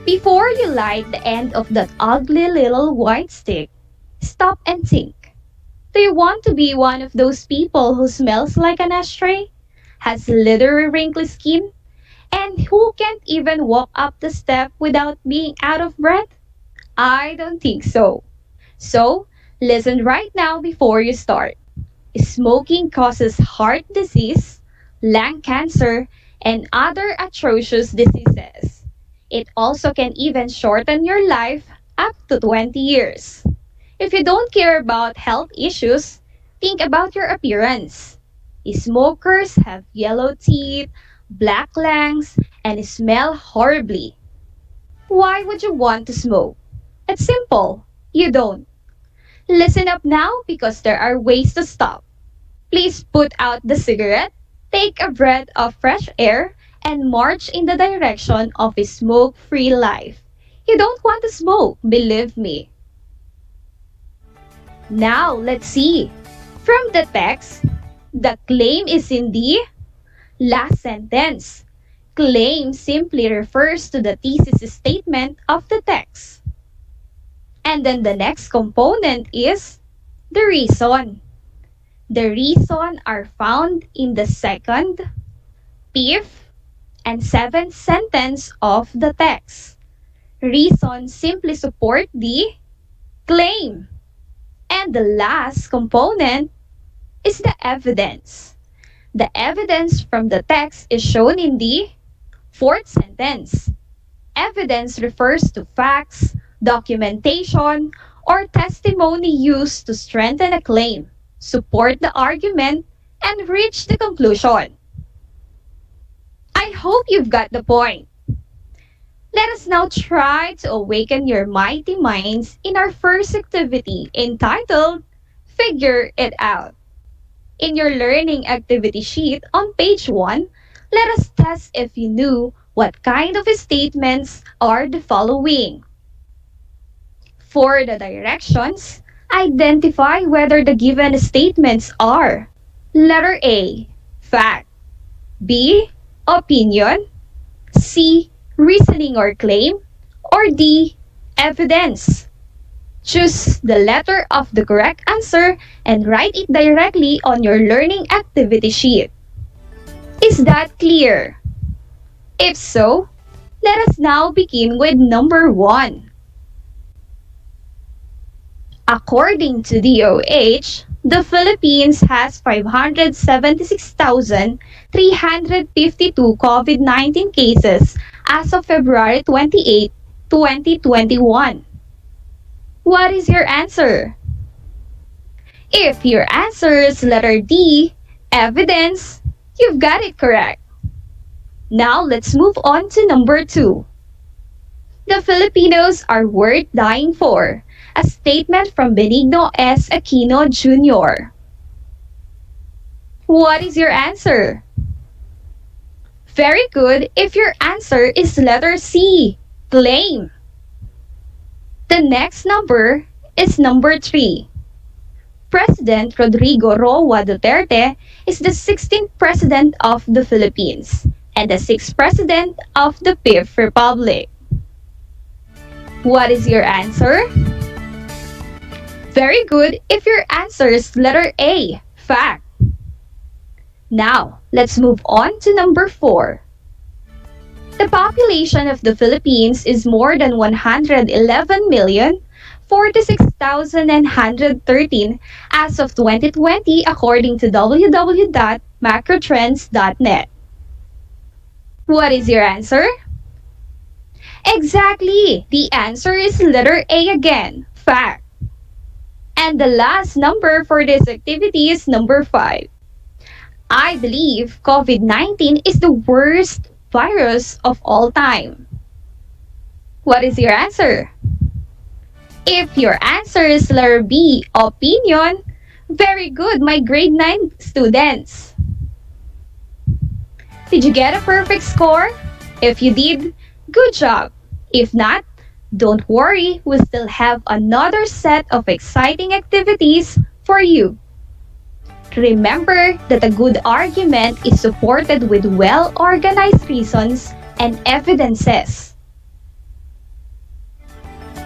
Before you light the end of that ugly little white stick, stop and think. Do you want to be one of those people who smells like an ashtray, has leathery wrinkly skin, and who can't even walk up the step without being out of breath? I don't think so. So, listen right now before you start. Smoking causes heart disease, lung cancer, and other atrocious diseases. It also can even shorten your life up to 20 years. If you don't care about health issues, think about your appearance. Smokers have yellow teeth, black lungs, and smell horribly. Why would you want to smoke? It's simple. You don't. Listen up now because there are ways to stop. Please put out the cigarette, take a breath of fresh air, and march in the direction of a smoke-free life. You don't want to smoke, believe me. Now, let's see. From the text, the claim is in the last sentence. Claim simply refers to the thesis statement of the text. And then the next component is the reason. The reason are found in the 2nd, 5th, and 7th sentence of the text. Reason simply support the claim. And the last component is the evidence. The evidence from the text is shown in the 4th sentence. Evidence refers to facts, documentation, or testimony used to strengthen a claim, support the argument, and reach the conclusion. I hope you've got the point. Let us now try to awaken your mighty minds in our first activity entitled Figure It Out. In your learning activity sheet on page 1, let us test if you knew What kind of statements are the following? For the directions, identify whether the given statements are letter A, fact, B, opinion, C, reasoning or claim, or D, evidence. Choose the letter of the correct answer and write it directly on your learning activity sheet. Is that clear? If so, let us now begin with number 1. According to DOH, the Philippines has 576,352 COVID-19 cases as of February 28, 2021. What is your answer? If your answer is letter D, evidence, you've got it correct. Now let's move on to number 2. The Filipinos are worth dying for. A statement from Benigno S. Aquino Jr. What is your answer? Very good if your answer is letter C, claim. The next number is number 3. President Rodrigo Roa Duterte is the 16th President of the Philippines and the 6th President of the 5th Republic. What is your answer? Very good if your answer is letter A, fact. Now, let's move on to number 4. The population of the Philippines is more than 111,046,113 as of 2020 according to www.macrotrends.net. What is your answer? Exactly! The answer is letter A again, fact. And the last number for this activity is number 5. I believe COVID-19 is the worst virus of all time. What is your answer? If your answer is letter B, opinion, very good, my grade 9 students. Did you get a perfect score? If you did, good job. If not, don't worry, we still have another set of exciting activities for you. Remember that a good argument is supported with well-organized reasons and evidences.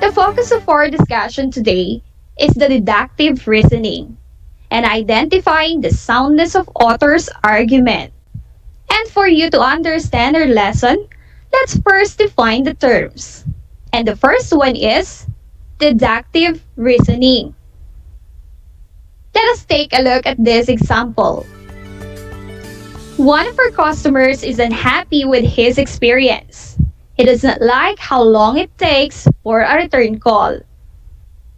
The focus of our discussion today is the deductive reasoning and identifying the soundness of author's argument. And for you to understand our lesson, let's first define the terms. And the first one is deductive reasoning. Let us take a look at this example. One of our customers is unhappy with his experience. He does not like how long it takes for a return call.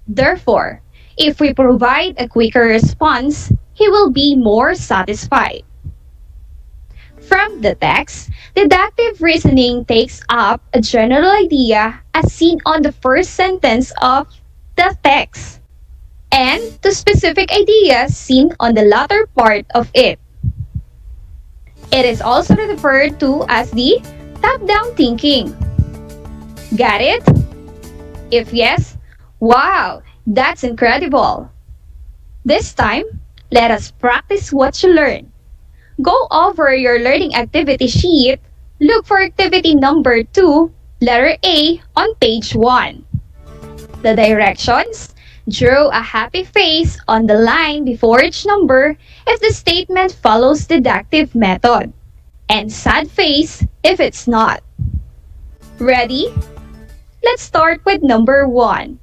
Therefore, if we provide a quicker response, he will be more satisfied. From the text, deductive reasoning takes up a general idea as seen on the first sentence of the text, and to specific ideas seen on the latter part of it. It is also referred to as the top-down thinking. Got it? If yes, wow, that's incredible. This time, let us practice what you learned. Go over your learning activity sheet, look for activity number 2, letter A on page 1. The directions: draw a happy face on the line before each number if the statement follows deductive method, and sad face if it's not. Ready? Let's start with number 1.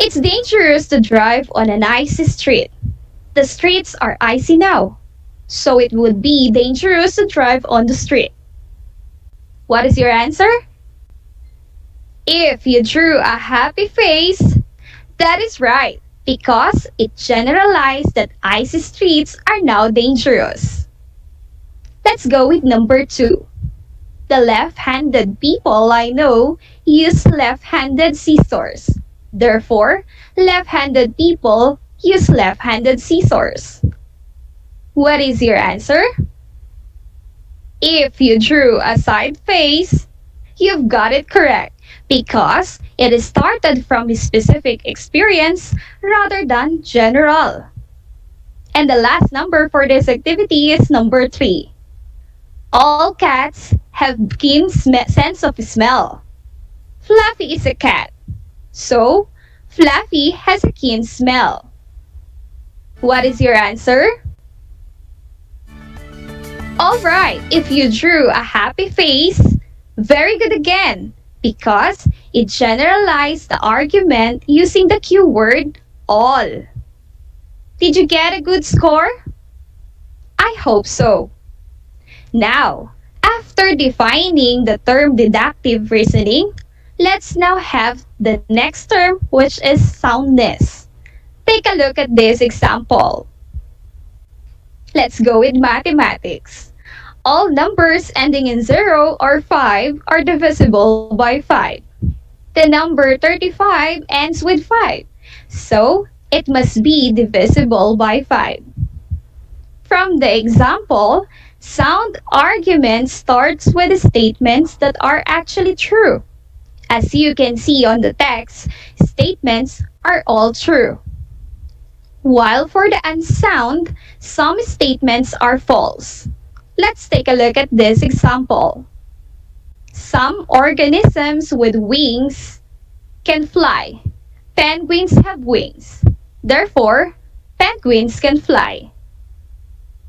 It's dangerous to drive on an icy street. The streets are icy now, so it would be dangerous to drive on the street. What is your answer? If you drew a happy face, that is right, because it generalized that icy streets are now dangerous. Let's go with number 2. The left-handed people I know use left-handed scissors. Therefore, left-handed people use left-handed scissors. What is your answer? If you drew a side face, you've got it correct because it is started from a specific experience rather than general. And the last number for this activity is number 3. All cats have keen sense of smell. Fluffy is a cat, so Fluffy has a keen smell. What is your answer? Alright, if you drew a happy face, very good again, because it generalized the argument using the cue word all. Did you get a good score? I hope so. Now, after defining the term deductive reasoning, let's now have the next term, which is soundness. Take a look at this example. Let's go with mathematics. All numbers ending in 0 or 5 are divisible by 5. The number 35 ends with 5, so it must be divisible by 5. From the example, sound argument starts with statements that are actually true. As you can see on the text, statements are all true. While for the unsound, some statements are false. Let's take a look at this example. Some organisms with wings can fly. Penguins have wings. Therefore, penguins can fly.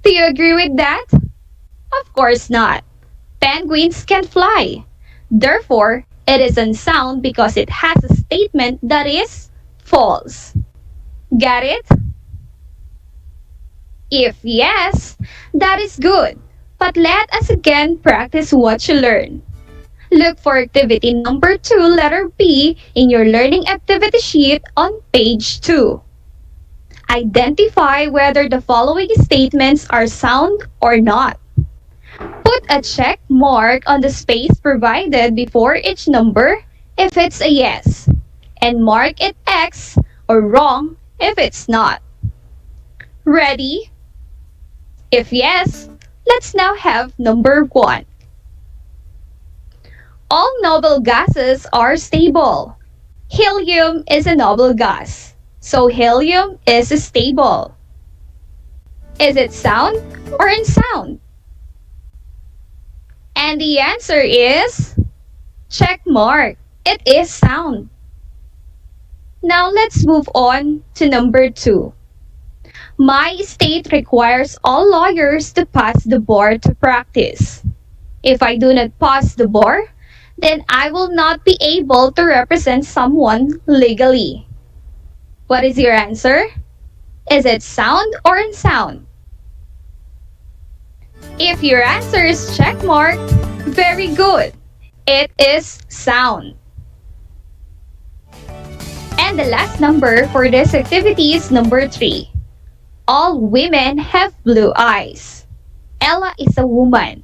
Do you agree with that? Of course not. Penguins can fly. Therefore, it is unsound because it has a statement that is false. Got it? If yes, that is good. But let us again practice what you learned. Look for activity number 2, letter B, in your learning activity sheet on page 2. Identify whether the following statements are sound or not. Put a check mark on the space provided before each number if it's a yes, and mark it X or wrong if it's not. Ready? If yes, let's now have number 1. All noble gases are stable. Helium is a noble gas, so helium is stable. Is it sound or unsound? And the answer is check mark. It is sound. Now let's move on to number 2. My state requires all lawyers to pass the bar to practice. If I do not pass the bar, then I will not be able to represent someone legally. What is your answer? Is it sound or unsound? If your answer is check mark, very good. It is sound. And the last number for this activity is number 3. All women have blue eyes. Ella is a woman.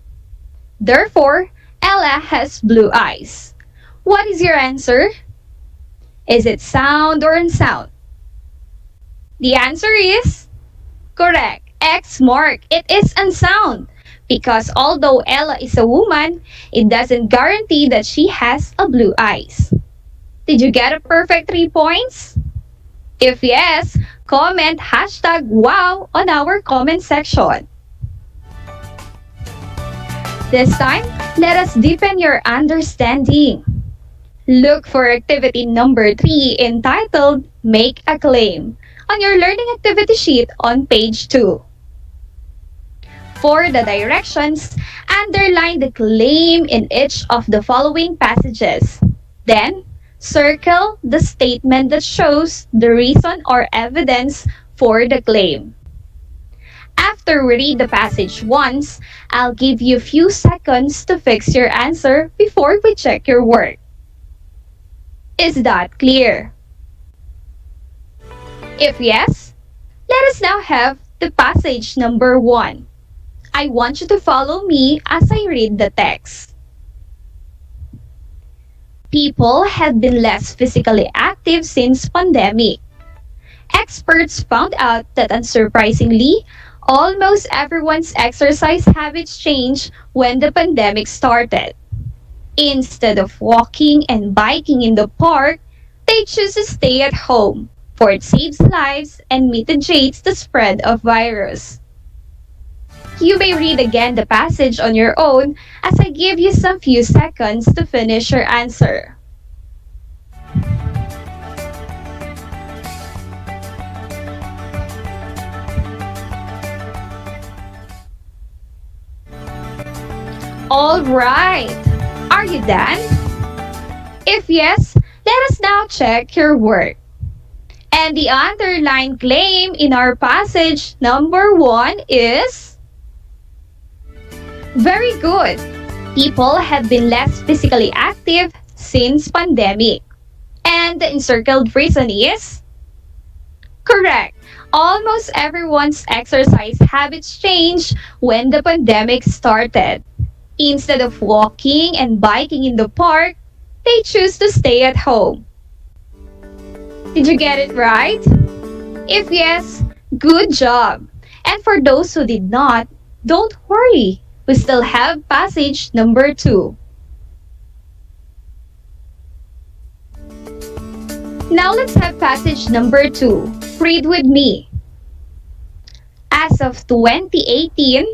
Therefore, Ella has blue eyes. What is your answer? Is it sound or unsound? The answer is correct. X mark. It is unsound. Because although Ella is a woman, it doesn't guarantee that she has a blue eyes. Did you get a perfect 3 points? If yes, comment #wow on our comment section. This time, let us deepen your understanding. Look for activity number 3 entitled Make a Claim on your learning activity sheet on page 2. For the directions, underline the claim in each of the following passages. Then, circle the statement that shows the reason or evidence for the claim. After we read the passage once, I'll give you a few seconds to fix your answer before we check your work. Is that clear? If yes, let us now have the passage number 1. I want you to follow me as I read the text. People have been less physically active since pandemic. Experts found out that unsurprisingly, Almost everyone's exercise habits changed when the pandemic started. Instead of walking and biking in the park, they choose to stay at home, for it saves lives and mitigates the spread of virus. You may read again the passage on your own as I give you some few seconds to finish your answer. All right. Are you done? If yes, let us now check your work. And the underlined claim in our passage number 1 is very good. People have been less physically active since pandemic. And the encircled reason is correct. Almost everyone's exercise habits changed when the pandemic started. Instead of walking and biking in the park, they choose to stay at home. Did you get it right? If yes, good job. And for those who did not, don't worry. We still have passage number 2. Now let's have passage number 2. Read with me. As of 2018,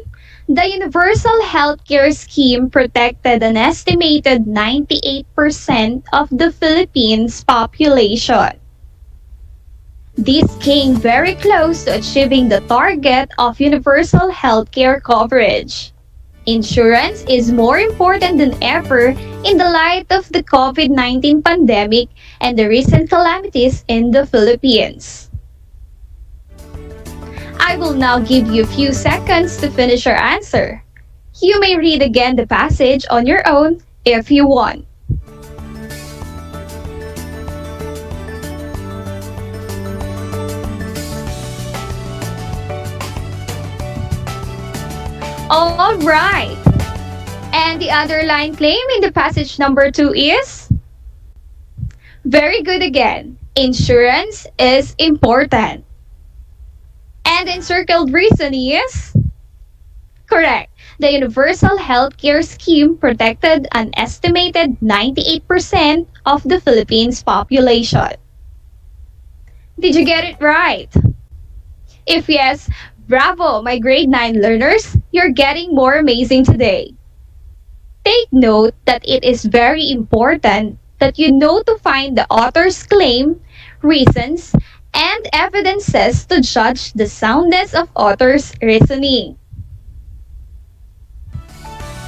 the Universal Healthcare Scheme protected an estimated 98% of the Philippines' population. This came very close to achieving the target of universal healthcare coverage. Insurance is more important than ever in the light of the COVID-19 pandemic and the recent calamities in the Philippines. I will now give you a few seconds to finish your answer. You may read again the passage on your own if you want. All right. And the underlined claim in the passage number 2 is very good again. Insurance is important. And the encircled reason is correct. The Universal Healthcare Scheme protected an estimated 98% of the Philippines' population. Did you get it right? If yes, bravo, my grade 9 learners! You're getting more amazing today. Take note that it is very important that you know to find the author's claim, reasons, and evidences to judge the soundness of author's reasoning.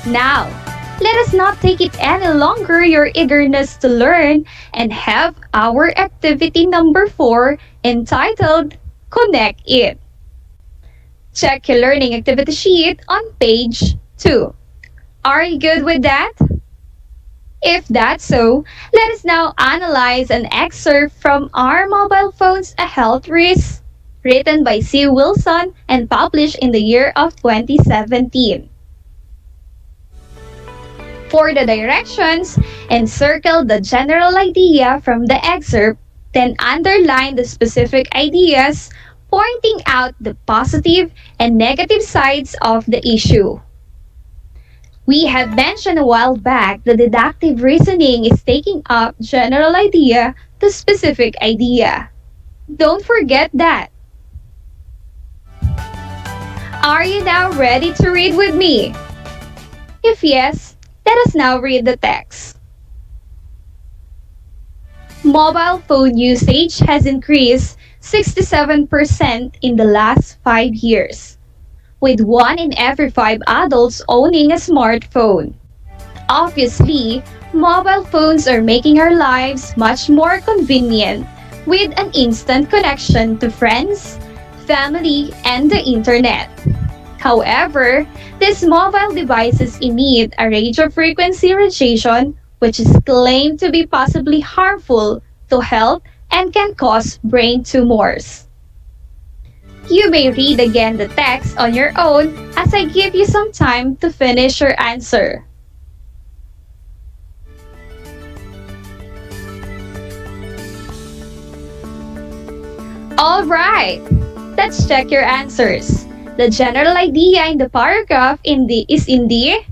Now, let us not take it any longer your eagerness to learn and have our activity number 4 entitled Connect It. Check your learning activity sheet on page 2. Are you good with that? If that's so, let us now analyze an excerpt from Are Mobile Phones a Health Risk? Written by C. Wilson and published in the year of 2017. For the directions, encircle the general idea from the excerpt, then underline the specific ideas, pointing out the positive and negative sides of the issue. We have mentioned a while back that deductive reasoning is taking up general idea to specific idea. Don't forget that. Are you now ready to read with me? If yes, let us now read the text. Mobile phone usage has increased 67% in the last 5 years, with 1 in every 5 adults owning a smartphone. Obviously, mobile phones are making our lives much more convenient with an instant connection to friends, family, and the internet. However, these mobile devices emit a radio frequency radiation which is claimed to be possibly harmful to health and can cause brain tumors. You may read again the text on your own as I give you some time to finish your answer. Alright, let's check your answers. The general idea in the paragraph is in the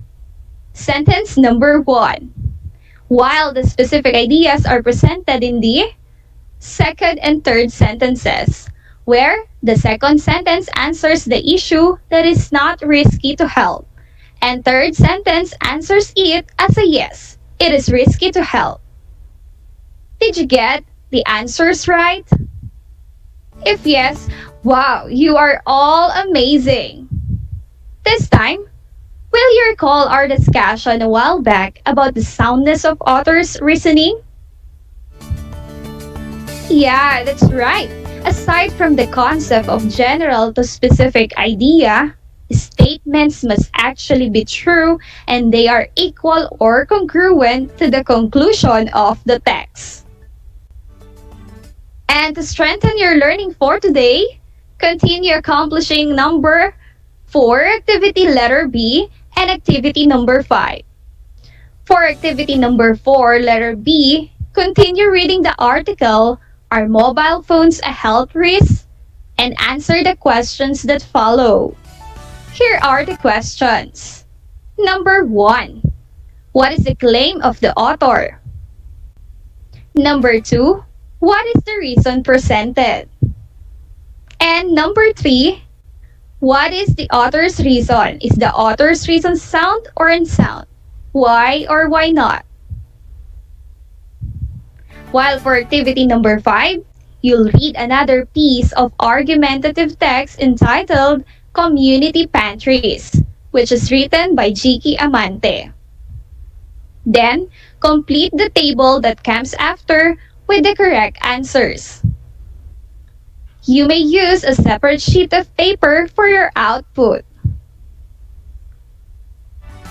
sentence number 1, while the specific ideas are presented in the second and third sentences, where the second sentence answers the issue that is not risky to help, and third sentence answers it as a yes, it is risky to help. Did you get the answers right? If yes, wow, you are all amazing! This time, will you recall our discussion a while back about the soundness of authors' reasoning? Yeah, that's right. Aside from the concept of general to specific idea, statements must actually be true and they are equal or congruent to the conclusion of the text. And to strengthen your learning for today, continue accomplishing number 4, activity letter B, and activity number 5. For activity number 4, letter B, continue reading the article, Are Mobile Phones a Health Risk? And answer the questions that follow. Here are the questions. Number 1. What is the claim of the author? Number 2. What is the reason presented? And number 3. What is the author's reason? Is the author's reason sound or unsound? Why or why not? While for activity number 5, you'll read another piece of argumentative text entitled Community Pantries, which is written by Jiki Amante. Then, complete the table that comes after with the correct answers. You may use a separate sheet of paper for your output.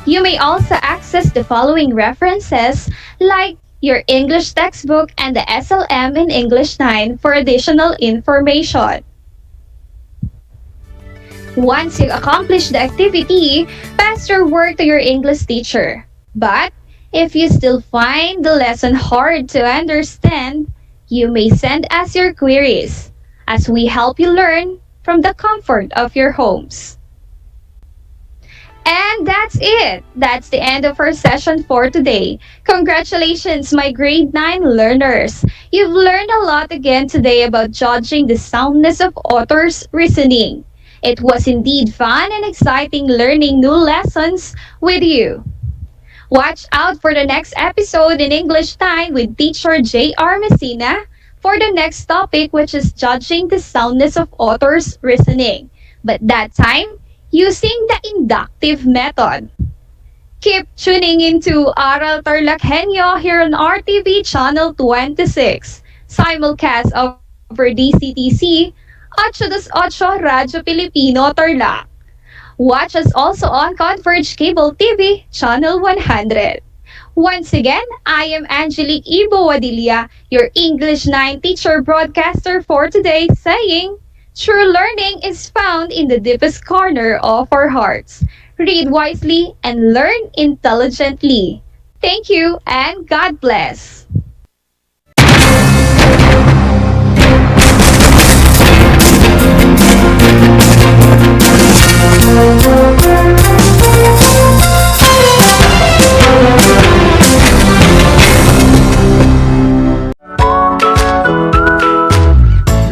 You may also access the following references like your English textbook and the SLM in English 9 for additional information. Once you accomplish the activity, pass your work to your English teacher. But if you still find the lesson hard to understand, you may send us your queries as we help you learn from the comfort of your homes. And that's it. That's the end of our session for today. Congratulations, my grade 9 learners. You've learned a lot again today about judging the soundness of authors' reasoning. It was indeed fun and exciting learning new lessons with you. Watch out for the next episode in English Time with teacher J.R. Messina for the next topic, which is judging the soundness of authors' reasoning. But that time, using the inductive method. Keep tuning into Aral TarlakHenyo here on RTV Channel 26, simulcast over DCTC, 828 Radyo Pilipino Tarlac. Watch us also on Converge Cable TV, Channel 100. Once again, I am Angelique Ibo Wadilla, your English 9 teacher broadcaster for today, saying, true learning is found in the deepest corner of our hearts. Read wisely and learn intelligently. Thank you and God bless.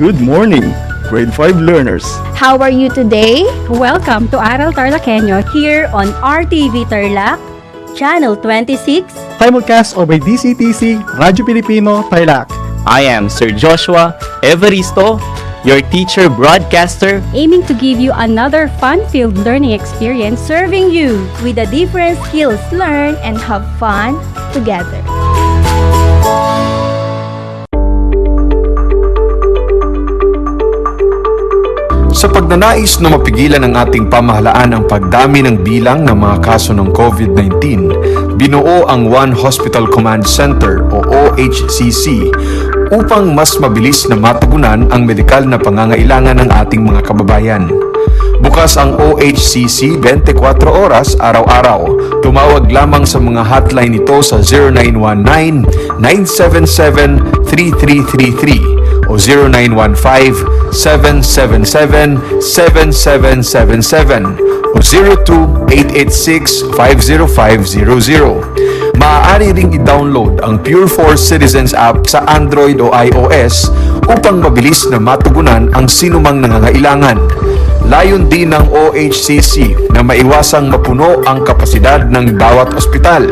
Good morning, grade 5 learners. How are you today? Welcome to Aral TarlakHenyo here on RTV Tarlac, Channel 26. Simulcast over DCTC, Radyo Pilipino, Tarlac. I am Sir Joshua Evaristo, your teacher broadcaster, Aiming to give you another fun-filled learning experience, serving you with the different skills learn and have fun together. Sa pagnanais na mapigilan ng ating pamahalaan ang pagdami ng bilang ng mga kaso ng COVID-19, binuo ang One Hospital Command Center o OHCC upang mas mabilis na matugunan ang medikal na pangangailangan ng ating mga kababayan. Bukas ang OHCC 24 oras araw-araw. Tumawag lamang sa mga hotline nito sa 0919-977-3333 o 0915-777-7777 o 02-886-50500. Maaari ring i-download ang Pure Force Citizens app sa Android o iOS upang mabilis na matugunan ang sinumang nangangailangan. Layon din ng OHCC na maiwasang mapuno ang kapasidad ng bawat ospital.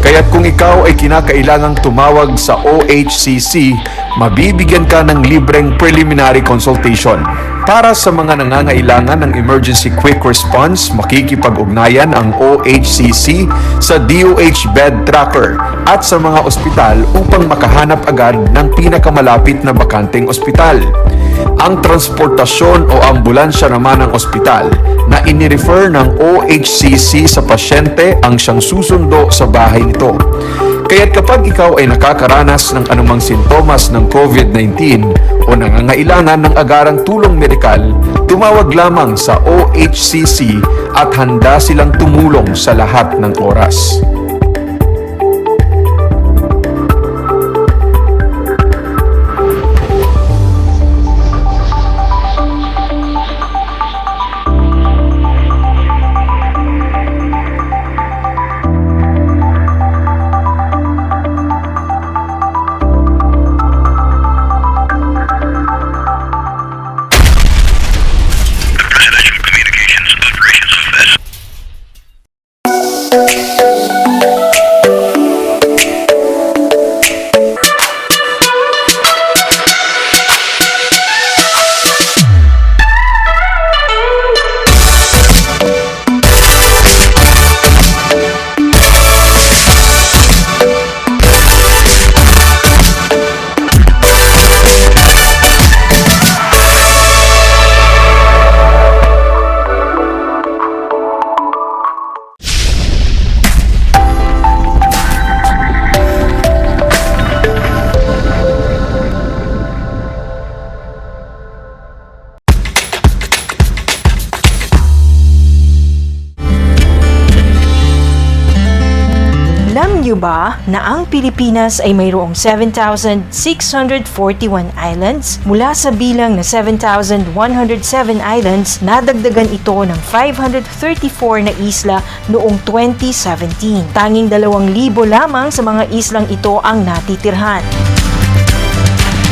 Kaya't kung ikaw ay kinakailangang tumawag sa OHCC, mabibigyan ka ng libreng preliminary consultation. Para sa mga nangangailangan ng emergency quick response, makikipag-ugnayan ang OHCC sa DOH Bed Tracker at sa mga ospital upang makahanap agad ng pinakamalapit na bakanteng ospital. Ang transportasyon o ambulansya naman ng ospital na inirefer ng OHCC sa pasyente ang siyang susundo sa bahay nito. Kaya't kapag ikaw ay nakakaranas ng anumang sintomas ng COVID-19 o nangangailangan ng agarang tulong medikal, tumawag lamang sa OHCC at handa silang tumulong sa lahat ng oras. Alam niyo ba na ang Pilipinas ay mayroong 7,641 islands? Mula sa bilang na 7,107 islands, nadagdagan ito ng 534 na isla noong 2017. Tanging 2,000 lamang sa mga islang ito ang natitirhan.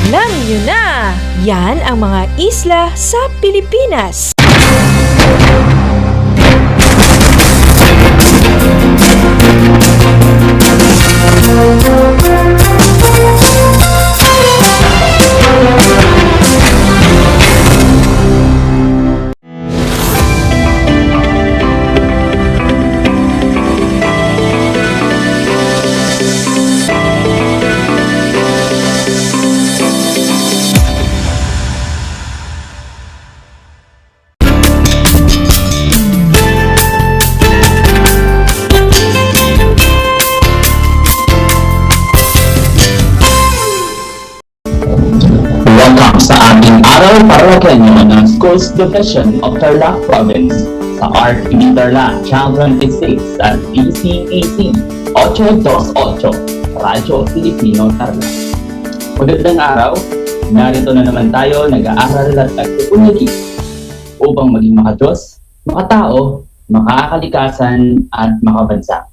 Alam niyo na! Yan ang mga isla sa Pilipinas. Welcome sa ating Aral TarlakHenyo ng Schools Division of Tarlac Province sa RTV Tarlac Channel 26 at DCTC 828 Radyo Pilipino Tarlac. Magandang araw, narito na naman tayo nag-aaral at nagpupunyagi upang maging makadiyos, makatao, makakalikasan at makabansa.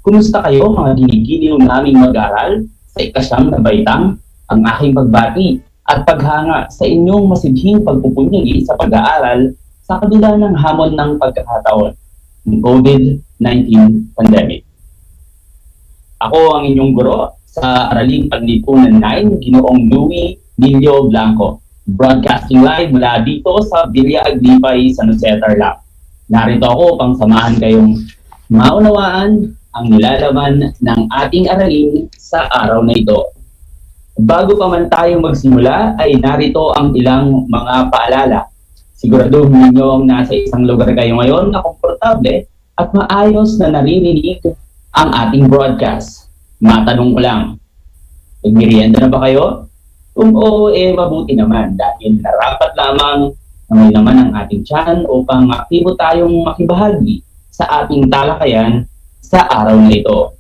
Kumusta kayo mga ginigiliw naming mag-aral sa ikasyam na baitang? Ang aking pagbati at paghanga sa inyong masidhing pagpupunyagi sa pag-aaral sa kabila ng hamon ng pagkakataon ng COVID-19 pandemic. Ako ang inyong guro sa Araling Panlipunan 9, Ginoong Louie Nilio Blanco, broadcasting live mula dito sa Villa Aglipay, San Jose, Tarlac. Narito ako upang samahan kayong maunawaan ang nilalaman ng ating aralin sa araw na ito. Bago pa man tayo magsimula ay narito ang ilang mga paalala. Siguraduhin ninyong nasa isang lugar kayo ngayon na komportable at maayos na naririnig ang ating broadcast. Matanong ko lang, nagmerienda na ba kayo? Kung oo, mabuti naman dahil narapat lamang na may naman ang ating tiyan upang aktibo tayong makibahagi sa ating talakayan sa araw na ito.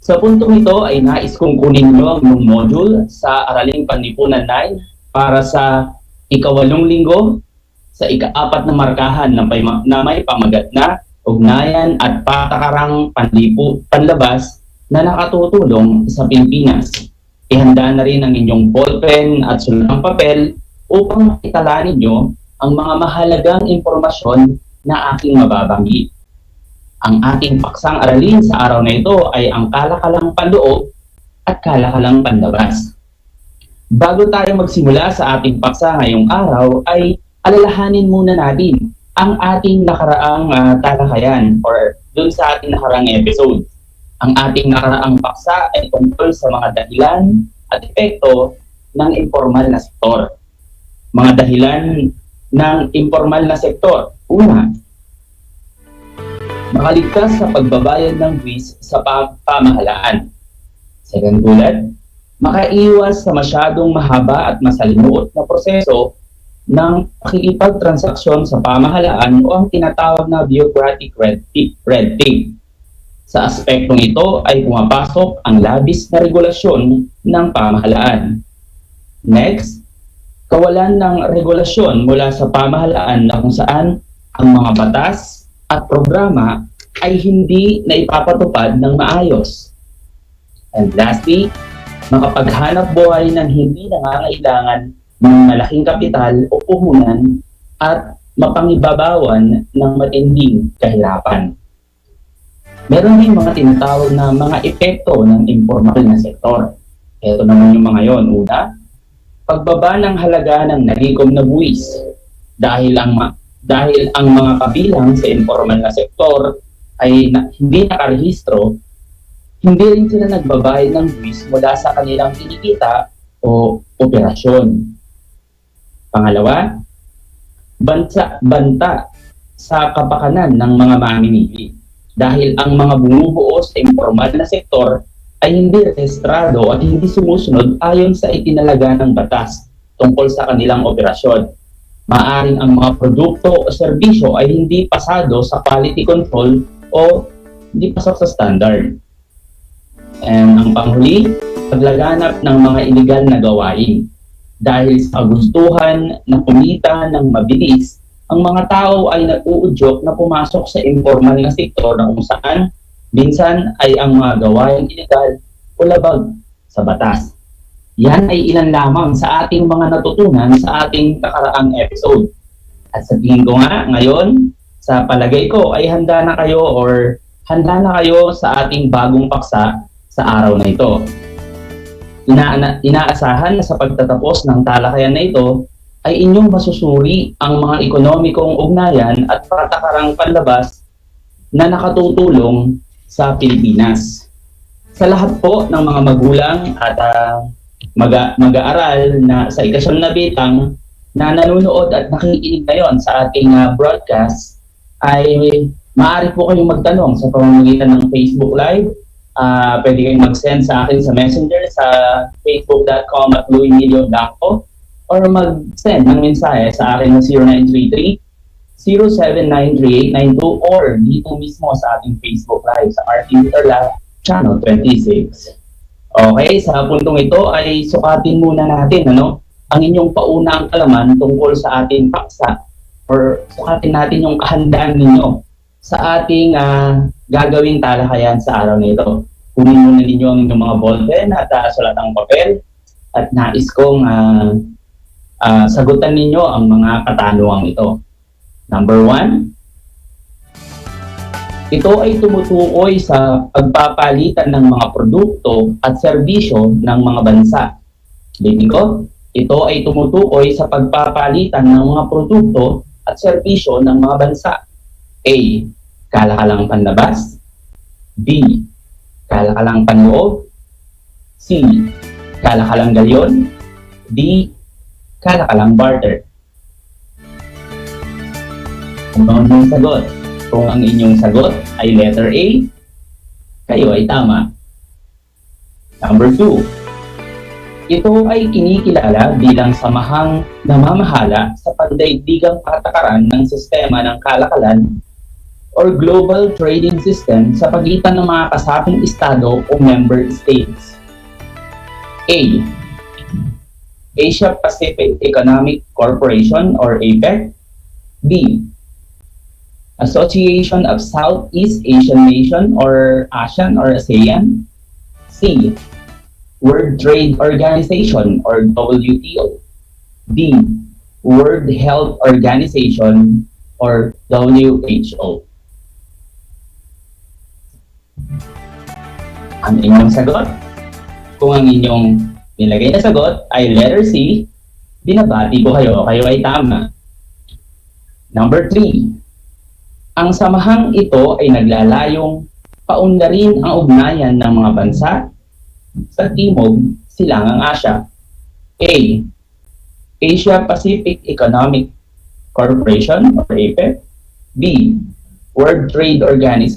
Sa puntong ito ay nais kong kunin nyo ang module sa Araling Panlipunan 9 para sa ikawalong linggo sa ika-4 na markahan na may pamagat na ugnayan at patakarang panlabas na nakatutulong sa Pilipinas. Ihanda na rin ang inyong ballpen at sulatang papel upang makitala ninyo ang mga mahalagang impormasyon na aking mababanggit. Ang ating paksang aralin sa araw na ito ay ang kalakalang panloob at kalakalang panlabas. Bago tayo magsimula sa ating paksa ngayong araw ay alalahanin muna natin ang ating nakaraang talakayan or dun sa ating nakaraang episode. Ang ating nakaraang paksa ay tungkol sa mga dahilan at epekto ng informal na sektor. Mga dahilan ng informal na sektor. Una, makaligtas sa pagbabayad ng buwis sa pamahalaan. Second bullet, makaiwas sa masyadong mahaba at masalimuot na proseso ng pakikipagtransaksyon sa pamahalaan o ang tinatawag na bureaucratic red tape. Sa aspektong ito ay pumapasok ang labis na regulasyon ng pamahalaan. Next, kawalan ng regulasyon mula sa pamahalaan na kung saan ang mga batas at programa ay hindi na ipapatupad ng maayos. And lastly, makapaghanap buhay ng hindi nangangailangan ng malaking kapital o puhunan at mapangibabawan ng matinding kahirapan. Meron din mga tinatawag na mga epekto ng informal na sektor. Ito naman yung mga yon. Una, pagbaba ng halaga ng nalikom na buwis dahil ang mga kabilang sa informal na sektor ay hindi nakarehistro, hindi rin sila nagbabayad ng buwis mula sa kanilang kinikita o operasyon. Pangalawa, banta sa kapakanan ng mga mamimili dahil ang mga bumubuo sa informal na sektor ay hindi rehistrado at hindi sumusunod ayon sa itinalaga ng batas tungkol sa kanilang operasyon. Maaaring ang mga produkto o serbisyo ay hindi pasado sa quality control o hindi pasok sa standard. And ang panghuli, paglaganap ng mga illegal na gawain. Dahil sa kagustuhan na kumita ng mabilis, ang mga tao ay nag-uudyok na pumasok sa informal na sektor na kung saan minsan ay ang mga gawain illegal o labag sa batas. Yan ay ilan lamang sa ating mga natutunan sa ating nakaraang episode. At sa tingin ko nga, ngayon, sa palagay ko ay handa na kayo sa ating bagong paksa sa araw na ito. Inaasahan na sa pagtatapos ng talakayan na ito ay inyong masusuri ang mga ekonomikong ugnayan at patakarang panlabas na nakatutulong sa Pilipinas. Sa lahat po ng mga magulang at mag-aaral na sa ikasyam na bitang na nanonood at nakikinig ngayon sa ating broadcast ay maaari po kayong magtanong sa pamamagitan ng Facebook Live. Pwede kayong mag-send sa akin sa Messenger sa facebook.com@louismilio.co or mag-send ng mensahe sa akin na 0933-0793-892 or dito mismo sa ating Facebook Live sa RTV Tarlac Channel 26. Okay, sa puntong ito ay sukatin muna natin ang inyong paunang kalaman tungkol sa ating paksa or sukatin natin yung kahandaan ninyo sa ating gagawing talakayan sa araw na ito. Kunin muna ninyo ang inyong mga ballpen at sulatang papel at nais kong sagutan ninyo ang mga katanungang ito. Number 1, ito ay tumutukoy sa pagpapalitan ng mga produkto at serbisyo ng mga bansa. Ulitin ko, ito ay tumutukoy sa pagpapalitan ng mga produkto at serbisyo ng mga bansa. A. Kalakalang panlabas. B. Kalakalang panloob. C. Kalakalang galyon. D. Kalakalang barter. Ano ang sagot? Kung ang inyong sagot ay letter A, kayo ay tama. Number 2. Ito ay kinikilala bilang samahang namamahala sa pandaigdigang patakaran ng sistema ng kalakalan or global trading system sa pagitan ng mga kasabing estado o member states? A. Asia Pacific Economic Corporation or APEC. B. Association of Southeast Asian Nation or ASEAN or ASEAN. C. World Trade Organization or WTO. D. World Health Organization or WHO. Ang inyong sagot? Kung ang inyong nilagay na sagot ay letter C, binabati ko kayo ay tama. Number 3. Ang samahang ito ay naglalayong paunlarin ang ugnayan ng mga bansa sa Timog Silangang Asya. A. Asia Pacific Economic Corporation or APEC. B. World Trade Organization.